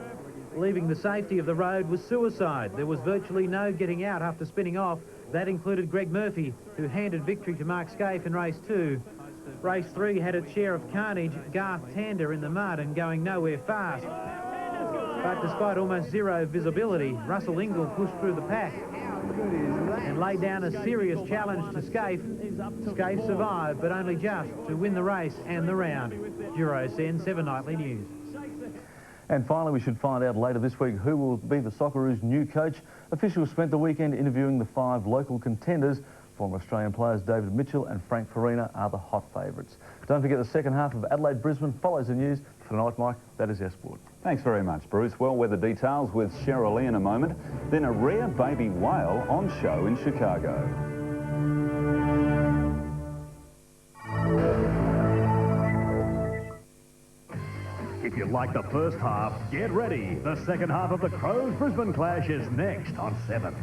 Leaving the safety of the road was suicide. There was virtually no getting out after spinning off. That included Greg Murphy, who handed victory to Mark Skaife in race 2. Race 3 had its share of carnage, Garth Tander in the mud and going nowhere fast. But despite almost zero visibility, Russell Ingall pushed through the pack and laid down a serious challenge to Skaife. Skaife survived, but only just to win the race and the round. Duro Sen, 7 Nightly News. And finally, we should find out later this week who will be the Socceroos' new coach. Officials spent the weekend interviewing the 5 local contenders. Former Australian players David Mitchell and Frank Farina are the hot favourites. Don't forget the second half of Adelaide Brisbane follows the news. For tonight, Mike, that is our sport. Thanks very much, Bruce. Well, weather details with Cheryl Lee in a moment. Then a rare baby whale on show in Chicago. If you like the first half, get ready. The second half of the Crows Brisbane clash is next on 7.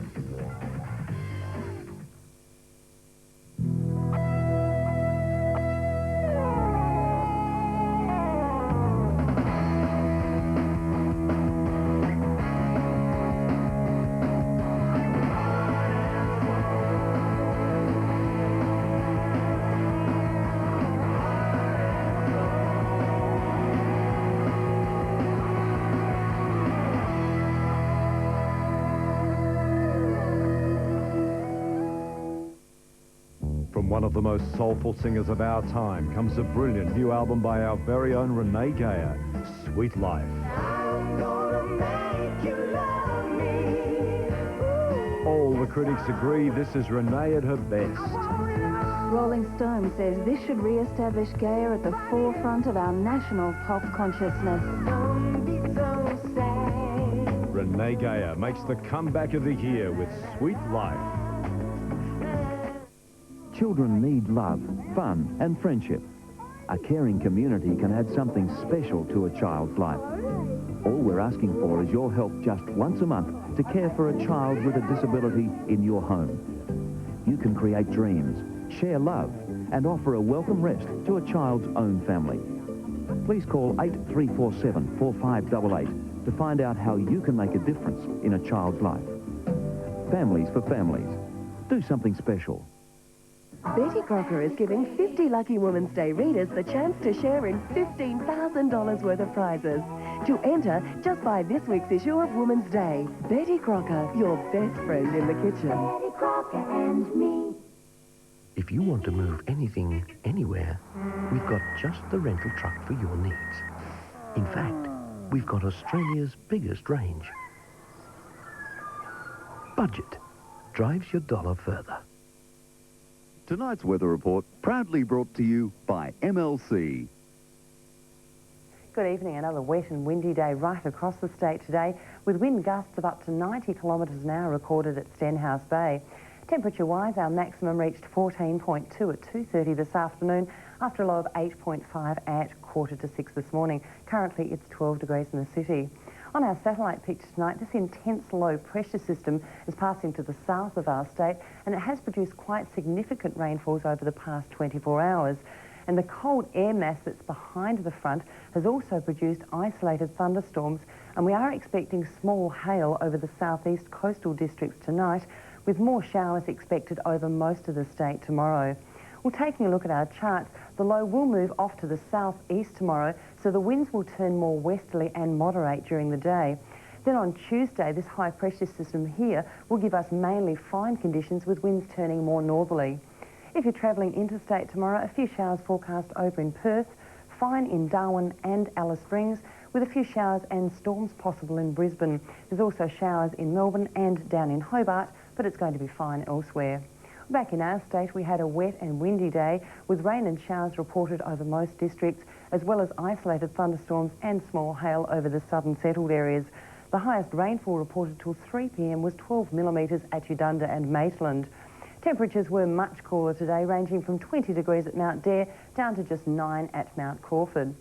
From one of the most soulful singers of our time comes a brilliant new album by our very own Renee Geyer, Sweet Life. All the critics agree this is Renee at her best. Rolling Stone says this should re-establish Geyer at the forefront of our national pop consciousness. Renee Geyer makes the comeback of the year with Sweet Life. Children need love, fun and friendship. A caring community can add something special to a child's life. All we're asking for is your help just once a month to care for a child with a disability in your home. You can create dreams, share love and offer a welcome rest to a child's own family. Please call 8347 4588 to find out how you can make a difference in a child's life. Families for families. Do something special. Betty Crocker is giving 50 lucky Women's Day readers the chance to share in $15,000 worth of prizes. To enter, just buy this week's issue of Women's Day. Betty Crocker, your best friend in the kitchen. Betty Crocker and me. If you want to move anything, anywhere, we've got just the rental truck for your needs. In fact, we've got Australia's biggest range. Budget drives your dollar further. Tonight's weather report proudly brought to you by MLC. Good evening. Another wet and windy day right across the state today, with wind gusts of up to 90 kilometres an hour recorded at Stenhouse Bay. Temperature-wise, our maximum reached 14.2 at 2:30 this afternoon, after a low of 8.5 at 5:45 this morning. Currently, it's 12 degrees in the city. On our satellite picture tonight, this intense low pressure system is passing to the south of our state, and it has produced quite significant rainfalls over the past 24 hours. And the cold air mass that's behind the front has also produced isolated thunderstorms, and we are expecting small hail over the southeast coastal districts tonight, with more showers expected over most of the state tomorrow. Well, taking a look at our charts, the low will move off to the southeast tomorrow, so the winds will turn more westerly and moderate during the day. Then on Tuesday, this high pressure system here will give us mainly fine conditions, with winds turning more northerly. If you're travelling interstate tomorrow, a few showers forecast over in Perth, fine in Darwin and Alice Springs, with a few showers and storms possible in Brisbane. There's also showers in Melbourne and down in Hobart, but it's going to be fine elsewhere. Back in our state, we had a wet and windy day, with rain and showers reported over most districts, as well as isolated thunderstorms and small hail over the southern settled areas. The highest rainfall reported till 3 p.m. was 12 millimetres at Udunda and Maitland. Temperatures were much cooler today, ranging from 20 degrees at Mount Dare down to just 9 at Mount Crawford.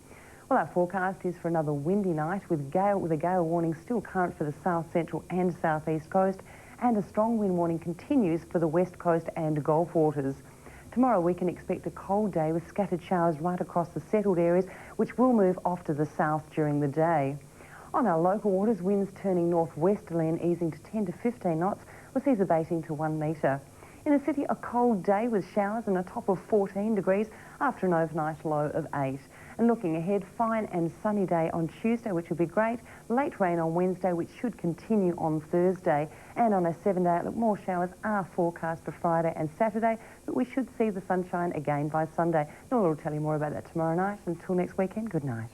Well, our forecast is for another windy night, with a gale warning still current for the south central and southeast coast, and a strong wind warning continues for the west coast and Gulf waters. Tomorrow we can expect a cold day with scattered showers right across the settled areas, which will move off to the south during the day. On our local waters, winds turning northwesterly and easing to 10 to 15 knots, with seas abating to 1 metre. In the city, a cold day with showers and a top of 14 degrees after an overnight low of 8. And looking ahead, fine and sunny day on Tuesday, which will be great. Late rain on Wednesday, which should continue on Thursday. And on a 7-day outlook, more showers are forecast for Friday and Saturday, but we should see the sunshine again by Sunday. Noel will tell you more about that tomorrow night. Until next weekend, good night.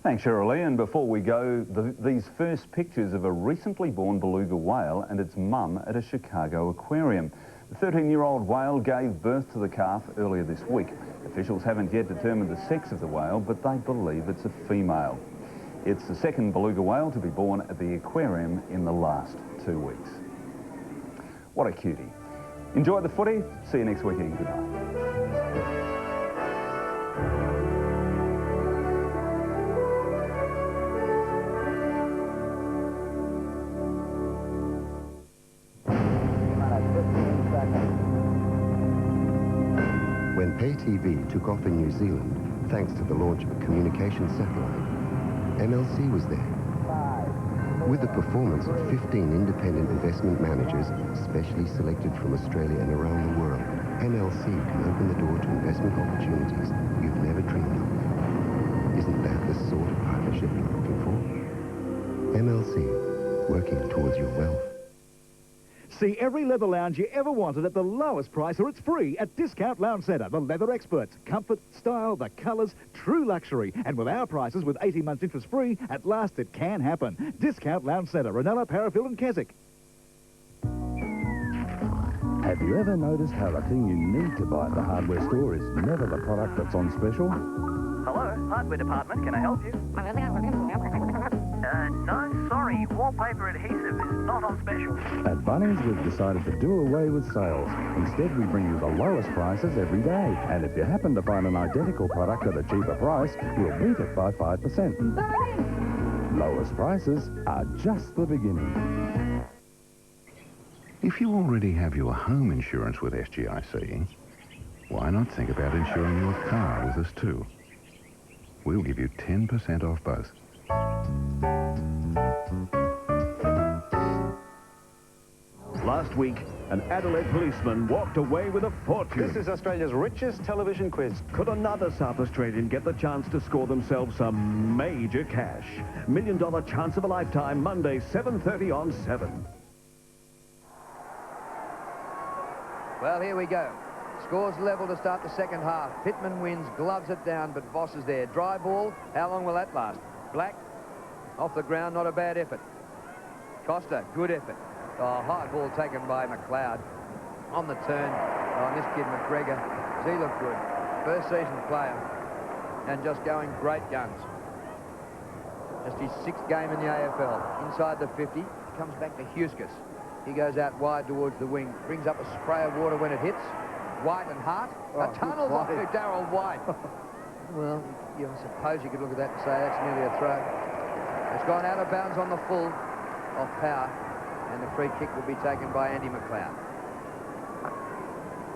Thanks, Cheryl Lee. And before we go, these first pictures of a recently born beluga whale and its mum at a Chicago aquarium. The 13-year-old whale gave birth to the calf earlier this week. Officials haven't yet determined the sex of the whale, but they believe it's a female. It's the second beluga whale to be born at the aquarium in the last 2 weeks. What a cutie. Enjoy the footy. See you next weekend. Good night. When pay TV took off in New Zealand, thanks to the launch of a communications satellite, MLC was there. With the performance of 15 independent investment managers, specially selected from Australia and around the world, MLC can open the door to investment opportunities you've never dreamed of. Isn't that the sort of partnership you're looking for? MLC, working towards your wealth. See every leather lounge you ever wanted at the lowest price, or it's free at Discount Lounge Centre. The leather experts. Comfort, style, the colours, true luxury. And with our prices, with 18 months interest free, at last it can happen. Discount Lounge Centre, Ranella, Parafield and Keswick. Have you ever noticed how the thing you need to buy at the hardware store is never the product that's on special? Hello, hardware department, can I help you? No, sorry, wallpaper adhesive is not on special. At Bunnings, we've decided to do away with sales. Instead, we bring you the lowest prices every day. And if you happen to find an identical product at a cheaper price, we'll beat it by 5%. Lowest prices are just the beginning. If you already have your home insurance with SGIC, why not think about insuring your car with us too? We'll give you 10% off both. Last week, an Adelaide policeman walked away with a fortune. This is Australia's richest television quiz. Could another South Australian get the chance to score themselves some major cash? $1 million chance of a lifetime, Monday, 7:30 on 7. Well, here we go. Scores level to start the second half. Pittman wins, gloves it down, but Voss is there. Dry ball, how long will that last? Black Off the ground, not a bad effort. Costa, good effort. Oh, high ball taken by McLeod. On the turn, and this kid McGregor, does he look good? First season player, and just going great guns. Just his 6th game in the AFL. Inside the 50, comes back to Huskis. He goes out wide towards the wing, brings up a spray of water when it hits. White and Hart, a tunnel by Darryl White. Well, I suppose you could look at that and say that's nearly a throw. It's gone out of bounds on the full off Power, and the free kick will be taken by Andy McLeod.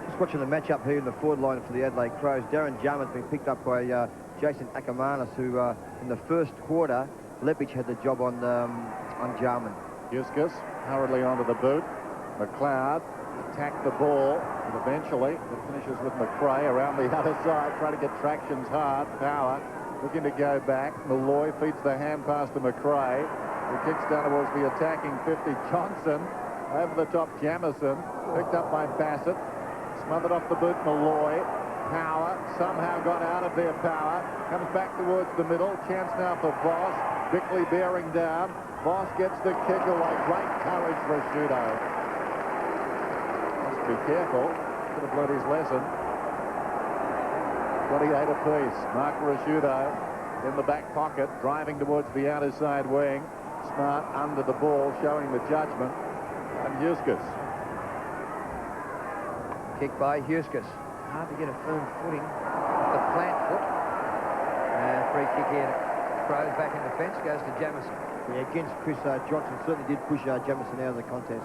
Just watching the match-up here in the forward line for the Adelaide Crows. Darren Jarman's been picked up by Jason Ackermanis, who in the first quarter, Lepich had the job on Jarman. Huskis hurriedly onto the boot. McLeod attacked the ball, and eventually it finishes with McRae around the other side, trying to get tractions hard. Power looking to go back. Malloy feeds the hand pass to McRae, who kicks down towards the attacking 50. Johnson over the top. Jamison picked up by Bassett, smothered off the boot. Malloy. Power somehow got out of there. Power comes back towards the middle. Chance now for Voss. Bickley bearing down. Voss gets the kick away. Great courage for Shudo. Must be careful. Could have learned his lesson. 28 apiece. Mark Rashudo in the back pocket, driving towards the outer side wing. Smart under the ball, showing the judgment. And Huskis. Kick by Huskis. Hard to get a firm footing. The plant foot. And free kick here. Crows back in defence, goes to Jamison. Yeah, against Chris Johnson, certainly did push Jamison out of the contest.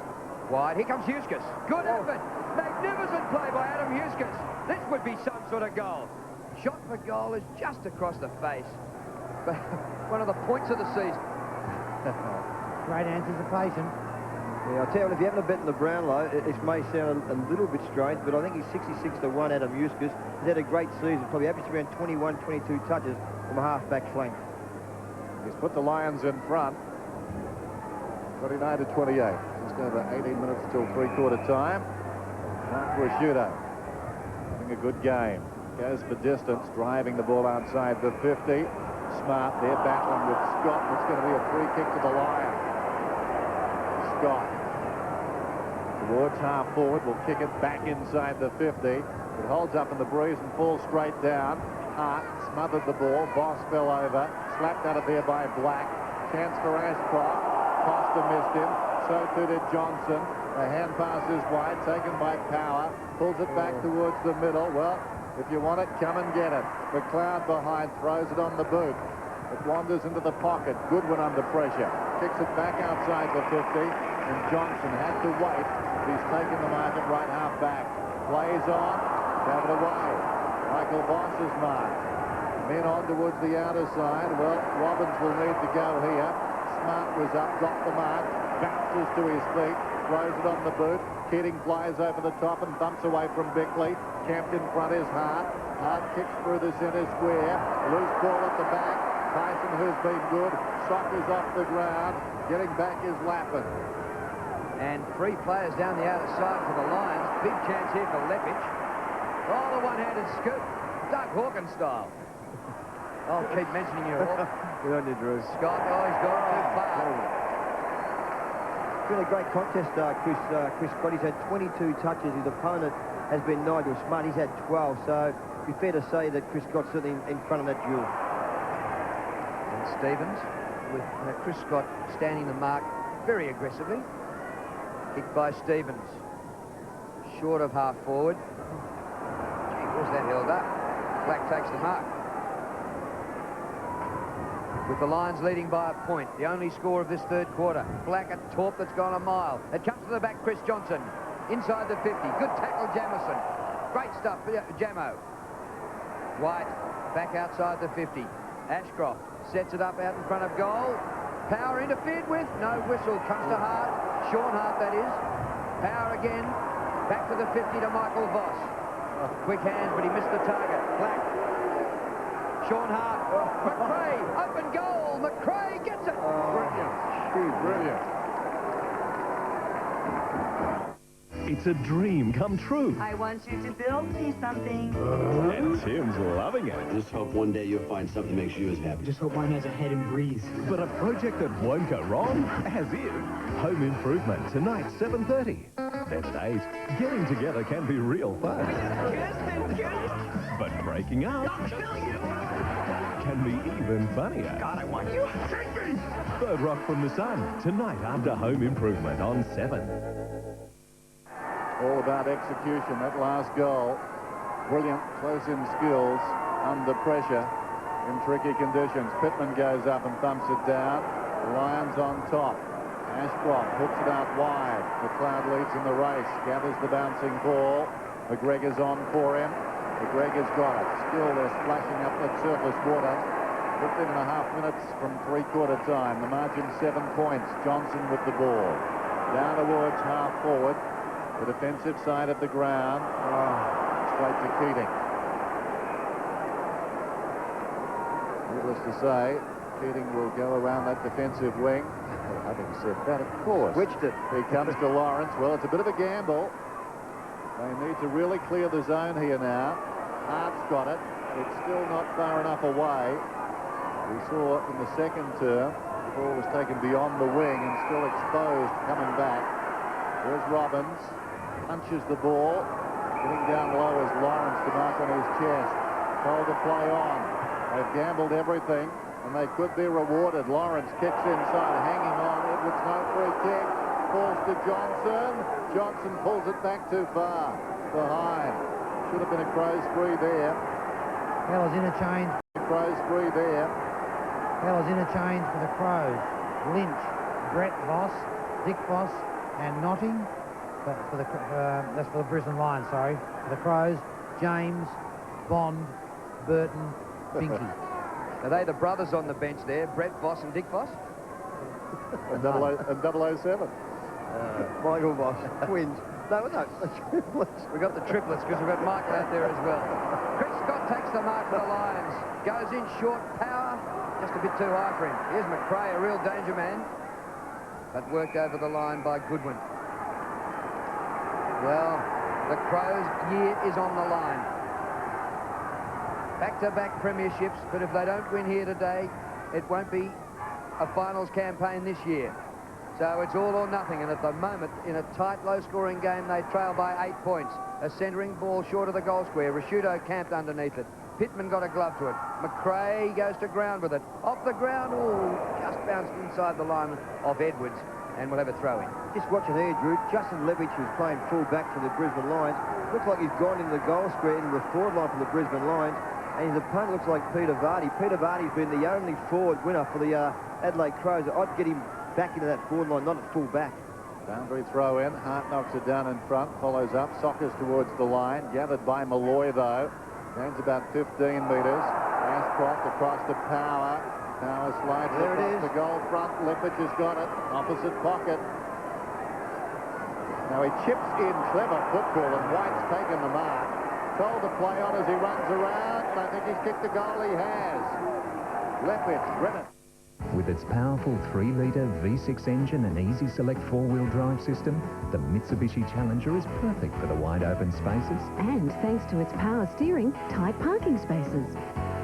Wide, here comes Huskis. Good effort. Magnificent play by Adam Huskis. This would be some sort of goal. Shot for goal is just across the face. But one of the points of the season. Great anticipation. Yeah, I'll tell you what, if you haven't bet in the Brownlow, it may sound a little bit strange, but I think he's 66-1, Adam Huskis. He's had a great season, probably averaged around 21, 22 touches from a half-back flank. He's put the Lions in front. 29-28. Just over 18 minutes till three-quarter time. Mark Rashudo having a good game. Goes for distance, driving the ball outside the 50. Smart there, battling with Scott. It's going to be a free kick to the Lions. Scott towards half forward, will kick it back inside the 50. It holds up in the breeze and falls straight down. Hart smothered the ball. Voss fell over, slapped out of there by Black. Chance for Ashcroft. Costa missed him. So too did Johnson. The hand pass is wide, taken by Power. Pulls it back towards the middle. Well, if you want it, come and get it. McLeod behind, throws it on the boot. It wanders into the pocket. Goodwin under pressure. Kicks it back outside the 50. And Johnson had to wait. He's taken the mark at right half back. Plays on. Gave it away. Michael Voss's mark. Men on towards the outer side. Well, Robbins will need to go here. Smart was up, got the mark. Bounces to his feet. Throws it on the boot. Keating flies over the top and bumps away from Bickley. Camped in front is Hart. Hart kicks through the centre square. Loose ball at the back. Tyson, who's been good. Sockers off the ground. Getting back is Lappin. And three players down the outer side for the Lions. Big chance here for Lepich. Oh, the one-handed scoop. Doug Hawkins style. I'll keep mentioning you, Hawk. Good on you, Drew. Scott, oh, he's gone too far. It's been a great contest, Chris Scott. He's had 22 touches. His opponent has been Nigel Smart. He's had 12, so it'd be fair to say that Chris Scott's certainly in front of that duel. And Stevens, with Chris Scott standing the mark very aggressively. Kicked by Stevens. Short of half forward. Gee, was that held up? Black takes the mark. With the Lions leading by a point. The only score of this third quarter. Black at Torp that's gone a mile. It comes to the back, Chris Johnson. Inside the 50. Good tackle, Jamison. Great stuff, Jamo. White back outside the 50. Ashcroft sets it up out in front of goal. Power interfered with. No whistle. Comes to Hart. Sean Hart, that is. Power again. Back to the 50 to Michael Voss. Quick hands, but he missed the target. Black. Sean Hart. McRae. Open goal. McRae gets it. Brilliant. Brilliant. It's a dream come true. I want you to build me something. And Tim's loving it. Just hope one day you'll find something that makes you as happy. Just hope mine has a head and breeze. But a project that won't go wrong has it. Home Improvement, tonight, 7:30. Then at 8. Getting together can be real fun. But breaking up can be even funnier. God, I want you. Take me! Bird Rock from the Sun, tonight after Home Improvement on 7. All about execution, that last goal. Brilliant close-in skills under pressure in tricky conditions. Pittman goes up and thumps it down. Lions on top. Ashcroft hooks it out wide. McLeod leads in the race, gathers the bouncing ball. McGregor's on for him. McGregor's got it. Still they're splashing up that surface water. 15.5 minutes from three-quarter time. The margin 7 points. Johnson with the ball. Down towards half forward. The defensive side of the ground. Straight to Keating. Needless to say, Keating will go around that defensive wing. Having said that, of course. Switched it. Here comes to Lawrence. Well, it's a bit of a gamble. They need to really clear the zone here now. Hart's got it. It's still not far enough away. We saw in the second term, the ball was taken beyond the wing and still exposed coming back. There's Robbins. Punches the ball. Getting down low is Lawrence to mark on his chest. Told to play on. They've gambled everything, and they could be rewarded. Lawrence kicks inside, hanging on. Edwards no free kick. Falls to Johnson. Johnson pulls it back too far. Behind. Should have been a crow's free there. Fellas interchange. Crow's free there. Fellas interchange for the Crows. Lynch, Brett Voss, Dick Voss, and Notting. But for the that's for the Brisbane Lions. Sorry, for the Crows. James, Bond, Burton, Binky. Are they the brothers on the bench there? Brett Voss and Dick Voss? and 007. Michael Voss, twins. No. We've got the triplets because we've got Michael out there as well. Chris Scott takes the mark for the Lions. Goes in short, power, just a bit too high for him. Here's McRae, a real danger man, but worked over the line by Goodwin. Well, the Crows' year is on the line. Back-to-back premierships, but if they don't win here today, it won't be a finals campaign this year. So it's all or nothing, and at the moment, in a tight, low-scoring game, they trail by 8 points. A centering ball short of the goal square. Rashudo camped underneath it. Pittman got a glove to it. McRae goes to ground with it. Off the ground, just bounced inside the line of Edwards, and we'll have a throw-in. Just watching here, Drew, Justin Levitch was playing full back for the Brisbane Lions. Looks like he's gone in the goal square in the forward line for the Brisbane Lions, and his opponent looks like Peter Vardy. Peter Vardy's been the only forward winner for the Adelaide Crows. I'd get him back into that forward line, not at full back. Boundary throw in. Hart knocks it down in front, follows up. Sockers towards the line. Gathered by Malloy, though. Gains about 15 metres. Ashcroft across to Power. Power slides there across the goal front. Lippitt has got it. Opposite pocket. Now he chips in. Clever football, and White's taken the mark. Told to play on as he runs around. I think he's kicked the goal. He has. Lippitt, driven. With its powerful 3-litre V6 engine and easy select 4-wheel drive system, the Mitsubishi Challenger is perfect for the wide open spaces. And thanks to its power steering, tight parking spaces,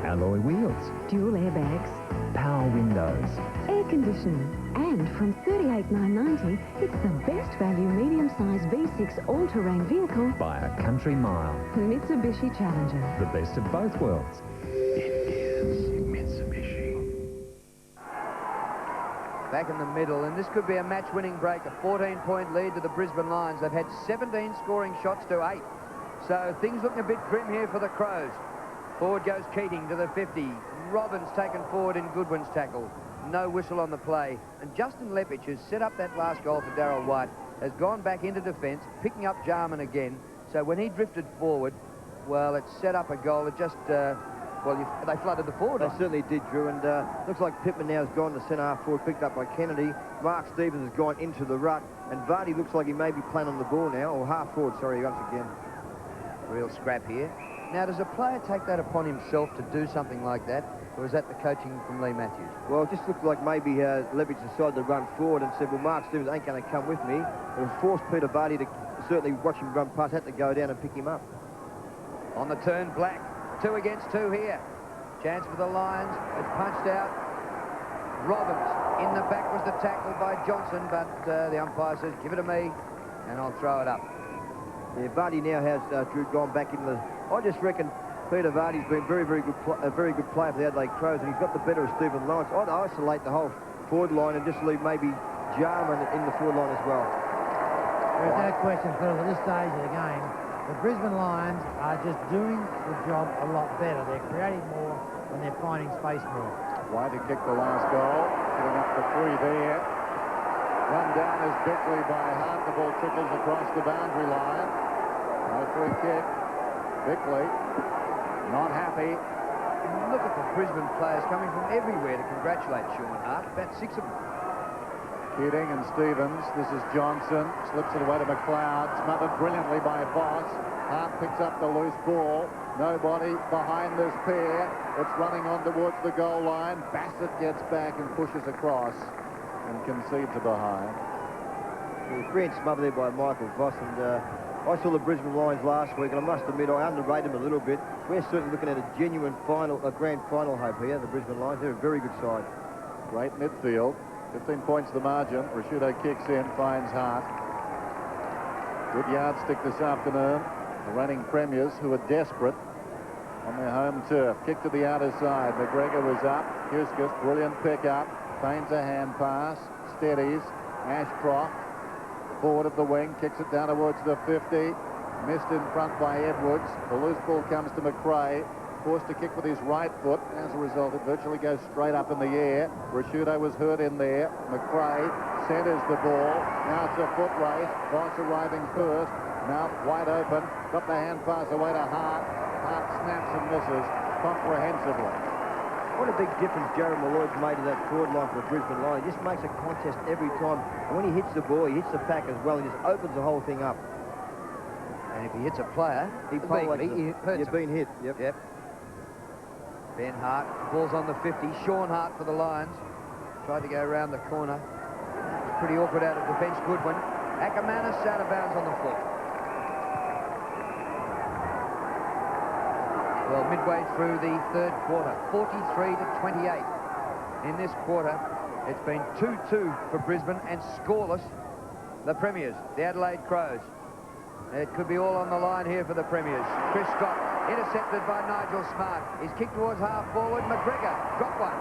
Alloy wheels, dual airbags, power windows, air conditioning. And from $38,990, it's the best value medium-sized V6 all-terrain vehicle by a country mile. The Mitsubishi Challenger. The best of both worlds. It is Mitsubishi. Back in the middle, and this could be a match-winning break. A 14-point lead to the Brisbane Lions. They've had 17 scoring shots to 8. So things looking a bit grim here for the Crows. Forward goes Keating to the 50. Robbins taken forward in Goodwin's tackle. No whistle on the play. And Justin Lepich, who's set up that last goal for Darryl White, has gone back into defence, picking up Jarman again. So when he drifted forward, well, it set up a goal. It just... they flooded the forward line. They certainly did, Drew, and looks like Pittman now has gone to centre-half forward, picked up by Kennedy. Mark Stevens has gone into the ruck, and Vardy looks like he may be playing on the ball now, or half forward, sorry, once again. Real scrap here. Now, does a player take that upon himself to do something like that? Or was that the coaching from Lee Matthews? Well, it just looked like maybe Levitt decided to run forward and said, well, Mark Stevens ain't going to come with me. It was forced Peter Vardy to certainly watch him run past, had to go down and pick him up. On the turn, Black. 2 against 2 here. Chance for the Lions. It's punched out. Robbins in the back was the tackle by Johnson, but the umpire says, give it to me, and I'll throw it up. Yeah, Vardy now has, Drew, gone back in the... I just reckon Peter Vardy's been a very good player for the Adelaide Crows, and he's got the better of Stephen Lawrence. I'd isolate the whole forward line and just leave maybe Jarman in the forward line as well. There's no question, Phil, at this stage of the game, the Brisbane Lions are just doing the job a lot better. They're creating more and they're finding space more. White to kick the last goal, getting up for 3 there. Run down is Bickley by Hart. The ball trickles across the boundary line. No free kick. Bickley not happy. Look at the Brisbane players coming from everywhere to congratulate Sean Hart. About 6 of them. Keating and Stevens. This is Johnson. Slips it away to McLeod. Smothered brilliantly by Voss. Hart picks up the loose ball. Nobody behind this pair. It's running on towards the goal line. Bassett gets back and pushes across and concedes a behind. Brilliant smother there by Michael Voss, and I saw the Brisbane Lions last week, and I must admit I underrated them a little bit. We're certainly looking at a genuine grand final hope here, the Brisbane Lions. They're a very good side. Great midfield. 15 points the margin. Prosciutto kicks in, finds Hart. Good yardstick this afternoon. The reigning premiers, who are desperate on their home turf. Kick to the outer side. McGregor was up. Huskus, brilliant pick-up. Feigns a hand pass. Steadies. Ashcroft, forward of the wing, kicks it down towards the 50. Missed in front by Edwards. The loose ball comes to McRae. Forced to kick with his right foot. As a result, it virtually goes straight up in the air. Prosciutto was hurt in there. McRae centres the ball. Now it's a foot race. Voss arriving first. Mouth wide open. Got the hand pass away to Hart. Hart snaps and misses comprehensively. What a big difference Jared Malloy's made to that forward line for the Brisbane Lions. He just makes a contest every time. And when he hits the ball, he hits the pack as well. He just opens the whole thing up. And if he hits a player, he hurts You've been hit. Yep. Ben Hart, ball's on the 50. Sean Hart for the Lions. Tried to go around the corner. Pretty awkward out of defence, Goodwin. Ackermanis out of bounds on the foot. Well, midway through the third quarter, 43-28. In this quarter, it's been 2-2 for Brisbane and scoreless the Premiers, the Adelaide Crows. It could be all on the line here for the Premiers. Chris Scott intercepted by Nigel Smart. He's kicked towards half forward. McGregor got one.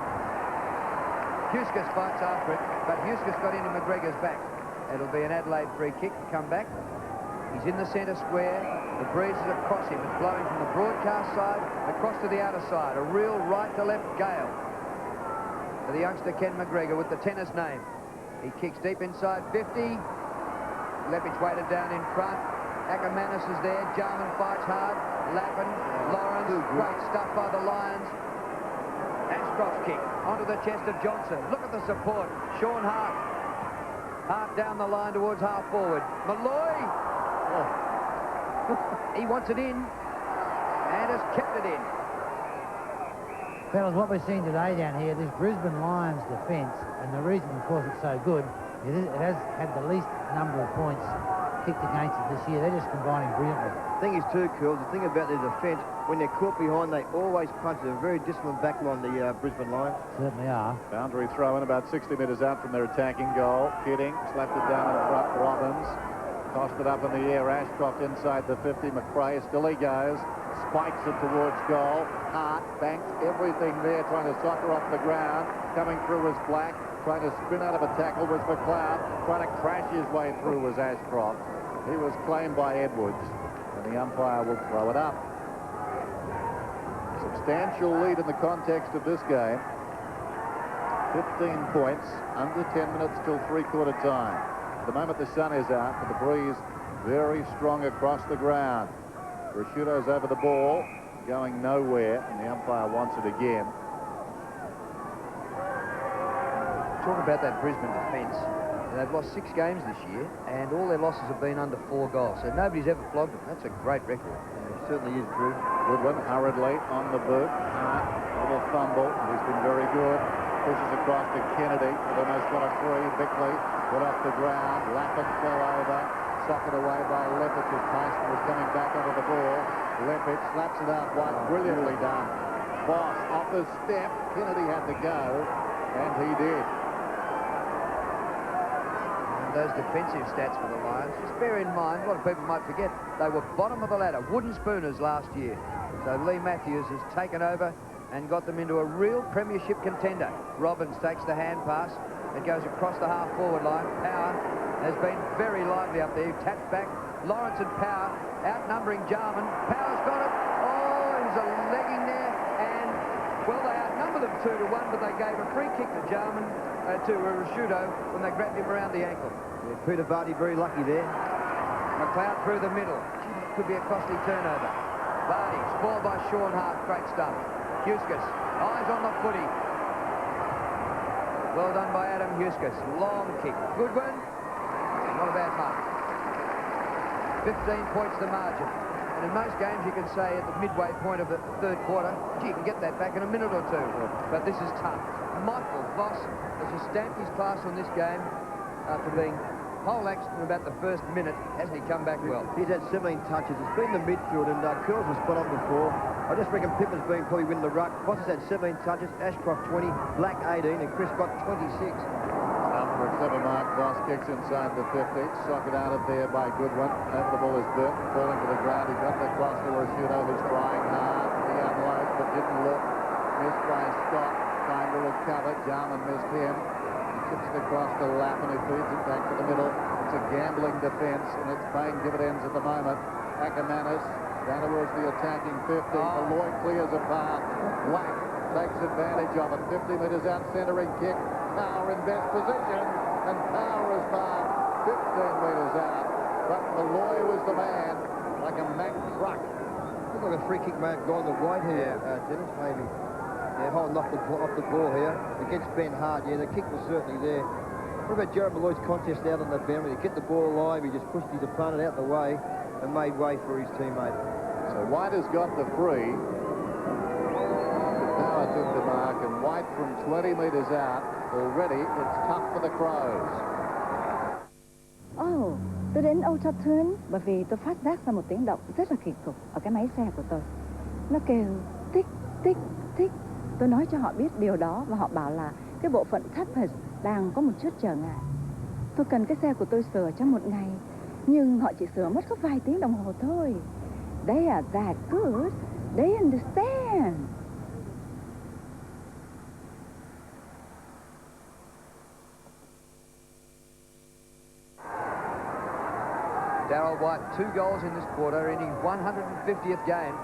Huskus fights after it, but Huskus got into McGregor's back. It'll be an Adelaide free kick to come back. He's in the centre square. The breeze is across him. It's blowing from the broadcast side across to the outer side. A real right-to-left gale for the youngster Ken McGregor with the tennis name. He kicks deep inside 50. Leppich weighted down in front. Ackermanis is there. Jarman fights hard. Lappin, Lawrence. Great stuff by the Lions. Ashcroft's kick onto the chest of Johnson. Look at the support. Sean Hart. Hart down the line towards half forward. Malloy. Oh. He wants it in and has kept it in. Fellas, what we're seeing today down here, this Brisbane Lions defence, and the reason, of course, it's so good, it has had the least number of points kicked against it this year. They're just combining brilliantly. The thing is too, Cool, the thing about their defence, when they're caught behind, they always punch. They're a very disciplined backline, the Brisbane Lions. Certainly are. Boundary throw in about 60 metres out from their attacking goal. Kidding, slapped it down in front. Robbins tossed it up in the air. Ashcroft inside the 50. McRae, still he goes. Spikes it towards goal. Hart banks everything there, trying to soccer off the ground. Coming through was Black. Trying to spin out of a tackle was McLeod. Trying to crash his way through was Ashcroft. He was claimed by Edwards, and the umpire will throw it up. Substantial lead in the context of this game. 15 points, under 10 minutes till three-quarter time. At the moment the sun is out, but the breeze very strong across the ground. Prosciutto's over the ball, going nowhere, and the umpire wants it again. Talk about that Brisbane defence. They've lost 6 games this year, and all their losses have been under 4 goals. So nobody's ever flogged them. That's a great record. It certainly is, Drew. Goodwin hurriedly on the boot. Hart, a little fumble. He's been very good. Pushes across to Kennedy. They've almost got a free. Bickley got off the ground. Lappin fell over. Socked away by Leppich as Tyson was coming back onto the ball. Leppich slaps it out wide. Brilliantly done. Boss off the step. Kennedy had to go, and he did. Those defensive stats for the Lions, just bear in mind, a lot of people might forget, they were bottom of the ladder, wooden spooners last year. So Lee Matthews has taken over and got them into a real premiership contender. Robbins takes the hand pass. It goes across the half-forward line. Power has been very lively up there. He taps back. Lawrence and Power outnumbering Jarman. Power's got it. Oh, he's a legging there. And, well, they outnumber them 2-1, but they gave a free kick to Jarman, to Rashudo, when they grabbed him around the ankle. Yeah, Peter Vardy very lucky there. McLeod through the middle. Could be a costly turnover. Vardy, spoiled by Sean Hart. Great stuff. Huskus, eyes on the footy. Well done by Adam Huskus. Long kick. Good one. Not a bad mark. 15 points the margin. And in most games you can say at the midway point of the third quarter, gee, you can get that back in a minute or two. But this is tough. Michael Voss has just stamped his class on this game after being poleaxed in about the first minute. Hasn't he come back well? He's had 17 touches. It's been the midfield, and Curls was spot on before. I just reckon Pippen's been probably winning the ruck. Voss has had 17 touches, Ashcroft 20, Black 18, and Chris got 26. For a clever mark, Voss kicks inside the 50. Socket out of there by Goodwin. Over the ball is Burton, falling to the ground. He got it across to Rashudo, who's trying hard. He unloads, but didn't look. Missed by Scott. Time to recover. Jarman missed him. He chips it across to Lappin, who feeds it back to the middle. It's a gambling defence, and it's paying dividends at the moment. Ackermanis down towards the attacking 50. Malloy clears a path. Black takes advantage of it. 50 metres out, centering kick. Power in best position, and Power is marked 15 metres out. But Malloy was the man, like a Mack truck. Looks like a free kick may have gone the right here, Dennis, maybe. Yeah, holding off the ball here against Ben Hart. Yeah, the kick was certainly there. What about Jared Malloy's contest out on the boundary? To get the ball alive, he just pushed his opponent out the way and made way for his teammate. So White has got the free. Power took the mark, and White from 20 metres out. Already, it's tough for the Crows. Tôi đến Old Trafford bởi vì tôi phát giác ra một tiếng động rất là kỳ cục ở cái máy xe của tôi. Nó kêu tích, tích, tích. Tôi nói cho họ biết điều đó và họ bảo là cái bộ phận tappers đang có một chút trở ngại. Tôi cần cái xe của tôi sửa trong một ngày, nhưng họ chỉ sửa mất có vài tiếng đồng hồ thôi. They are that good. They understand. Darryl White, 2 goals in this quarter in his 150th game,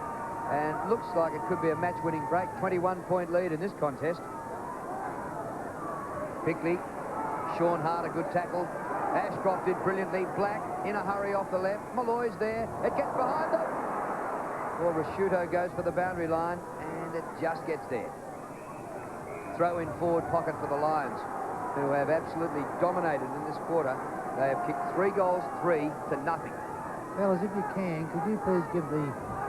and looks like it could be a match-winning break. 21-point lead in this contest. Pickley, Sean Hart, a good tackle. Ashcroft did brilliantly. Black in a hurry off the left. Malloy's there. It gets behind them. Well, Rashudo goes for the boundary line, and it just gets there. Throw in forward pocket for the Lions, who have absolutely dominated in this quarter. They have kicked 3 goals, 3 to nothing. Fellas, if you can, could you please give the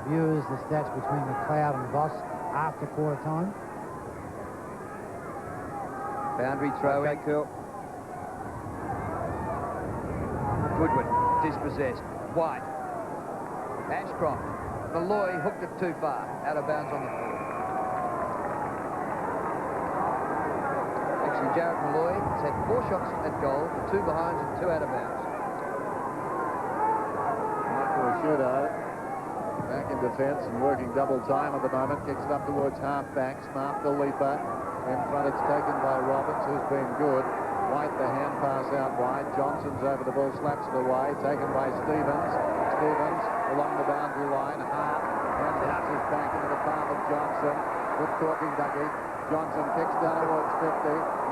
viewers the stats between McLeod and Voss after quarter time? Boundary throw in. Curl. Goodwin, dispossessed. White. Ashcroft. Malloy hooked it too far. Out of bounds on the floor. Actually, Jarrett Malloy has had 4 shots at goal, 2 behinds and 2 out of bounds. Michael Rashudo back in defence and working double time at the moment. Kicks it up towards half-back. Smart the leaper. In front, it's taken by Roberts, who's been good. White, the hand pass out wide. Johnson's over the ball, slaps it away. Taken by Stevens. Stevens along the boundary line. Hart and bounces back into the palm of Johnson. Good talking, Dougie. Johnson kicks down towards 50.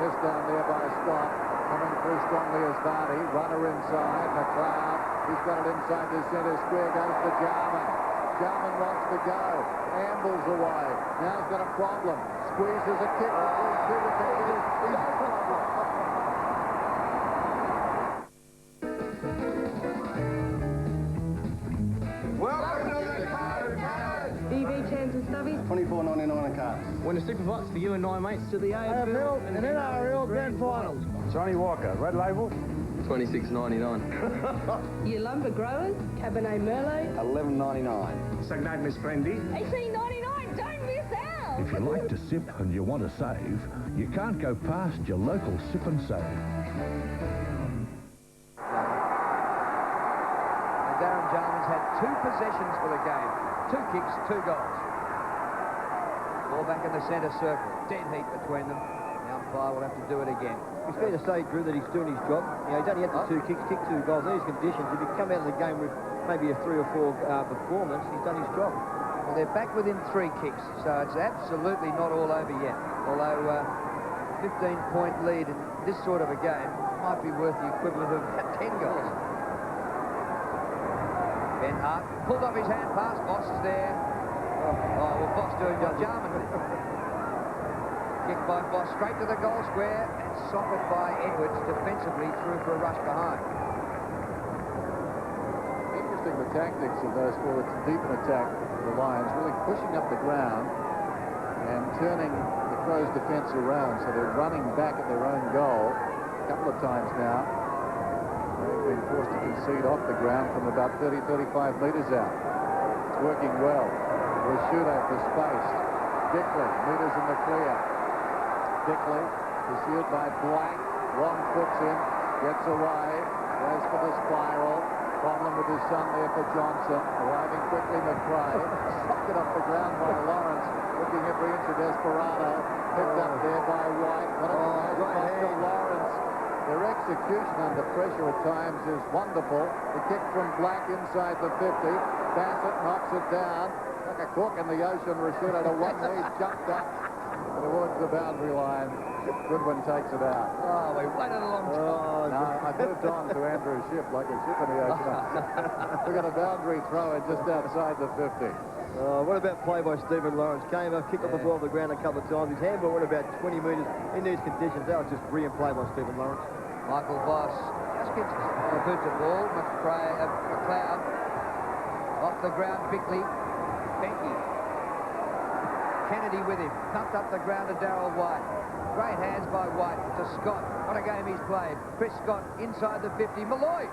Missed down there by Scott. Coming through strongly as Vardy. Runner inside. McLeod. He's got it inside the centre square. Goes to Jarman. Jarman wants to go. Ambles away. Now he's got a problem. Squeezes a kick. Two defenders. No problem. $24.99 a card. Win a super box for you and 9 mates to the AFL and NRL Grand Finals. Johnny Walker, Red Label. $26.99. Your lumber growers, Cabernet Merlot. $11.99. Sagnag Miss Brandy. $18.99. Don't miss out. If you like to sip and you want to save, you can't go past your local Sip and Save. Darren Jarman's had 2 possessions for the game. 2 kicks, 2 goals. Ball back in the centre circle. Dead heat between them. The umpire will have to do it again. It's fair to say, Drew, that he's doing his job. You know, he's only had the 2 kicks, kicked 2 goals. In these conditions, if you come out of the game with maybe a 3 or 4 performance, he's done his job. Well, they're back within 3 kicks, so it's absolutely not all over yet. Although a 15-point lead in this sort of a game might be worth the equivalent of 10 goals. Ben Hart pulled off his hand pass. Boss is there. Oh, well, Boss doing what Jarman did. Kick by Boss straight to the goal square and socket by Edwards defensively through for a rush behind. Interesting the tactics of those forwards deep in attack. The Lions really pushing up the ground and turning the Crows' defence around, so they're running back at their own goal a couple of times now. They've been forced to concede off the ground from about 30-35 metres out. It's working well. Rashudo for space. Dickley, metres in the clear. Dickley, pursued by Black. Wrong foots in, gets away, goes for the spiral. Problem with his son there for Johnson. Arriving quickly, McRae. Sucked it off the ground by Lawrence. Looking every inch of Desperado. Picked up there by White. What a nice to Lawrence. Their execution under pressure at times is wonderful. The kick from Black inside the 50. Bassett knocks it down. Like a cork in the ocean, Rashudo to one knee, jumped up towards the boundary line. Goodwin takes it out. Oh, we waited a long time. No, I moved on to Andrew Ship like a ship in the ocean. We've got a boundary thrower just outside the 50. What about play by Stephen Lawrence? Came up, kicked off the ball off the ground a couple of times. His handball went about 20 metres in these conditions. That was just brilliant play by Stephen Lawrence. Michael Voss just gets a boot to ball. McLeod off the ground, Bickley. Benke. Kennedy with him. Pumped up the ground to Darryl White. Great hands by White to Scott. What a game he's played. Chris Scott inside the 50. Malloy.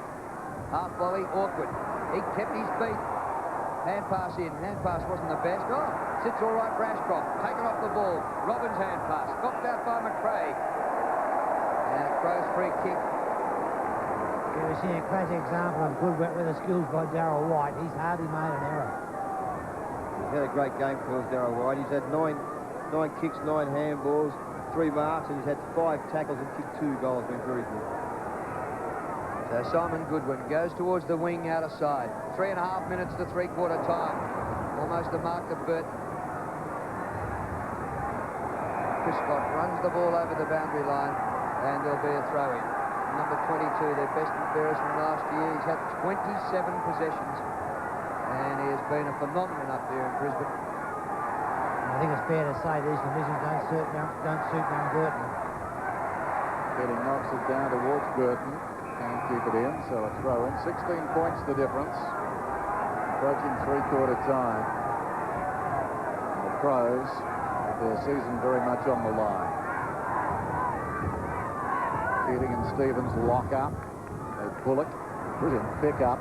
Half volley, awkward. He kept his beat. Hand pass in. Hand pass wasn't the best. Oh, sits all right for Ashcroft. Taken off the ball. Robbins' hand pass. Knocked out by McRae. And a Crows free kick. Yeah, we're seeing a classic example of good wet weather skills by Darryl White. He's hardly made an error. He's had a great game for us, Darryl White. He's had nine kicks, 9 handballs, 3 marks, and he's had 5 tackles and kicked 2 goals. Been very good. So Simon Goodwin goes towards the wing out of side. 3.5 minutes to 3/4 time. Almost the mark of Burton. Chris Scott runs the ball over the boundary line, and there'll be a throw-in. Number 22, their best and fairest from last year. He's had 27 possessions, and he has been a phenomenon up there in Brisbane. I think it's fair to say these conditions don't suit young Burton. Getting knocks it down towards Burton. Can't keep it in, so a throw in. 16 points the difference. Approaching 3/4 time. The Crows, with their season very much on the line. Keating and Stevens lock up. They pull it. Brilliant pick up.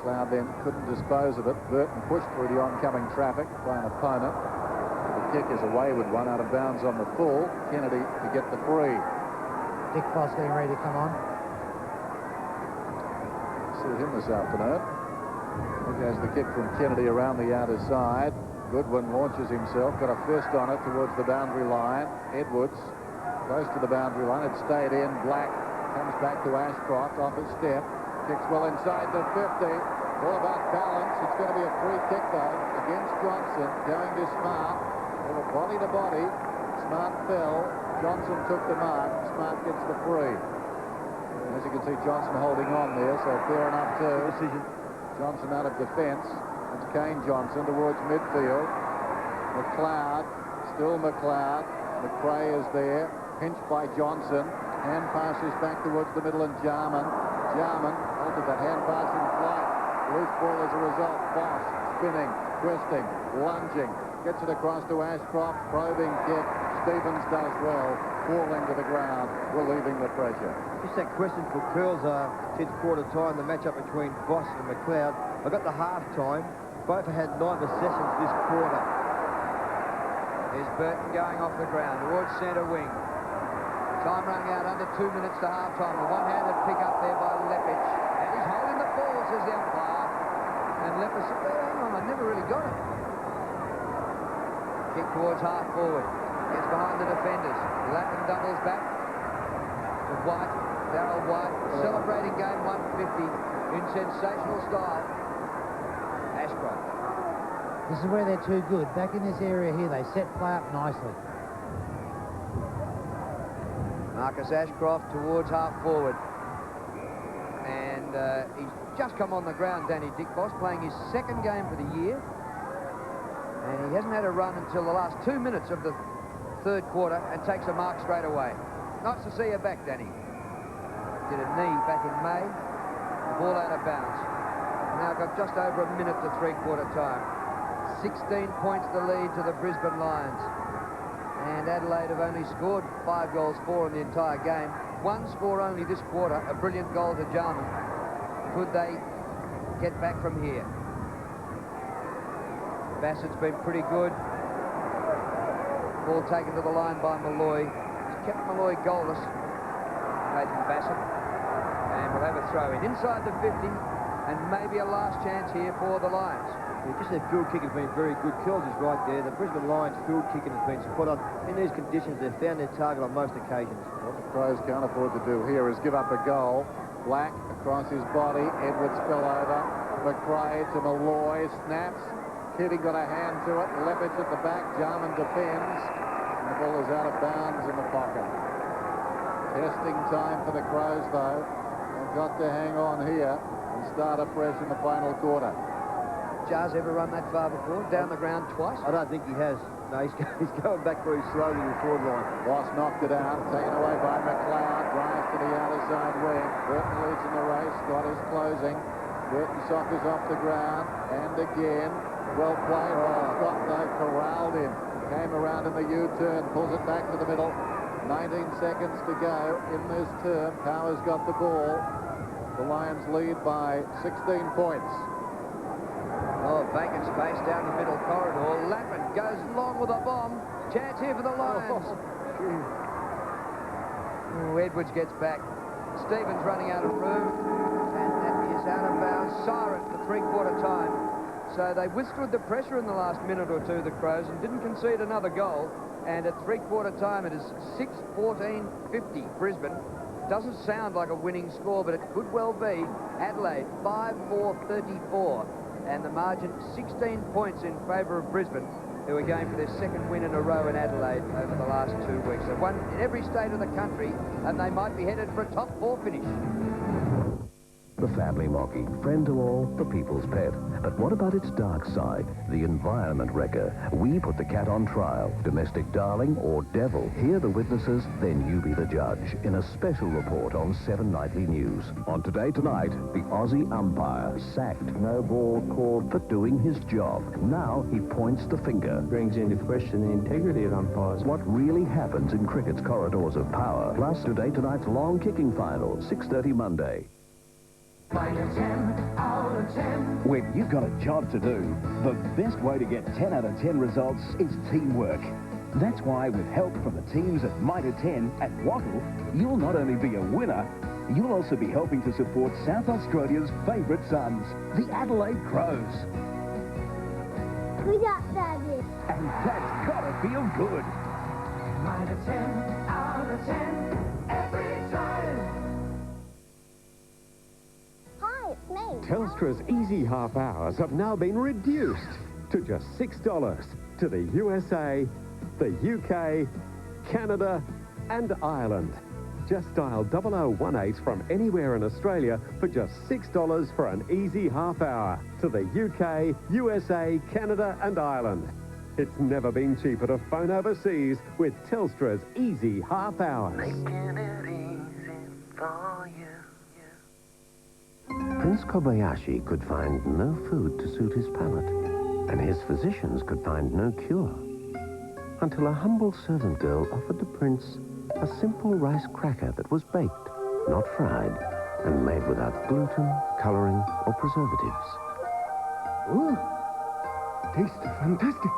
McLeod then couldn't dispose of it. Burton pushed through the oncoming traffic by an opponent. The kick is a wayward one out of bounds on the full. Kennedy to get the free. Dick Foss getting ready to come on. See him this afternoon. There's the kick from Kennedy around the outer side. Goodwin launches himself, got a fist on it towards the boundary line. Edwards close to the boundary line. It stayed in. Black comes back to Ashcroft off his step. Kicks well inside the 50. All about balance. It's going to be a free kick though against Johnson. Going to Smart. They were body to body. Smart fell. Johnson took the mark. Smart gets the free. And as you can see, Johnson holding on there, so fair enough too. Decision. Johnson out of defence. It's Kane Johnson towards midfield. McLeod, still McLeod. McRae is there. Pinched by Johnson. Hand passes back towards the middle and Jarman. Jarman altered that hand pass in flight. Loose ball as a result. Boss spinning, twisting, lunging. Gets it across to Ashcroft. Probing kick. Stevens does well. Falling to the ground, relieving the pressure. Just that question for Curls since quarter time, the matchup between Boss and McLeod. I got the half time. Both have had 9 possessions this quarter. There's Burton going off the ground towards centre wing. Time running out under 2 minutes to half-time. A one-handed pick up there by Lepic. And he's holding the ball, says the umpire. And Lepic said, oh, hang on, I never really got it. Kick towards half-forward. Gets behind the defenders. Lappin doubles back to White. Darryl White celebrating game 150 in sensational style. Ashcroft. This is where they're too good. Back in this area here, they set play up nicely. Marcus Ashcroft towards half-forward. And he's just come on the ground, Danny Dick Boss, playing his second game for the year. And he hasn't had a run until the last 2 minutes of the third quarter and takes a mark straight away. Nice to see you back, Danny. Did a knee back in May. The ball out of bounds. Now got just over a minute to three-quarter time. 16 points the lead to the Brisbane Lions. And Adelaide have only scored 5 goals, 4 in the entire game. One score only this quarter, a brilliant goal to Jarman. Could they get back from here? Bassett's been pretty good. Ball taken to the line by Malloy. He's kept Malloy goalless. Nathan Bassett. And we'll have a throw in inside the 50, and maybe a last chance here for the Lions. Yeah, just their field kick has been very good. Curls is right there. The Brisbane Lions field kicking has been spot on. In these conditions, they've found their target on most occasions. What the Crows can't afford to do here is give up a goal. Black across his body. Edwards fell over. McRae to Malloy. Snaps. Kitty got a hand to it. Lepic at the back. Jarman defends. And the ball is out of bounds in the pocket. Testing time for the Crows, though. They've got to hang on here and start afresh in the final quarter. Jar's ever run that far before? Down the ground twice? I don't think he has. No, he's going back very slowly to the forward line. Boss knocked it out. Taken away by McLeod. Drives to the outer side wing. Burton leads in the race. Scott is closing. Burton soccers off the ground. And again. Well played by Scott, though, corralled him. Came around in the U-turn, pulls it back to the middle. 19 seconds to go in this term. Powers got the ball. The Lions lead by 16 points. Oh, vacant space down the middle corridor. Lappin goes long with a bomb. Chance here for the Lions. Oh, Edwards gets back. Stevens running out of room. And that is out of bounds. Siren for three-quarter time. So they withstood the pressure in the last minute or two, the Crows, and didn't concede another goal. And at three-quarter time, it is 6-14-50 Brisbane. Doesn't sound like a winning score, but it could well be. Adelaide, 5-4-34. And the margin, 16 points in favour of Brisbane, who are going for their second win in a row in Adelaide over the last 2 weeks. They've won in every state of the country, and they might be headed for a top 4 finish. The family monkey, friend to all, the people's pet. But what about its dark side, the environment wrecker? We put the cat on trial. Domestic darling or devil? Hear the witnesses, then you be the judge. In a special report on 7 Nightly News. On Today Tonight, the Aussie umpire sacked. No ball called for doing his job. Now he points the finger. Brings into question the integrity of umpires. What really happens in cricket's corridors of power. Plus Today Tonight's long kicking final, 6:30 Monday. Find a 10 out of 10. When you've got a job to do, the best way to get 10 out of 10 results is teamwork. That's why with help from the teams at Mitre 10 at Wattle, you'll not only be a winner, you'll also be helping to support South Australia's favourite sons, the Adelaide Crows. Good job, Daddy. And that's gotta feel good. Mitre 10 out of 10 every time. It's me. Telstra's easy half hours have now been reduced to just $6 to the USA, the UK, Canada and Ireland. Just dial 0018 from anywhere in Australia for just $6 for an easy half hour to the UK, USA, Canada and Ireland. It's never been cheaper to phone overseas with Telstra's easy half hours. Making it easy for you. Prince Kobayashi could find no food to suit his palate, and his physicians could find no cure, until a humble servant girl offered the prince a simple rice cracker that was baked, not fried, and made without gluten, coloring, or preservatives. Ooh, tastes fantastic.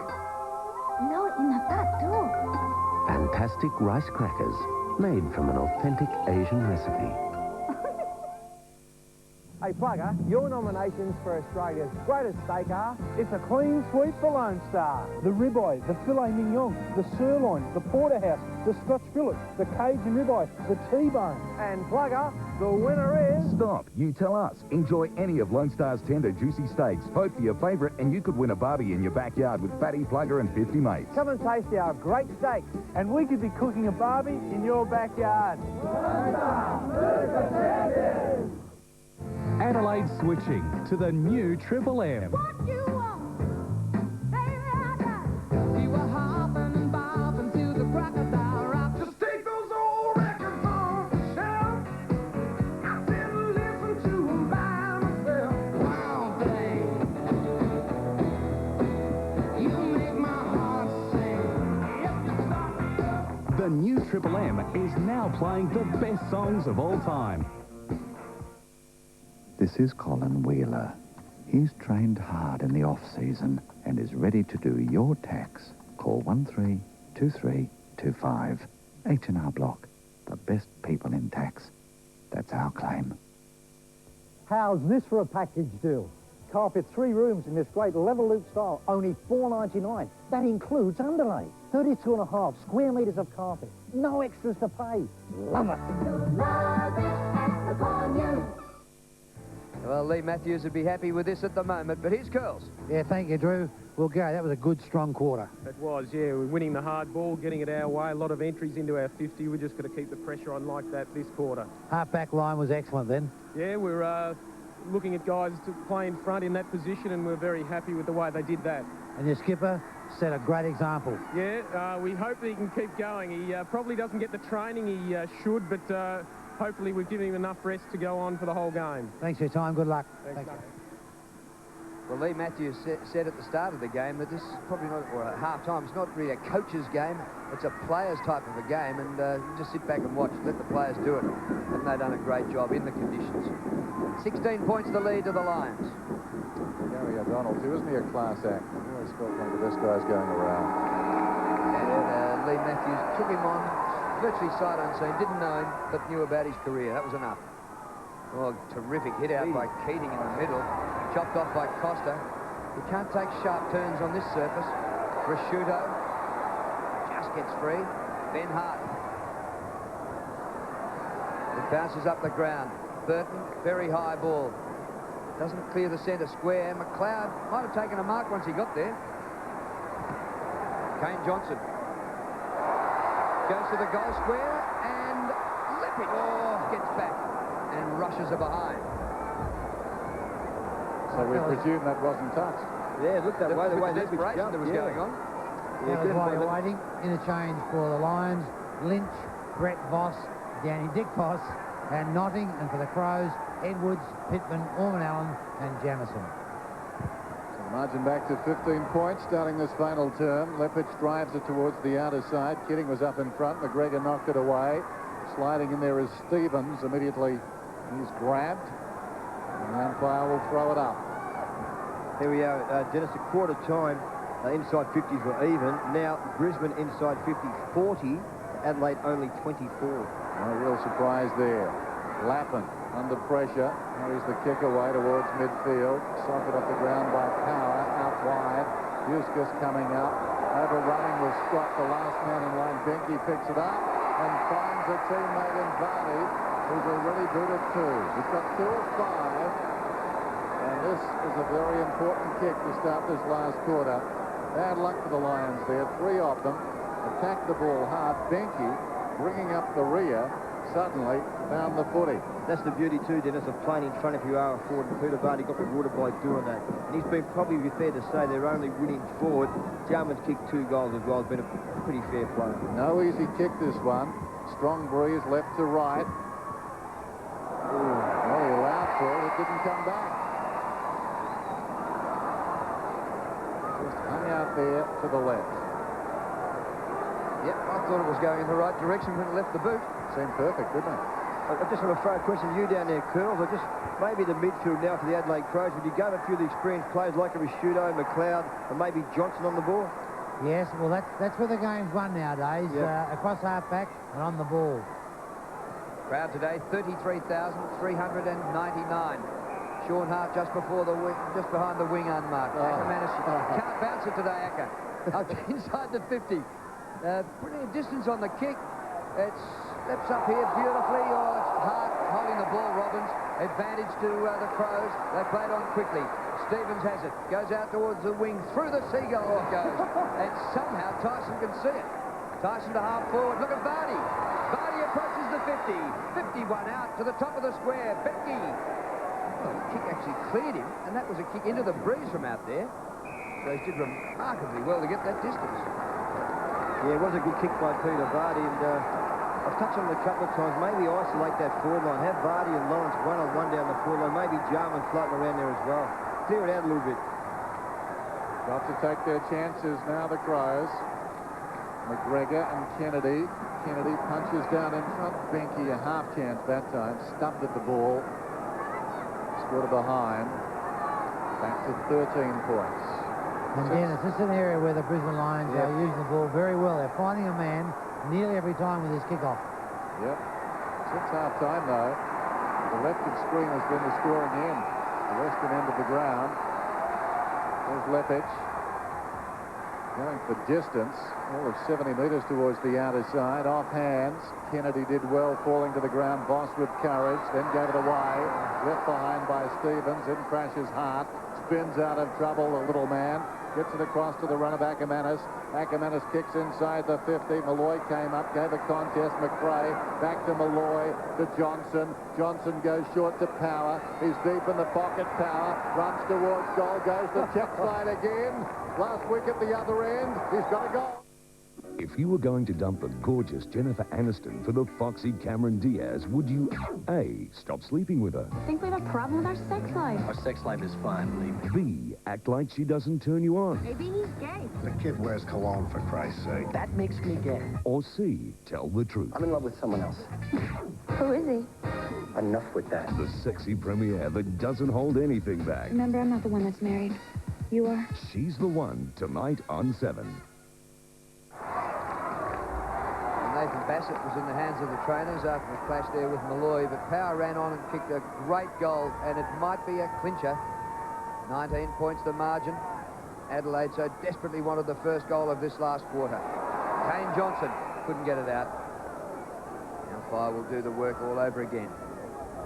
Low in fat too. Fantastic rice crackers made from an authentic Asian recipe. Hey, Plugger, your nominations for Australia's greatest steak are... It's a clean sweep for Lone Star. The ribeye, the filet mignon, the sirloin, the porterhouse, the Scotch fillet, the Cajun ribeye, the T-bone. And Plugger, the winner is... Stop. You tell us. Enjoy any of Lone Star's tender, juicy steaks. Vote for your favourite and you could win a barbie in your backyard with Fatty, Plugger and 50 mates. Come and taste our great steaks, and we could be cooking a barbie in your backyard. Adelaide switching to the new Triple M. What you want, baby, I got it. We were hopping and bopping to the crocodile rock. Just take those old records off the shelf. I didn't listen to them by myself. Wow, babe, you make my heart sing. Yep, you start me up. The new Triple M is now playing the best songs of all time. This is Colin Wheeler. He's trained hard in the off-season and is ready to do your tax. Call 132325. H&R Block. The best people in tax. That's our claim. How's this for a package deal? Carpet 3 rooms in this great level loop style, only $4.99. That includes underlay. 32.5 square metres of carpet. No extras to pay. Love it. Love it at the corner. Well, Lee Matthews would be happy with this at the moment, but here's Curls. Yeah, thank you, Drew. Well, Gary, that was a good, strong quarter. It was, yeah. We're winning the hard ball, getting it our way. A lot of entries into our 50. We're just going to keep the pressure on like that this quarter. Half-back line was excellent then. Yeah, we're looking at guys to play in front in that position, and we're very happy with the way they did that. And your skipper set a great example. Yeah, we hope that he can keep going. He probably doesn't get the training he should, but... hopefully we've given him enough rest to go on for the whole game. Thanks for your time. Good luck. Thanks. Well, Lee Matthews said at the start of the game that this is probably not, or at half-time, it's not really a coach's game. It's a player's type of a game, and you just sit back and watch. Let the players do it. And they've done a great job in the conditions. 16 points the lead to the Lions. Gary O'Donnell, too, isn't he a class act? I always felt one of the best guys going around. And Lee Matthews took him on virtually sight unseen, didn't know him, but knew about his career. That was enough. Oh, terrific hit out by Keating in the middle. Chopped off by Costa. He can't take sharp turns on this surface. Prosciutto just gets free. Ben Hart. It bounces up the ground. Burton, very high ball. Doesn't clear the centre square. McLeod might have taken a mark once he got there. Kane Johnson goes to the goal square, and Leppich gets back and rushes her behind. So we presume that wasn't touched. Yeah, look that way, the way Leppich jumped that was going on. That was why you're waiting. Interchange for the Lions, Lynch, Brett Voss, Danny Dick Voss, and Notting, and for the Crows, Edwards, Pittman, Orman Allen, and Jamison. Margin back to 15 points starting this final term. Leppich drives it towards the outer side. Kidding was up in front. McGregor knocked it away. Sliding in there is Stevens. Immediately he's grabbed. And the umpire will throw it up. Here we are, Dennis, a quarter time. Inside 50s were even. Now Brisbane inside 50s 40. Adelaide only 24. No real surprise there. Lappin under pressure. Carries the kick away towards midfield. Socket off the ground by Power. Out wide. Eustace coming up. Overrunning was Scott, the last man in line. Benke picks it up and finds a teammate in Varney, who's already booted two. He's got 2 of 5. And this is a very important kick to start this last quarter. Bad luck for the Lions there. 3 of them. Attacked the ball hard. Benke bringing up the rear. Suddenly found the footy. That's the beauty too, Dennis, of playing in front if you are a forward. And Peter Varney got rewarded by doing that. And he's been probably fair to say their only winning forward. Jarman's kicked 2 goals as well. Has been a pretty fair play. No easy kick this one. Strong breeze left to right. Well, he allowed thought it didn't come back. Just hung out there to the left. Yep, I thought it was going in the right direction when it left the boot. Seemed perfect, didn't it? I just want to throw a question to you down there, Curls. I just maybe the midfield now for the Adelaide Crows. Would you go with a few of the experienced players like a Risciuto, McLeod, and maybe Johnson on the ball? Yes, well, that's where the game's won nowadays, across half-back and on the ball. Crowd today, 33,399. Sean Hart just before the wing, just behind the wing unmarked. Ackermanis can't bounce it today, Acker. Up inside the 50. Brilliant distance on the kick. It slips up here beautifully. Oh, it's Hart holding the ball, Robbins. Advantage to the Crows. They play it on quickly. Stevens has it. Goes out towards the wing. Through the seagull it goes. And somehow Tyson can see it. Tyson to half forward. Look at Vardy. Vardy approaches the 50. 51 out to the top of the square. Becky. Well, the kick actually cleared him, and that was a kick into the breeze from out there. So he did remarkably well to get that distance. Yeah, it was a good kick by Peter Vardy, and I've touched on it a couple of times. Maybe isolate that forward line. Have Vardy and Lawrence one-on-one down the forward line. Maybe Jarman floating around there as well. Clear it out a little bit. Got to take their chances now, the Crows. McGregor and Kennedy. Kennedy punches down in front. Benke a half chance that time. Stumped at the ball. Scored behind. Back to 13 points. And Dennis, this is an area where the Brisbane Lions are using the ball very well. They're finding a man nearly every time with his kick-off. Yep. Since half-time, though, the left of screen has been the scoring end. The western end of the ground. There's Lepich. Going for distance, all of 70 metres towards the outer side. Off hands. Kennedy did well, falling to the ground. Voss with courage, then gave it away. Left behind by Stevens. In crashes Hart. Spins out of trouble, the little man. Gets it across to the runner, Ackermanis. Ackermanis kicks inside the 50. Malloy came up, gave a contest. McRae back to Malloy, to Johnson. Johnson goes short to Power. He's deep in the pocket. Power runs towards goal, goes to check side again. Last week at the other end, he's got a goal. If you were going to dump the gorgeous Jennifer Aniston for the foxy Cameron Diaz, would you A, stop sleeping with her? I think we have a problem with our sex life. Our sex life is fine, believe me. B, act like she doesn't turn you on? Maybe he's gay. The kid wears cologne, for Christ's sake. That makes me gay. Or C, tell the truth? I'm in love with someone else. Who is he? Enough with that. The sexy premiere that doesn't hold anything back. Remember, I'm not the one that's married. You are. She's the one, tonight on 7. Nathan Bassett was in the hands of the trainers after the clash there with Malloy, but Power ran on and kicked a great goal, and it might be a clincher. 19 points the margin. Adelaide so desperately wanted the first goal of this last quarter. Kane Johnson couldn't get it out. Now Fire will do the work all over again.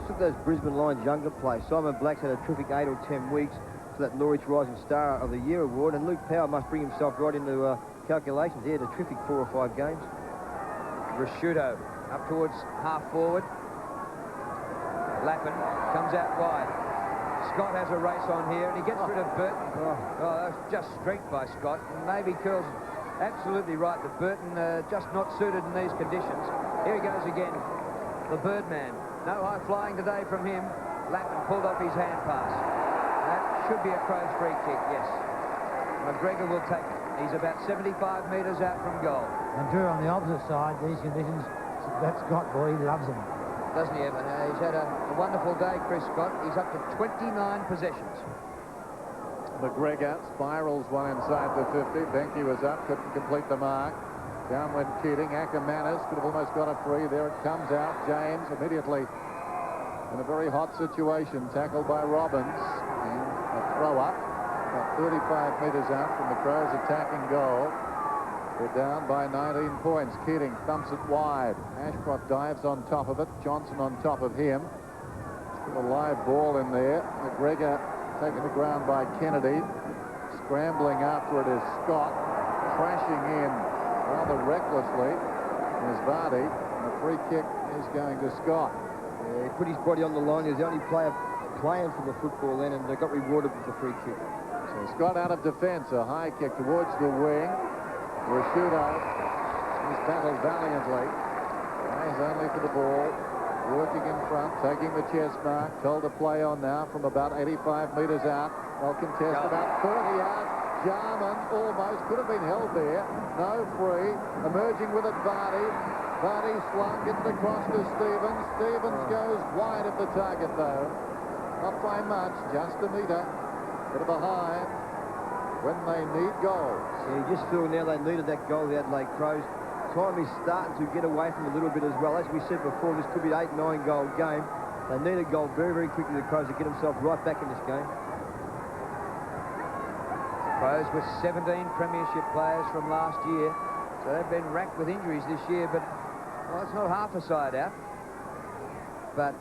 Just look at those Brisbane Lions younger players. Simon Black's had a terrific 8 or 10 weeks for that Norwich Rising Star of the Year award, and Luke Power must bring himself right into calculations. He had a terrific 4 or 5 games. Risciuto up towards half forward. Lappin comes out wide. Scott has a race on here, and he gets rid of Burton. Oh, that's just strength by Scott. And maybe Curl's absolutely right that Burton just not suited in these conditions. Here he goes again. The Birdman. No high flying today from him. Lappin pulled off his hand pass. That should be a Crows free kick, yes. McGregor will take it. He's about 75 metres out from goal. And Drew, on the opposite side, these conditions, that Scott boy, he loves them. Doesn't he, Evan? He's had a wonderful day, Chris Scott. He's up to 29 possessions. McGregor spirals one inside the 50. Benke was up, couldn't complete the mark. Down went Keating. Ackermanis could have almost got a free. There it comes out. James immediately in a very hot situation. Tackled by Robbins. And a throw up. About 35 metres out from the Crows' attacking goal. They're down by 19 points. Keating thumps it wide. Ashcroft dives on top of it. Johnson on top of him. Put a live ball in there. McGregor taken to ground by Kennedy. Scrambling after it is Scott. Crashing in rather recklessly is Vardy. And the free kick is going to Scott. Yeah, he put his body on the line. He was the only player playing for the football then, and they got rewarded with the free kick. So Scott out of defence. A high kick towards the wing. Risciuto, he's battled valiantly. Eyes only for the ball. working in front, taking the chest mark, told to play on now from about 85 metres out. They'll contest about 30 yards. Jarman almost could have been held there. No free. Emerging with it, Vardy. Vardy slung, gets it across to Stevens. Stevens goes wide of the target, though. Not by much, just a metre. Bit of a high when they need goals. Yeah, you just feel now they needed that goal, the Adelaide Crows. Time is starting to get away from a little bit as well. As we said before, this could be an 8-9 goal game. They need a goal very, very quickly, the Crows, to get themselves right back in this game. Crows with 17 premiership players from last year. So they've been racked with injuries this year, but, well, it's not half a side out. But,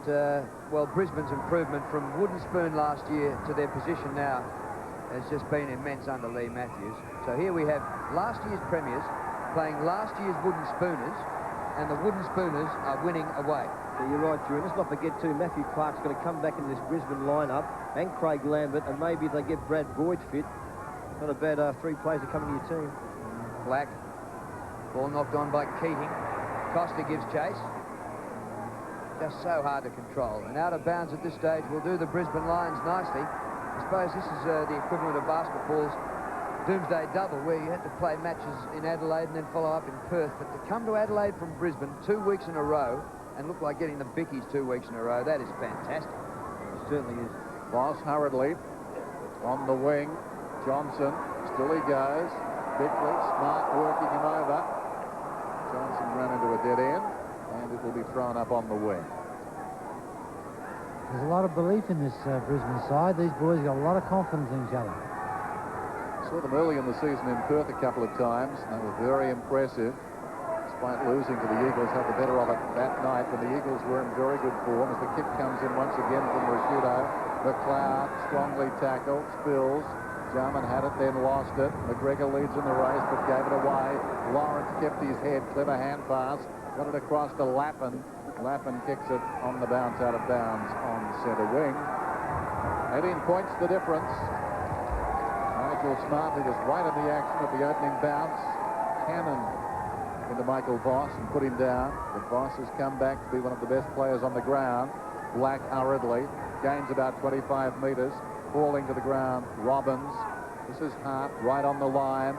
well, Brisbane's improvement from wooden spoon last year to their position now has just been immense under Lee Matthews. So here we have last year's premiers playing last year's wooden spooners, and the wooden spooners are winning away. Yeah, you're right, Drew. Let's not forget, too, Matthew Clark's going to come back into this Brisbane lineup, and Craig Lambert, and maybe if they get Brad Boyd fit, not a bad 3 players are coming to your team. Black. Ball knocked on by Keating. Costa gives chase. Just so hard to control. And out of bounds at this stage will do the Brisbane Lions nicely. I suppose this is the equivalent of basketball's Doomsday Double, where you had to play matches in Adelaide and then follow up in Perth. But to come to Adelaide from Brisbane 2 weeks in a row and look like getting the Bickies 2 weeks in a row, that is fantastic. It certainly is. Boss hurriedly on the wing. Johnson, still he goes. Bickley, Smart working him over. Johnson ran into a dead end, and it will be thrown up on the wing. There's a lot of belief in this Brisbane side. These boys got a lot of confidence in each other. Saw them early in the season in Perth a couple of times. They were very impressive. Despite losing to the Eagles, had the better of it that night when the Eagles were in very good form. As the kick comes in once again from Rashudo. McLeod strongly tackled, spills. Jarman had it, then lost it. McGregor leads in the race, but gave it away. Lawrence kept his head. Clever hand pass. Got it across to Lappin. Lappin kicks it on the bounce out of bounds on centre wing. 18 points the difference. Nigel Smart, who was right in the action of the opening bounce. Cannon into Michael Voss and put him down. But Voss has come back to be one of the best players on the ground. Black hurriedly. Gains about 25 metres. Falling to the ground, Robbins. This is Hart right on the line.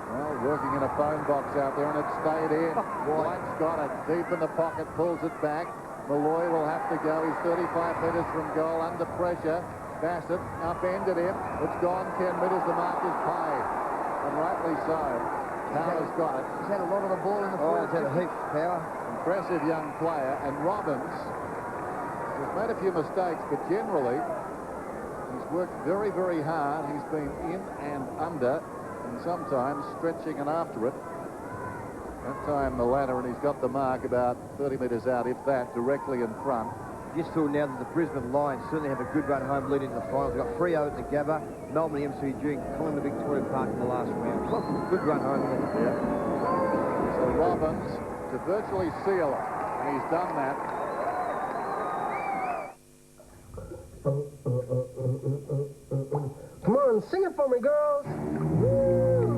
Well, working in a phone box out there, and it stayed in. White's got it deep in the pocket, pulls it back. Malloy will have to go. He's 35 metres from goal, under pressure. Bassett upended him. It's gone 10 metres. The mark is paid, and rightly so. Power's got it. He's had a lot of the ball in the forward. forward. He's had a heap, Power. Impressive young player, and Robbins has made a few mistakes, but generally he's worked very, very hard. He's been in and under, and sometimes stretching and after it. That time the ladder, and he's got the mark about 30 metres out, if that, directly in front. Just feel now that the Brisbane Lions certainly have a good run home leading to the finals. They've got Freo at the Gabba, Melbourne the MCG, Collingwood the Victoria Park in the last round. Good run home. Yeah. So Robbins to virtually seal it, and he's done that. Come on, sing it for me, girls. Woo!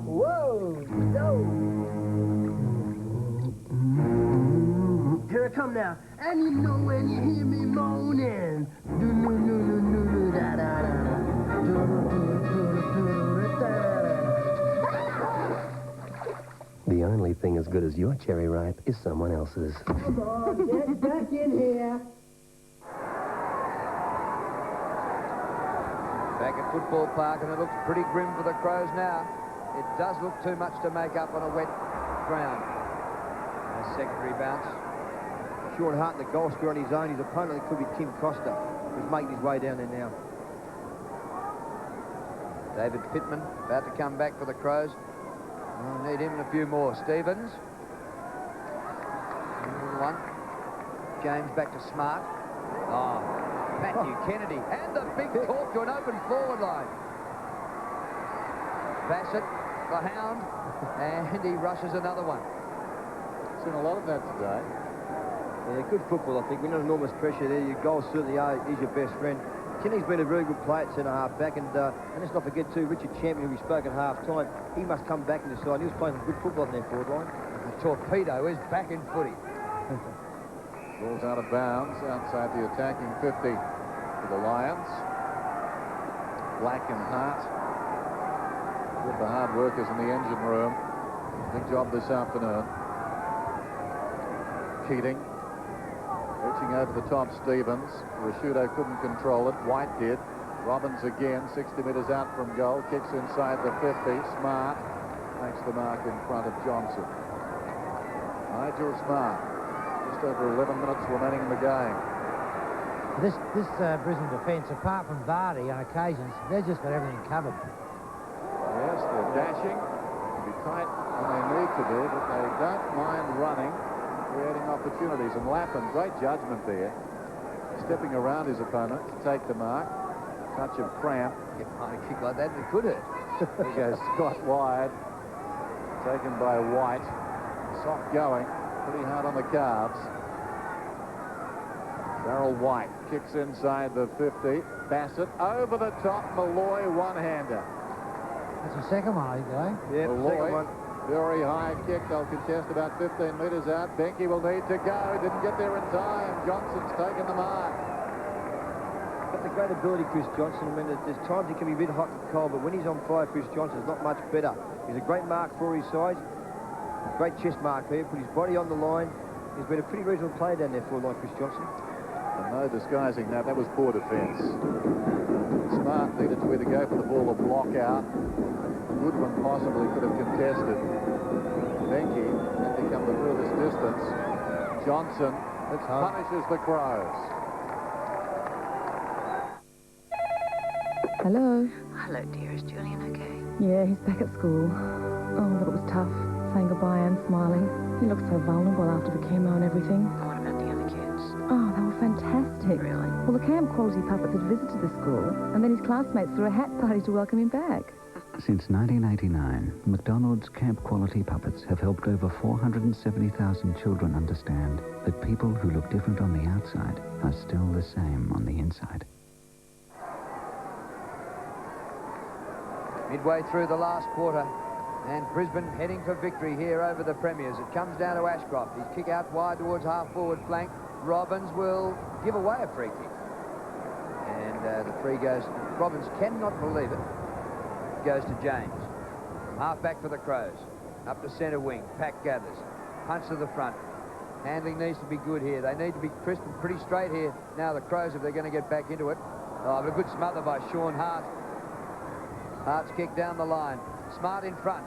Whoa! Yo! Here I come now. And you know when you hear me moaning. The only thing as good as your cherry ripe is someone else's. Come on, get back in here. Back at Football Park, and it looks pretty grim for the Crows now. It does look too much to make up on a wet ground. A secondary bounce. Sean Hart, the goal scorer on his own. His opponent could be Tim Costa, who's making his way down there now. David Pittman about to come back for the Crows. We'll need him and a few more. Stevens. One. James back to Smart. Oh, Matthew Kennedy. And the big talk to an open forward line. Bassett, the hound, and he rushes another one. Seen a lot of that today. Yeah, good football, I think. We're not enormous pressure there. Your goals certainly is your best friend. Kenny's been a very good player at centre-half back, and let's not forget, too, Richard Champion, who we spoke at half-time. He must come back in the side. He was playing some good football in their forward line. The torpedo is back in footy. Ball's out of bounds outside the attacking 50 for the Lions. Black and Hart. Good, the hard workers in the engine room. Big job this afternoon. Keating. Reaching over the top, Stevens. Rashudo couldn't control it. White did. Robbins again, 60 metres out from goal. Kicks inside the 50. Smart makes the mark in front of Johnson. Nigel Smart. Just over 11 minutes remaining in the game. This Brisbane defence, apart from Vardy on occasions, they've just got everything covered. Yes, they're dashing. They'll be tight when they need to be, but they don't mind running, creating opportunities. And Lappin, great judgment there. Stepping around his opponent to take the mark. Touch of cramp. Get behind a kick like that, it could hurt. He goes Scott wide. Taken by White. Soft going. Pretty hard on the calves. Darryl White kicks inside the 50. Bassett over the top. Malloy one-hander. That's the second one, I think, though. Yeah, second one. Very high kick. They'll contest about 15 metres out. Benke will need to go. Didn't get there in time. Johnson's taken the mark. Got the great ability, Chris Johnson. I mean, there's times he can be a bit hot and cold, but when he's on fire, Chris Johnson's not much better. He's a great mark for his size. Great chest mark there. Put his body on the line. He's been a pretty reasonable player down there for like Chris Johnson. And no disguising that. That was poor defence. Smart needed to either go for the ball or block out. Goodwin possibly could have contested. Benke had to come the furthest distance. Johnson punishes the Crows. Hello. Hello, dear. Is Julian okay? Yeah, he's back at school. Oh, but it was tough, saying goodbye and smiling. He looked so vulnerable after the chemo and everything. What about the other kids? Oh, they were fantastic. Really? Well, the Camp Quality Puppets had visited the school, and then his classmates threw a hat party to welcome him back. Since 1989, McDonald's Camp Quality Puppets have helped over 470,000 children understand that people who look different on the outside are still the same on the inside. Midway through the last quarter, and Brisbane heading for victory here over the Premiers. It comes down to Ashcroft. His kick out wide towards half-forward flank. Robbins will give away a free kick. And the free goes... Robbins cannot believe it. Goes to James. Half-back for the Crows. Up to centre wing. Pack gathers. Punch to the front. Handling needs to be good here. They need to be crisp and pretty straight here. Now the Crows, if they're going to get back into it. Oh, but a good smother by Sean Hart. Hart's kick down the line. Smart in front.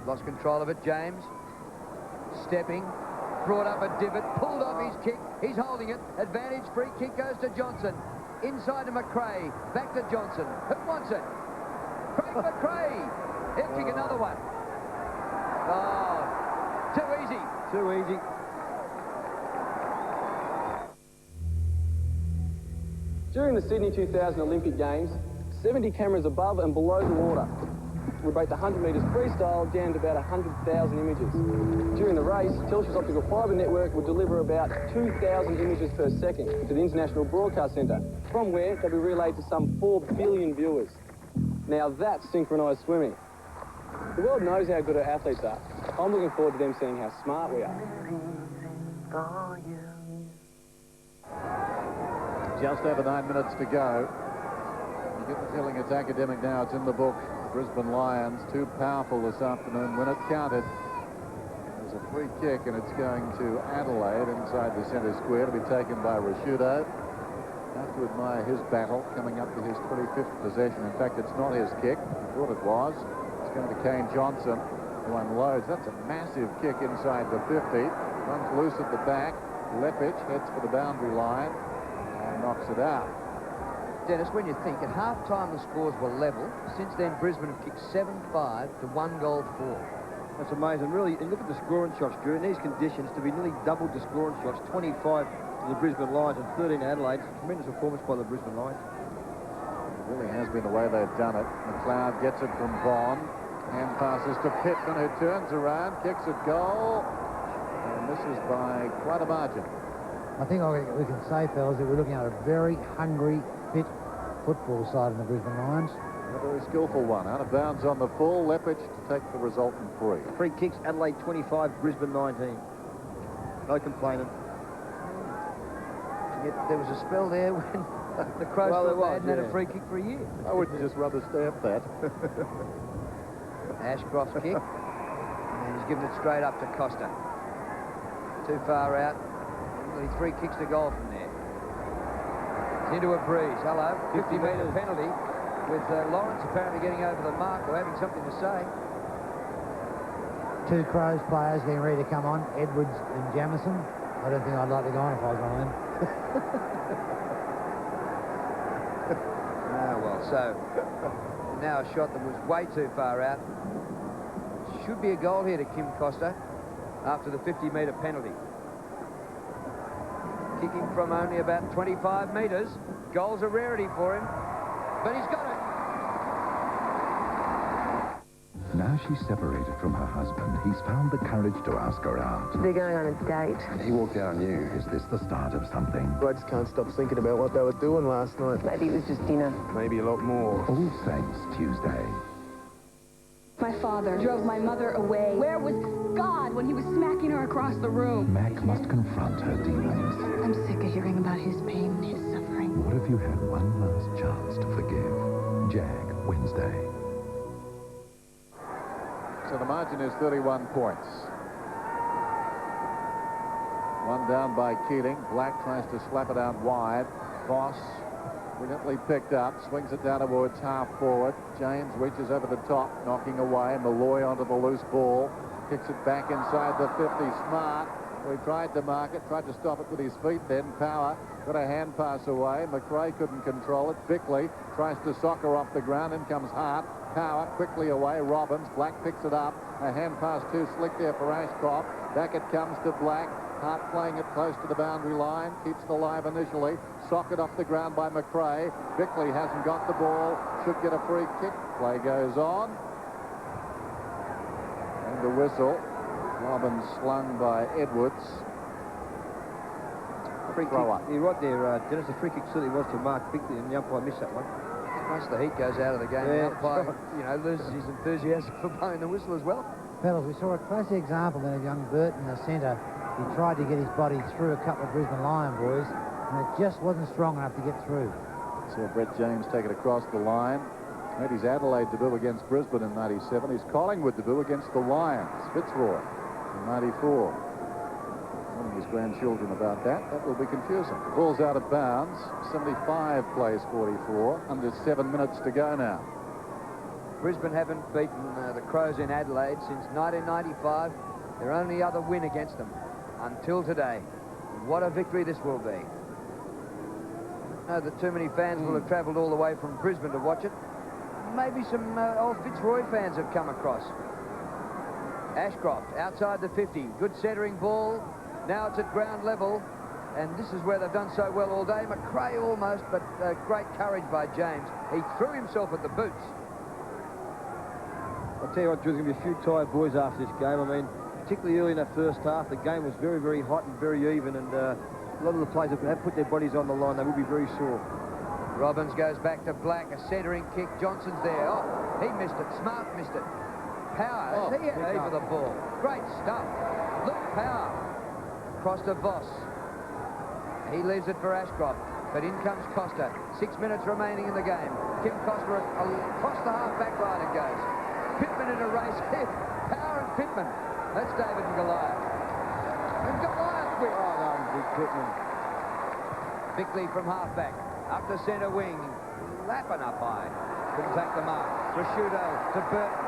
Lost control of it, James. Stepping. Brought up a divot. Pulled off his kick. He's holding it. Advantage free kick goes to Johnson. Inside to McRae. Back to Johnson. Who wants it? Craig McRae. He'll kick another one. Oh, too easy. Too easy. During the Sydney 2000 Olympic Games, 70 cameras above and below the water would rate the 100 metres freestyle down to about 100,000 images. During the race, Telstra's optical fibre network would deliver about 2,000 images per second to the International Broadcast Centre, from where they'll be relayed to some 4 billion viewers. Now that's synchronised swimming. The world knows how good our athletes are. I'm looking forward to them seeing how smart we are. Just over 9 minutes to go. You get the feeling it's academic now. It's in the book. The Brisbane Lions, too powerful this afternoon when it counted. There's a free kick, and it's going to Adelaide inside the centre square to be taken by Rashudo. Have to admire his battle coming up to his 25th possession. In fact, it's not his kick. I thought it was. It's going to Kane Johnson, who unloads. That's a massive kick inside the 50. Runs loose at the back. Lepich heads for the boundary line and knocks it out. Dennis, when you think, at half-time the scores were level. Since then, Brisbane have kicked 7-5 to 1 goal 4. That's amazing. Really, and look at the scoring shots, Drew. In these conditions, to be nearly doubled the scoring shots, 25 to the Brisbane Lions and 13 Adelaide. Tremendous performance by the Brisbane Lions. It really has been the way they've done it. McLeod gets it from Bond. Hand passes to Pittman, who turns around, kicks a goal, and misses by quite a margin. I think we can say, fellas, that we're looking at a very hungry, fit football side in the Brisbane Lions. A very skillful one. Out of bounds on the full. Lepich to take the resultant free. Free kicks, Adelaide 25, Brisbane 19. No complaining. Yet there was a spell there when the Crows hadn't had a free kick for a year. I wouldn't just rubber stamp that. Ashcroft's kick. And he's given it straight up to Costa. Too far out. Only 3 kicks to goal from there. It's into a breeze. Hello. 50-metre penalty with Lawrence apparently getting over the mark or having something to say. 2 Crows players getting ready to come on, Edwards and Jamison. I don't think I'd like to go on if I was one of them. Well, so now a shot that was way too far out. Should be a goal here to Kim Costa after the 50-metre penalty. Kicking from only about 25 metres. Goal's a rarity for him, but he's got it. Now she's separated from her husband, he's found the courage to ask her out. They're going on a date. He walked out on you. Is this the start of something? I just can't stop thinking about what they were doing last night. Maybe it was just dinner. Maybe a lot more. All Saints Tuesday. My father drove my mother away. Where was God when he was smacking her across the room? Mac must confront her demons. I'm sick of hearing about his pain and his suffering. What if you had one last chance to forgive? Jag, Wednesday. So the margin is 31 points. One down by Keating. Black tries to slap it out wide. Voss brilliantly picked up, swings it down towards half forward. James reaches over the top, knocking away. Malloy onto the loose ball. Kicks it back inside the 50. Smart. We tried to mark it, tried to stop it with his feet then. Power got a hand pass away. McRae couldn't control it. Bickley tries to soccer off the ground. In comes Hart. Power quickly away. Robbins. Black picks it up. A hand pass too slick there for Ashcroft. Back it comes to Black. Hart playing it close to the boundary line. Keeps it alive initially. Socket off the ground by McRae. Bickley hasn't got the ball. Should get a free kick. Play goes on. And the whistle. Robbins slung by Edwards. Free kick. You're right there, Dennis. The free kick certainly was to Mark Bickley, and the umpire missed that one. Once the heat goes out of the game, the umpire, loses his enthusiasm for blowing the whistle as well. Fellas, we saw a classic example then of young Burton, the centre. He tried to get his body through a couple of Brisbane Lion boys, and it just wasn't strong enough to get through. Saw Brett James take it across the line. Made his Adelaide debut against Brisbane in '97. His Collingwood debut against the Lions, Fitzroy, in '94. Telling his grandchildren about that. That will be confusing. The ball's out of bounds. 75 plays 44. Under 7 minutes to go now. Brisbane haven't beaten the Crows in Adelaide since 1995. Their only other win against them until today. What a victory this will be. I know that too many fans will have travelled all the way from Brisbane to watch it. Maybe some old Fitzroy fans have come across. Ashcroft outside the 50. Good centering ball. Now it's at ground level. And this is where they've done so well all day. McRae almost, but great courage by James. He threw himself at the boots. I'll tell you what, Drew, there's going to be a few tired boys after this game. I mean, particularly early in that first half, the game was very, very hot and very even, and a lot of the players have put their bodies on the line. They will be very sore. Robbins goes back to Black, a centering kick. Johnson's there. Oh, he missed it. Smart missed it. Power, he had over the ball. Great stuff. Look, Power. Cross to Voss. He leaves it for Ashcroft, but in comes Costa. 6 minutes remaining in the game. Kim Costa across the half-back line it goes. Pittman in a race. Power and Pittman. That's David and Goliath. And Goliath wins. Oh, no, big Pittman. Bickley from half-back. Up the centre wing. Lapping up high. Couldn't take the mark. Prosciutto to Burton.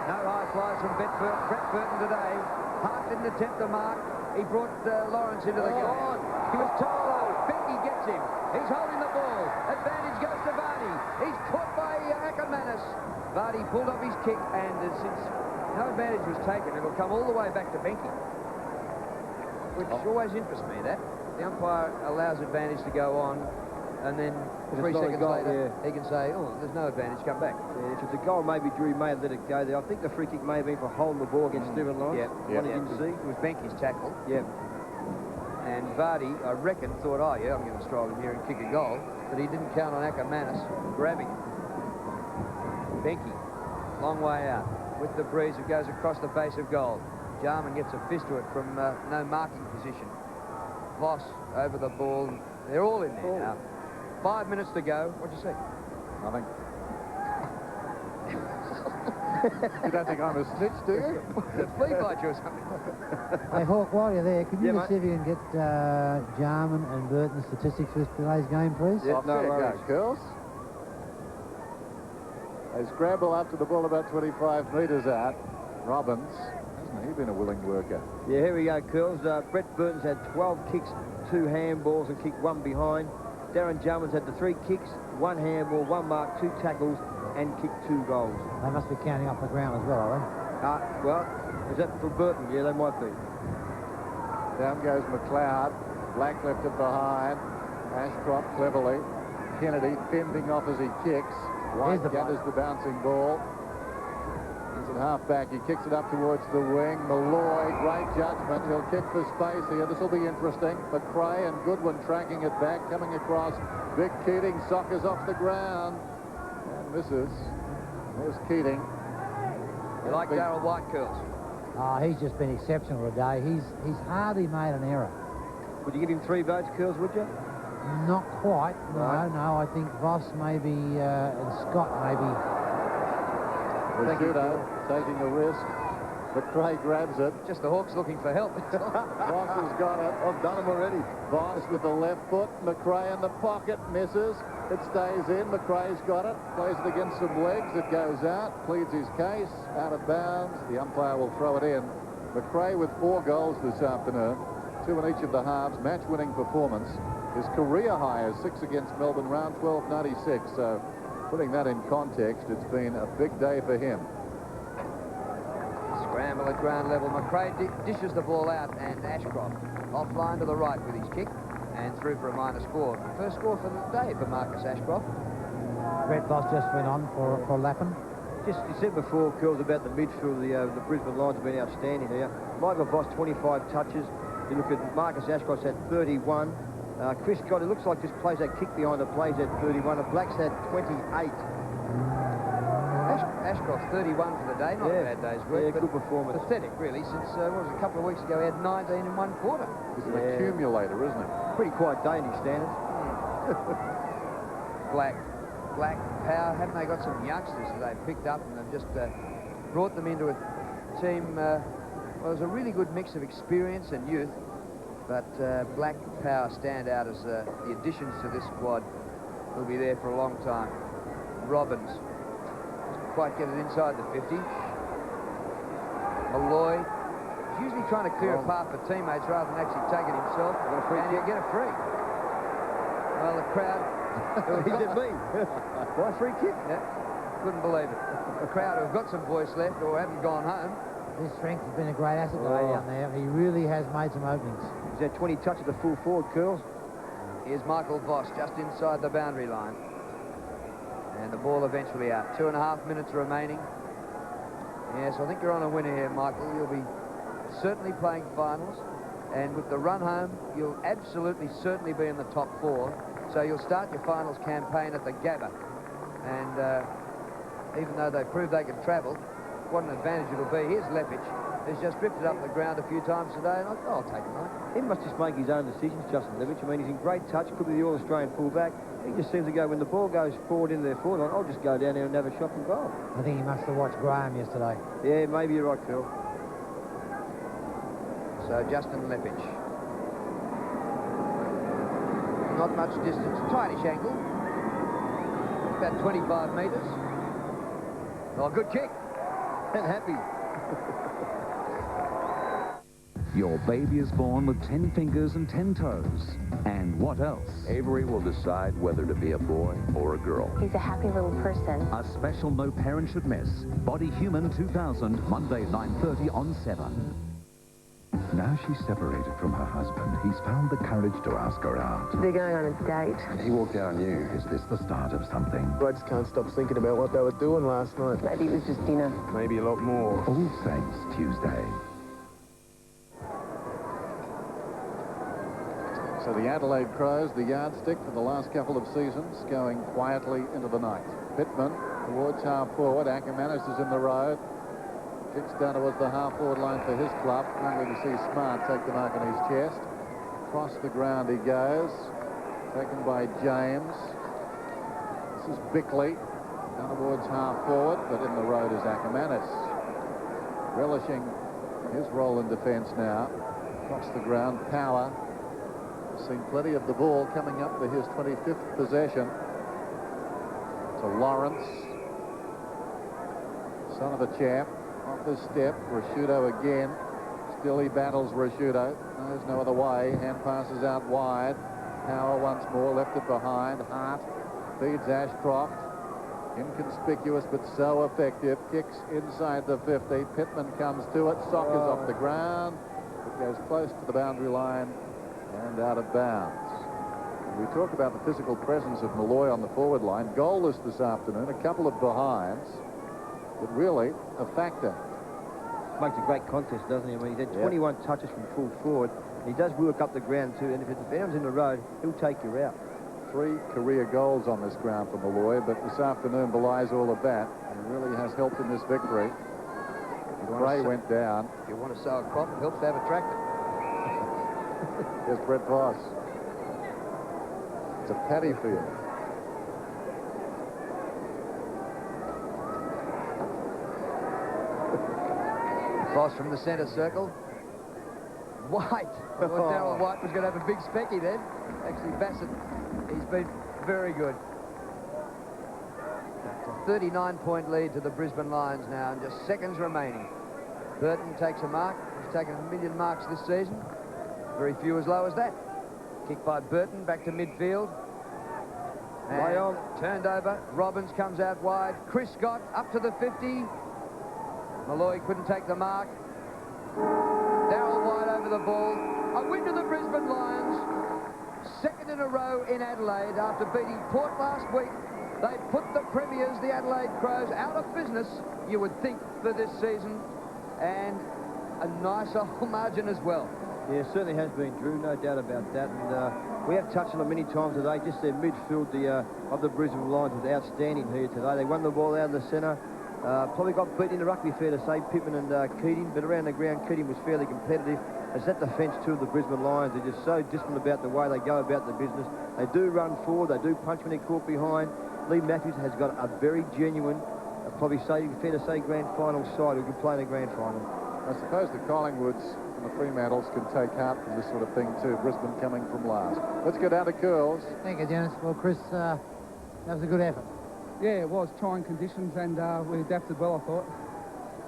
No high flies from Brett Burton today. Hart didn't attempt the mark. He brought Lawrence into the game. He was told off. Benke gets him. He's holding the ball. Advantage goes to Vardy. He's caught by Ackermanis. Vardy pulled off his kick, and since no advantage was taken, it'll come all the way back to Benke. Which always interests me, that. The umpire allows advantage to go on, and then 3 seconds later, he can say, oh, there's no advantage, come back. Yeah, if it's a goal, maybe Drew may have let it go there. I think the free kick may have been for holding the ball against Stephen Lawrence. One he didn't see. It was Benke's tackle. Yeah. And Vardy, I reckon, thought, oh, yeah, I'm going to stroll in here and kick a goal. But he didn't count on Ackermanis grabbing him. Benke, long way out. With the breeze, it goes across the face of goal. Jarman gets a fist to it from no marking position. Voss over the ball. They're all in there now. 5 minutes to go. What'd you see? Nothing. You don't think I'm a snitch, do you? The flea bite you or something. Hey, Hawk, while you're there, could you Yeah, just see if you can get Jarman and Burton's statistics for today's game, please? Yeah, no worries. Girls. They scramble after the ball about 25 metres out. Robbins, hasn't he been a willing worker? Yeah, here we go, Curls. Brett Burton's had 12 kicks, 2 handballs and kicked 1 behind. Darren Jarman's had the 3 kicks, 1 handball, 1 mark, 2 tackles and kicked 2 goals. They must be counting off the ground as well, are they? Well, is that for Burton? Yeah, they might be. Down goes McLeod. Black left it behind. Ashcroft cleverly. Kennedy fending off as he kicks. White gathers the bouncing ball. He's at half-back. He kicks it up towards the wing. Malloy, great judgment. He'll kick for space here. This will be interesting. McRae and Goodwin tracking it back. Coming across. Vic Keating soccers off the ground. And misses. There's Keating. You like Darryl White, Curls? He's just been exceptional today. He's hardly made an error. Would you give him 3 votes, Curls, would you? Not quite. No. I think Voss maybe and Scott maybe. Judo taking a risk. McRae grabs it. Just the Hawks looking for help. Voss has got it. I've done him already. Voss with the left foot. McRae in the pocket. Misses. It stays in. McRae's got it. Plays it against some legs. It goes out. Pleads his case. Out of bounds. The umpire will throw it in. McRae with 4 goals this afternoon. 2 in each of the halves. Match-winning performance. His career high is 6 against Melbourne, round 12.96. So putting that in context, it's been a big day for him. Scramble at ground level. McRae dishes the ball out, and Ashcroft offline to the right with his kick and through for a minor score. First score for the day for Marcus Ashcroft. Brett Voss just went on for Lappin. Just you said before, Curls, about the midfield. The Brisbane Lions have been outstanding here. Michael Voss, 25 touches. You look at Marcus Ashcroft's had 31. Chris Scott, it looks like just plays that kick behind the plays at 31. And Black's had 28. Ashcroft's 31 for the day, not a bad day's work. Yeah, good performance. Pathetic, really, since what was it, a couple of weeks ago he had 19 in 1 quarter. He's an accumulator, isn't he? Pretty quiet day in his standards. Black, Power, haven't they got some youngsters that they've picked up and they've just brought them into a team, well, there's a really good mix of experience and youth, but Black, Power stand out as the additions to this squad. Will be there for a long time. Robbins, doesn't quite get it inside the 50. Malloy, he's usually trying to clear a path for teammates rather than actually take it himself. And you get a free. Well, the crowd... He said me. My free kick? Yeah, couldn't believe it. The crowd who have got some voice left or haven't gone home. His strength has been a great asset down there. He really has made some openings. He's had 20 touches at full forward, Curls. Here's Michael Voss just inside the boundary line. And the ball eventually out. 2.5 minutes remaining. Yes, I think you're on a winner here, Michael. You'll be certainly playing finals. And with the run home, you'll absolutely certainly be in the top 4. So you'll start your finals campaign at the Gabba. And even though they proved they could travel, what an advantage it'll be. Here's Leppich. He's just drifted up the ground a few times today, and I'll take him on. He must just make his own decisions, Justin Leppich. I mean, he's in great touch, could be the All-Australian fullback. He just seems to go, when the ball goes forward into their forward line, I'll just go down there and have a shot from goal. I think he must have watched Graham yesterday. Yeah, maybe you're right, Phil. So Justin Leppich. Not much distance, tightish angle. About 25 metres. Oh, good kick. And happy. Your baby is born with 10 fingers and 10 toes. And what else? Avery will decide whether to be a boy or a girl. He's a happy little person. A special no parent should miss. Body Human 2000, Monday 9:30 on 7. Now she's separated from her husband, he's found the courage to ask her out. They're going on a date. He walked out on you. Is this the start of something? I just can't stop thinking about what they were doing last night. Maybe it was just dinner. Maybe a lot more. All Saints Tuesday. So the Adelaide Crows, the yardstick for the last couple of seasons, going quietly into the night. Pittman towards half forward. Ackermanis is in the road. Kicks down towards the half-forward line for his club. Only to see Smart take the mark on his chest. Across the ground he goes. Taken by James. This is Bickley. Down towards half-forward, but in the road is Ackermanis. Relishing his role in defence now. Across the ground, Power. Seen plenty of the ball coming up for his 25th possession. To Lawrence. Son of a champ. Off his step. Rashudo again. Still he battles Rashudo. Knows no other way. Hand passes out wide. Power once more. Left it behind. Hart feeds Ashcroft. Inconspicuous but so effective. Kicks inside the 50. Pittman comes to it. Sock is off the ground. It goes close to the boundary line and out of bounds. We talk about the physical presence of Malloy on the forward line. Goalless this afternoon. A couple of behinds. But really a factor. Makes a great contest, doesn't he? I mean, he's had 21 touches from full forward. He does work up the ground too, and if it's bounds in the road, he'll take you out. 3 career goals on this ground for Malloy, but this afternoon belies all of that and really has helped in this victory. Bray went down. If you want to sow a crop, it helps to have a tractor. Here's Brett Voss. It's a paddy field. Voss from the centre circle. White. I thought Darryl White was going to have a big specky then. Actually, Bassett, he's been very good. It's a 39-point lead to the Brisbane Lions now, and just seconds remaining. Burton takes a mark. He's taken 1 million marks this season. Very few as low as that. Kick by Burton, back to midfield. And turned over. Robbins comes out wide. Chris Scott up to the 50. Malloy couldn't take the mark. Darryl White over the ball. A win to the Brisbane Lions. Second in a row in Adelaide after beating Port last week. They put the premiers, the Adelaide Crows, out of business, you would think, for this season. And a nice old margin as well. Yeah, it certainly has been, Drew, no doubt about that. And we have touched on it many times today. Just their midfield of the Brisbane Lions was outstanding here today. They won the ball out of the centre. Probably got beaten in the rugby, fair to say, Pittman and Keating, but around the ground, Keating was fairly competitive. It's that defence, too, of the Brisbane Lions. They're just so disciplined about the way they go about the business. They do run forward. They do punch when they're caught behind. Lee Matthews has got a very genuine, probably fair to say, grand final side who can play in a grand final. I suppose the Collingwoods and the Fremantles can take heart from this sort of thing, too. Brisbane coming from last. Let's go down to curls. Thank you, Dennis. Well, Chris, that was a good effort. Yeah, it was trying conditions, and we adapted well, I thought.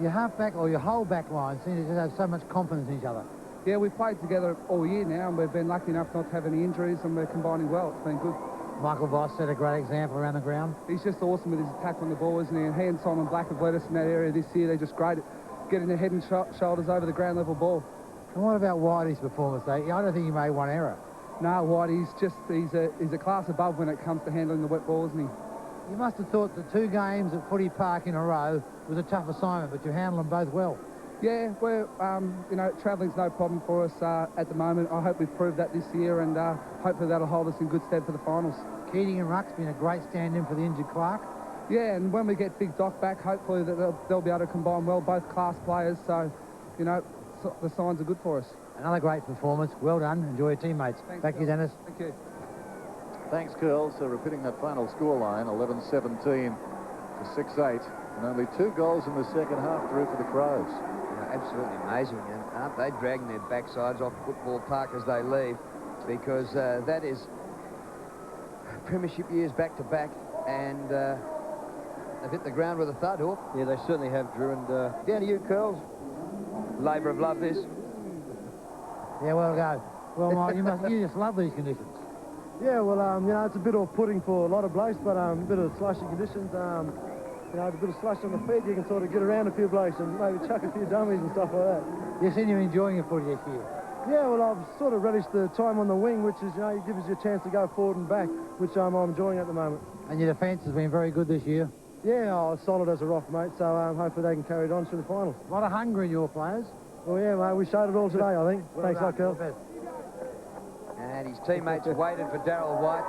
Your half-back or your whole back line seem to just have so much confidence in each other. Yeah, we've played together all year now, and we've been lucky enough not to have any injuries, and we're combining well. It's been good. Michael Voss set a great example around the ground. He's just awesome with his attack on the ball, isn't he? And he and Simon Black have led us in that area this year. They're just great at getting their head and shoulders over the ground level ball. And what about Whitey's performance, though? I don't think he made one error. No, Whitey's he's a class above when it comes to handling the wet ball, isn't he? You must have thought the 2 games at Footy Park in a row was a tough assignment, but you handled them both well. Yeah, we're, travelling's no problem for us at the moment. I hope we've proved that this year, and hopefully that'll hold us in good stead for the finals. Keating and Ruck's been a great stand-in for the injured Clark. Yeah, and when we get Big Doc back, hopefully that they'll be able to combine well, both class players, so, the signs are good for us. Another great performance. Well done. Enjoy your teammates. Thanks, Back to you, Dennis. Thank you. Thanks, Curls. So repeating that final scoreline, 11-17 to 6-8. And only 2 goals in the second half, Drew, for the Crows. Absolutely amazing. And aren't they dragging their backsides off Football Park as they leave? Because that is premiership years back-to-back, and they've hit the ground with a thud, Hawk. Yeah, they certainly have, Drew. And down to you, Curls. Labour of love, this. Yeah, well go. Well, Mike, you just love these conditions. Yeah, well, it's a bit off-putting for a lot of blokes, but a bit of slushy conditions. A bit of slush on the feet, you can sort of get around a few blokes and maybe chuck a few dummies and stuff like that. You seem you're enjoying your footy this year. Yeah, well, I've sort of relished the time on the wing, which is, it gives you a chance to go forward and back, which I'm enjoying at the moment. And your defence has been very good this year. Yeah, solid as a rock, mate, so hopefully they can carry it on through the finals. A lot of hunger in your players. Well, yeah, mate, we showed it all today, I think. Well Thanks, done. Curl. And his teammates waited for Darryl White,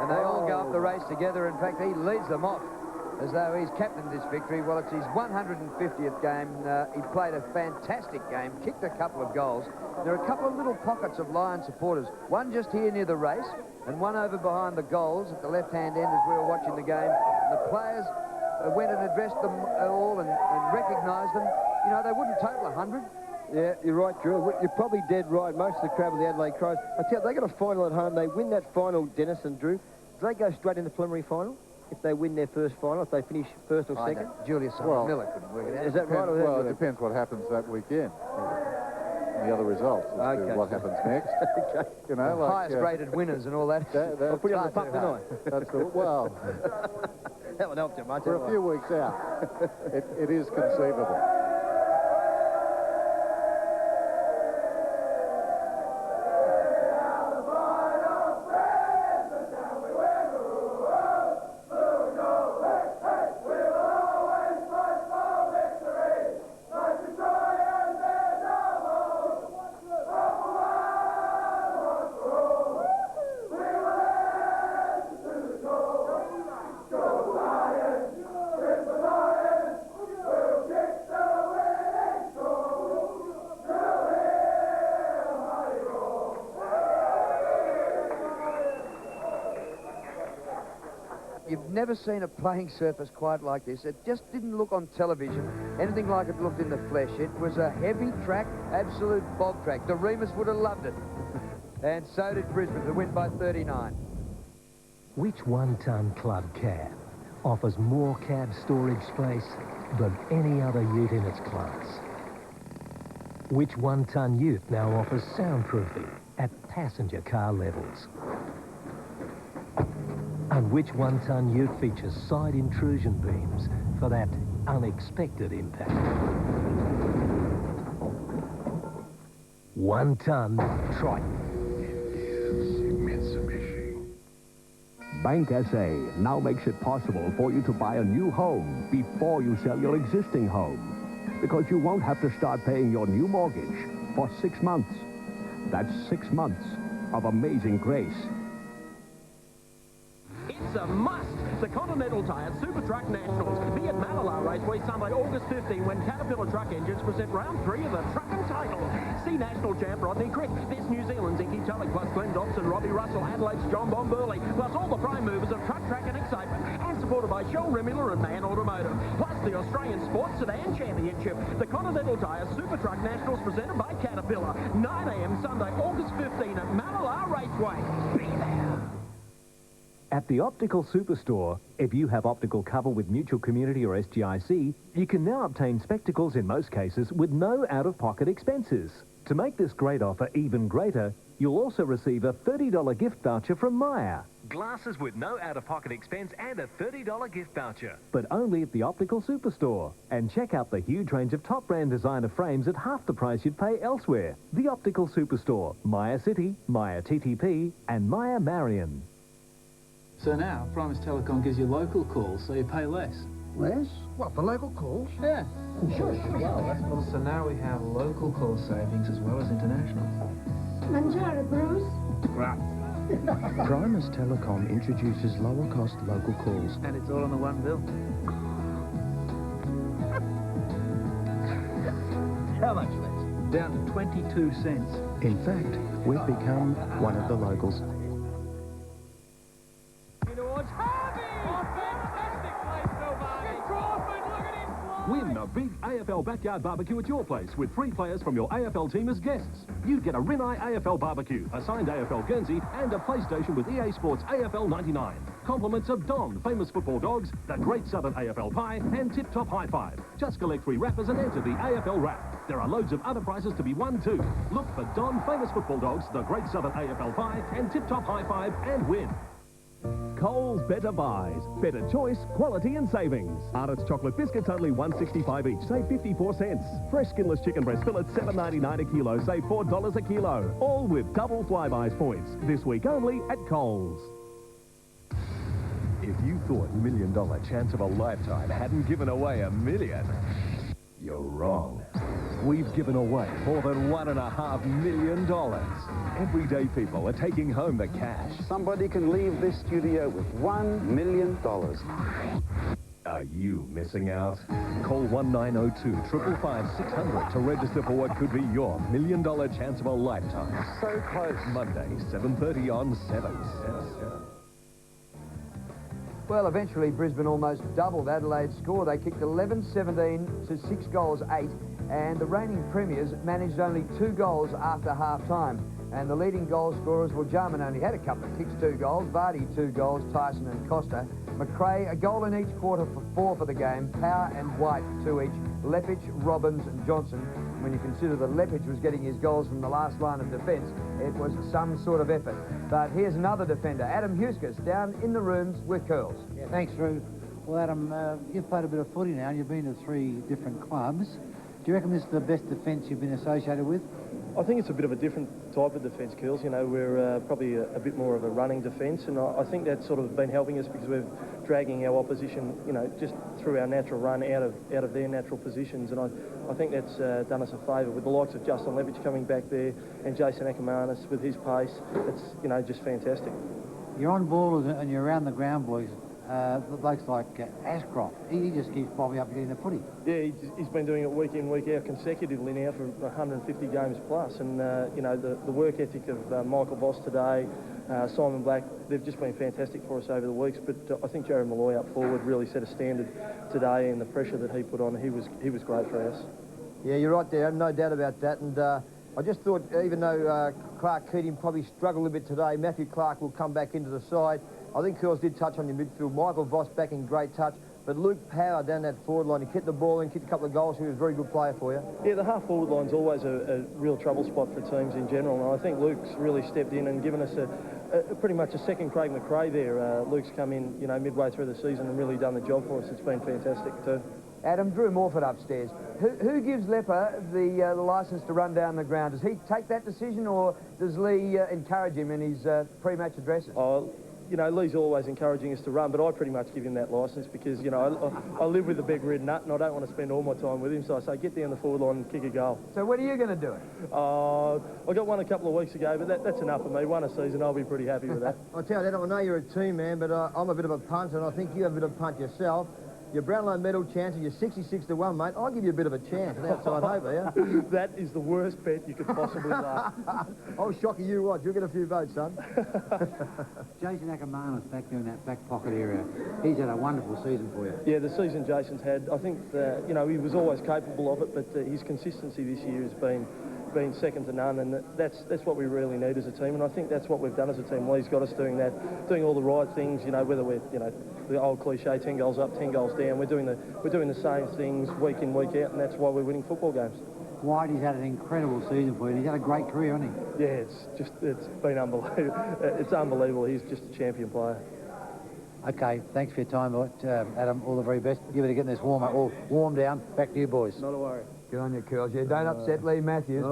and they all go up the race together. In fact, he leads them off. as though he's captained this victory. Well, it's his 150th game. He played a fantastic game, kicked a couple of goals. There are a couple of little pockets of Lion supporters, one just here near the race and one over behind the goals at the left-hand end as we were watching the game. The players went and addressed them all and recognised them. You know, they wouldn't total 100. Yeah, you're right, Drew. You're probably dead right. Most of the crowd with the Adelaide Crows. I tell you, they got a final at home. They win that final, Dennis and Drew. Do they go straight in the preliminary final? If they win their first final, if they finish first or second? Julius Miller couldn't work it out. Is that right? Well, it depends what happens that weekend. The other results as to what happens next. Okay. You know, the like highest rated winners and all that. I'll put you on the pup tonight. That's the, well, that would help you much. For a few weeks out, it is conceivable. You've never seen a playing surface quite like this. It just didn't look on television anything like it looked in the flesh. It was a heavy track, absolute bog track. The Remus would have loved it. And so did Brisbane, to win by 39. Which one-ton club cab offers more cab storage space than any other ute in its class? Which one-ton ute now offers soundproofing at passenger car levels? And which one-ton ute features side intrusion beams for that unexpected impact? One-ton Triton. Bank SA now makes it possible for you to buy a new home before you sell your existing home, because you won't have to start paying your new mortgage for 6 months. That's 6 months of amazing grace. It's a must. The Continental Tire Super Truck Nationals. Be at Malala Raceway Sunday, August 15, when Caterpillar Truck Engines present round 3 of the Truckin' Title. See national champ Rodney Crick, Best New Zealand's Inky Tulloch, plus Glenn Dobson, Robbie Russell, Adelaide's John Bomburley, plus all the prime movers of truck, track and excitement, and supported by Shell, Rimula and Man Automotive, plus the Australian Sports Sedan Championship. The Continental Tire Super Truck Nationals presented by Caterpillar. 9 a.m. Sunday, August 15 at Malala Raceway. Be there. At the Optical Superstore, if you have optical cover with Mutual Community or SGIC, you can now obtain spectacles in most cases with no out-of-pocket expenses. To make this great offer even greater, you'll also receive a $30 gift voucher from Maya. Glasses with no out-of-pocket expense and a $30 gift voucher. But only at the Optical Superstore. And check out the huge range of top brand designer frames at half the price you'd pay elsewhere. The Optical Superstore, Maya City, Maya TTP and Maya Marion. So now, Primus Telecom gives you local calls, so you pay less. Less? What, for local calls? Yeah. Sure. Well, so now we have local call savings as well as international. Mangiare, Bruce? Primus Telecom introduces lower-cost local calls. And it's all on the one bill. How much less? Down to 22 cents. In fact, we've become one of the locals. Win a big AFL backyard barbecue at your place with 3 players from your AFL team as guests. You get a Rinnai AFL barbecue, a signed AFL Guernsey, and a PlayStation with EA Sports AFL 99. Compliments of Don, Famous Football Dogs, the Great Southern AFL Pie, and Tip Top High Five. Just collect 3 wrappers and enter the AFL Wrap. There are loads of other prizes to be won too. Look for Don, Famous Football Dogs, the Great Southern AFL Pie, and Tip Top High Five and win. Coles Better Buys. Better choice, quality and savings. Arnott's chocolate biscuits only $1.65 each, save 54 cents. Fresh skinless chicken breast fillets $7.99 a kilo, save $4 a kilo. All with double Flybuys points. This week only at Coles. If you thought $1 million chance of a lifetime hadn't given away $1 million, you're wrong. We've given away more than $1.5 million. Everyday people are taking home the cash. Somebody can leave this studio with $1 million. Are you missing out? Call 1902 555 600 to register for what could be your $1 million chance of a lifetime. So close. Monday, 7:30 on 7. Well, eventually Brisbane almost doubled Adelaide's score. They kicked 11-17 to 6 goals 8, and the reigning premiers managed only 2 goals after half-time. And the leading goal scorers, well, Jarman only had a couple of kicks, 2 goals, Vardy 2 goals, Tyson and Costa. McRae, a goal in each quarter for 4 for the game, Power and White 2 each, Lepich, Robbins and Johnson. When you consider that Lepich was getting his goals from the last line of defence, it was some sort of effort. But here's another defender, Adam Huskus, down in the rooms with curls. Yeah, thanks, Drew. Well, Adam, you've played a bit of footy now, and you've been to 3 different clubs. Do you reckon this is the best defence you've been associated with? I think it's a bit of a different type of defence, Curls. You know, we're probably a bit more of a running defence, and I think that's sort of been helping us because we're dragging our opposition, you know, just through our natural run out of their natural positions, and I think that's done us a favour with the likes of Justin Lepich coming back there and Jason Ackermanis with his pace. It's, you know, just fantastic. You're on ball and you're around the ground, boys. The blokes like Ashcroft, he just keeps bobbing up and getting the footy. Yeah, he's been doing it week in, week out consecutively now for 150 games plus. And, you know, the work ethic of Michael Voss today, Simon Black, they've just been fantastic for us over the weeks. But I think Jared Malloy up forward really set a standard today, and the pressure that he put on, he was great for us. Yeah, you're right there, no doubt about that. And I just thought, even though Clark Keating probably struggled a bit today, Matthew Clark will come back into the side. I think Curls did touch on your midfield. Michael Voss back in great touch. But Luke Power down that forward line, he kicked the ball in, kicked a couple of goals. He was a very good player for you. Yeah, the half-forward line's always a real trouble spot for teams in general. And I think Luke's really stepped in and given us pretty much a second Craig McRae there. Luke's come in, you know, midway through the season and really done the job for us. It's been fantastic too. Adam, Drew Morford upstairs. Who gives Lepper the licence to run down the ground? Does he take that decision, or does Lee encourage him in his pre-match addresses? You know, Lee's always encouraging us to run, but I pretty much give him that licence because, you know, I live with a big red nut and I don't want to spend all my time with him, so I say get down the forward line and kick a goal. So when are you going to do it? I got one a couple of weeks ago, but that's enough for me. One a season, I'll be pretty happy with that. I tell you that, I know you're a team man, but I'm a bit of a punt, and I think you have a bit of a punt yourself. Your Brownlow medal chances, you're 66-1, mate. I'll give you a bit of a chance, an outside hope, yeah? That is the worst bet you could possibly lay. Oh, Shocky, you what? You'll get a few votes, son. Jason Ackermanis back there in that back pocket area. He's had a wonderful season for you. Yeah, the season Jason's had, I think, you know, he was always capable of it, but his consistency this year has been second to none, and that's what we really need as a team, and I think that's what we've done as a team. Lee's got us doing that, doing all the right things, you know, whether we're, you know, the old cliche, 10 goals up, 10 goals down. We're doing the same things week in, week out, and that's why we're winning football games. Whitey's had an incredible season for you, and he's had a great career, hasn't he? Yeah, it's been unbelievable. It's unbelievable. He's just a champion player. Okay, thanks for your time, Adam. All the very best. You better get this warm down. Back to you, boys. Not a worry. Good on you, Curls. Yeah, don't upset Lee Matthews.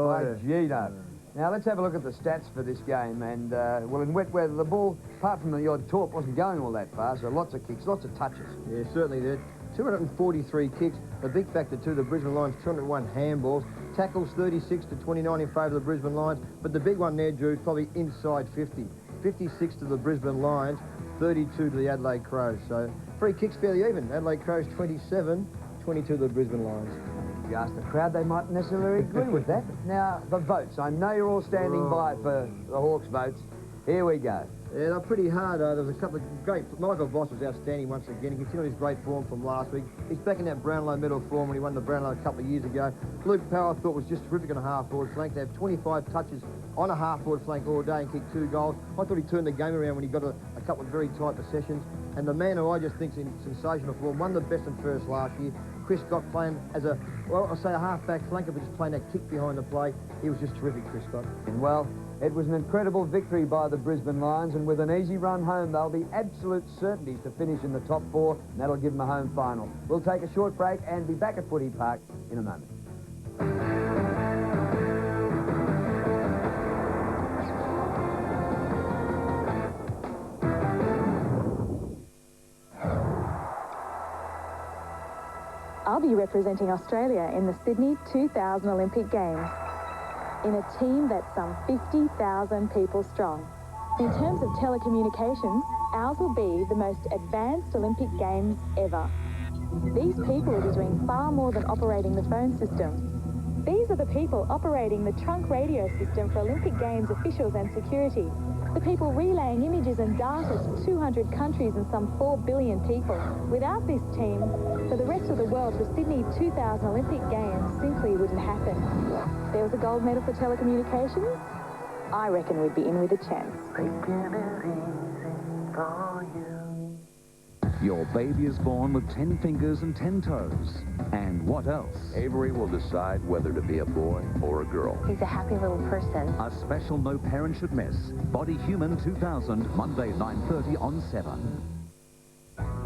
Gee, no. Now, let's have a look at the stats for this game. And, well, in wet weather, the ball, apart from the odd torp, wasn't going all that far, so lots of kicks, lots of touches. Yeah, certainly did. 243 kicks. The big factor, too, the Brisbane Lions, 201 handballs. Tackles, 36-29 in favour of the Brisbane Lions. But the big one there, Drew, is probably inside 50. 56 to the Brisbane Lions, 32 to the Adelaide Crows. So, free kicks fairly even. Adelaide Crows, 27, 22 to the Brisbane Lions. If you ask the crowd, they mightn't necessarily agree with that. Now, the votes. I know you're all standing by for the Hawks votes. Here we go. Yeah, they're pretty hard. There was a couple of great... Michael Voss was outstanding once again. He continued his great form from last week. He's back in that Brownlow medal form when he won the Brownlow a couple of years ago. Luke Power, I thought, was just terrific on a half-forward flank. They have 25 touches on a half-forward flank all day and kicked 2 goals. I thought he turned the game around when he got a couple of very tight possessions. And the man who I just think's in sensational form, won the best and first last year, Chris Scott, playing as a, well, I'll say a half-back flanker, but just playing that kick behind the play. He was just terrific, Chris Scott. And, well, it was an incredible victory by the Brisbane Lions, and with an easy run home, they'll be absolute certainties to finish in the top 4, and that'll give them a home final. We'll take a short break and be back at Footy Park in a moment. I'll be representing Australia in the Sydney 2000 Olympic Games in a team that's some 50,000 people strong. In terms of telecommunications, ours will be the most advanced Olympic Games ever. These people will be doing far more than operating the phone system. These are the people operating the trunk radio system for Olympic Games officials and security. The people relaying images and data to 200 countries and some 4 billion people. Without this team, for the rest of the world, the Sydney 2000 Olympic Games simply wouldn't happen. There was a gold medal for telecommunications. I reckon we'd be in with a chance. Your baby is born with 10 fingers and 10 toes. And what else? Avery will decide whether to be a boy or a girl. He's a happy little person. A special no parent should miss. Body Human 2000, Monday 9:30 on 7.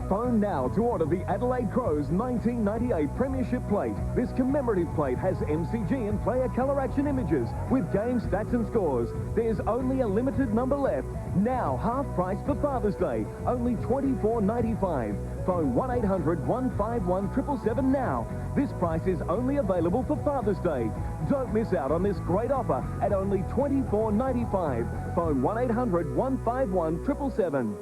Phone now to order the Adelaide Crows 1998 Premiership Plate. This commemorative plate has MCG and player colour action images with game stats and scores. There's only a limited number left. Now, half price for Father's Day. Only $24.95. Phone 1-800-151-777 now. This price is only available for Father's Day. Don't miss out on this great offer at only $24.95. Phone 1-800-151-777.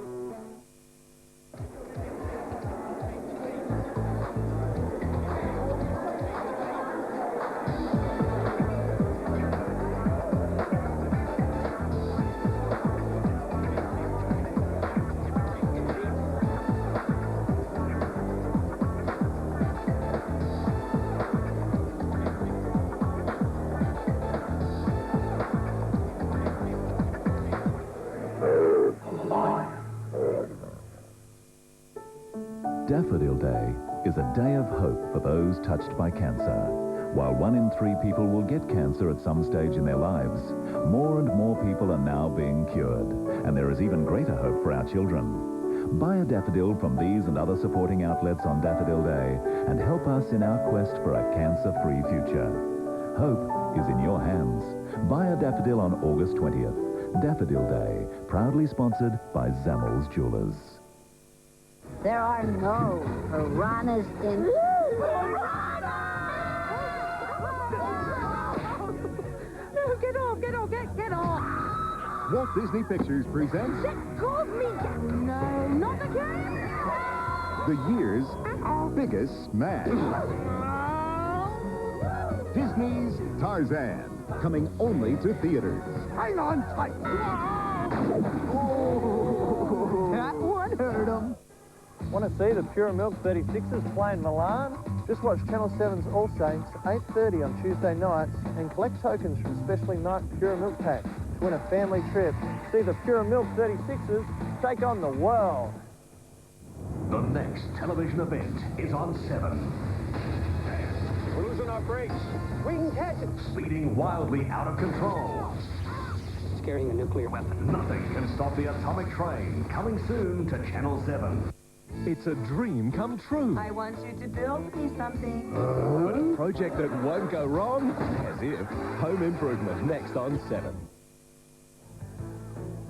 Daffodil Day is a day of hope for those touched by cancer. While 1 in 3 people will get cancer at some stage in their lives, more and more people are now being cured, and there is even greater hope for our children. Buy a daffodil from these and other supporting outlets on Daffodil Day and help us in our quest for a cancer-free future. Hope is in your hands. Buy a daffodil on August 20th. Daffodil Day, proudly sponsored by Zammels Jewelers. There are no piranhas in... No, get off, get off. Walt Disney Pictures presents Let go of me. No, not again. the year's biggest smash. Disney's Tarzan, coming only to theaters. Hang on tight. That one hurt him. Want to see the Pure Milk 36ers play in Milan? Just watch Channel 7's All Saints, 8:30 on Tuesday nights, and collect tokens from specially marked Pure Milk packs to win a family trip. See the Pure Milk 36ers take on the world. The next television event is on 7. We're losing our brakes. We can catch it. Speeding wildly out of control. It's carrying a nuclear weapon. Nothing can stop the atomic train. Coming soon to Channel 7. It's a dream come true. I want you to build me something. But a project that won't go wrong? As if. Home Improvement, next on 7.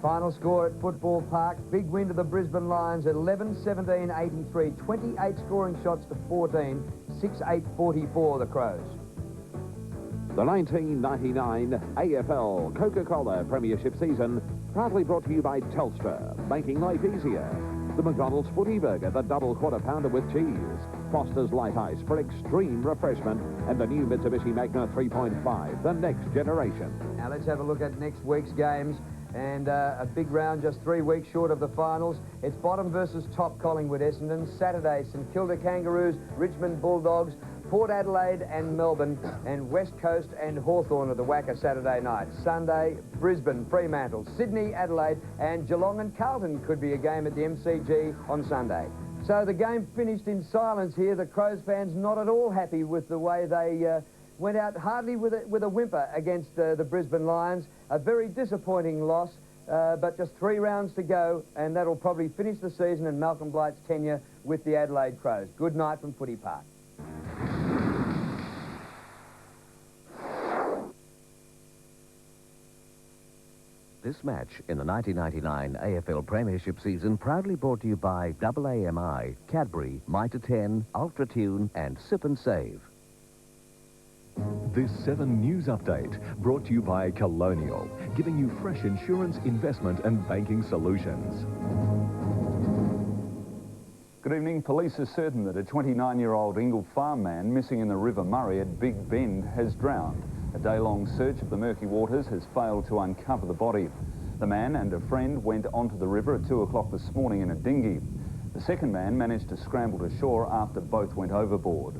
Final score at Football Park. Big win to the Brisbane Lions at 11-17-83. 28 scoring shots to 14. 6-8-44 the Crows. The 1999 AFL Coca-Cola Premiership season, proudly brought to you by Telstra, making life easier. The McDonald's Footy Burger, the double quarter pounder with cheese. Foster's Light Ice for extreme refreshment. And the new Mitsubishi Magna 3.5, the next generation. Now let's have a look at next week's games. And a big round just 3 weeks short of the finals. It's bottom versus top Collingwood Essendon. Saturday, St Kilda Kangaroos, Richmond Bulldogs, Port Adelaide and Melbourne, and West Coast and Hawthorn are the whacker Saturday night. Sunday, Brisbane, Fremantle, Sydney, Adelaide, and Geelong and Carlton could be a game at the MCG on Sunday. So the game finished in silence here. The Crows fans not at all happy with the way they went out hardly with a whimper against the Brisbane Lions. A very disappointing loss, but just 3 rounds to go, and that'll probably finish the season and Malcolm Blight's tenure with the Adelaide Crows. Good night from Footy Park. This match in the 1999 AFL Premiership season proudly brought to you by AAMI, Cadbury, Mitre 10, Ultra Tune and Sip and Save. This 7 News Update brought to you by Colonial, giving you fresh insurance, investment and banking solutions. Good evening. Police are certain that a 29-year-old Ingle farm man missing in the River Murray at Big Bend has drowned. A day-long search of the murky waters has failed to uncover the body. The man and a friend went onto the river at 2 o'clock this morning in a dinghy. The second man managed to scramble to shore after both went overboard.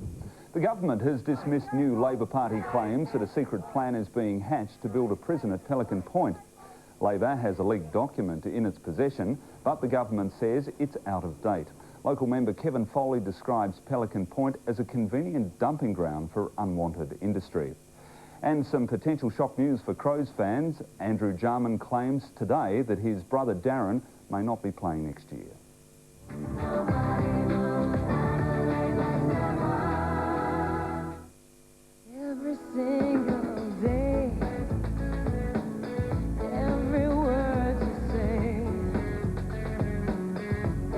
The government has dismissed new Labor Party claims that a secret plan is being hatched to build a prison at Pelican Point. Labor has a leaked document in its possession, but the government says it's out of date. Local member Kevin Foley describes Pelican Point as a convenient dumping ground for unwanted industry. And some potential shock news for Crows fans. Andrew Jarman claims today that his brother Darren may not be playing next year. Every single day, every word you say,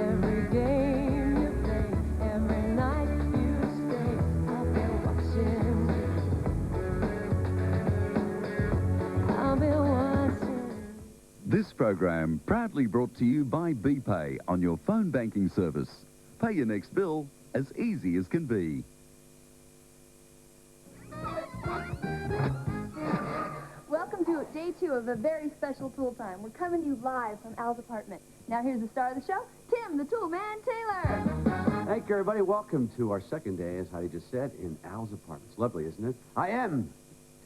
every game you play, every night you stay, I'll be watching, I'll be watching. This program proudly brought to you by BPay on your phone banking service. Pay your next bill as easy as can be. Welcome to day 2 of a very special Tool Time. We're coming to you live from Al's apartment. Now here's the star of the show, Tim, the Tool Man Taylor. Thank you, everybody. Welcome to our second day, as Heidi just said, in Al's apartment. It's lovely, isn't it? I am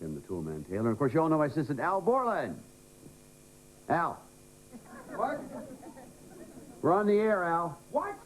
Tim, the Tool Man Taylor. And of course, you all know my assistant, Al Borland. Al. What? We're on the air, Al. What?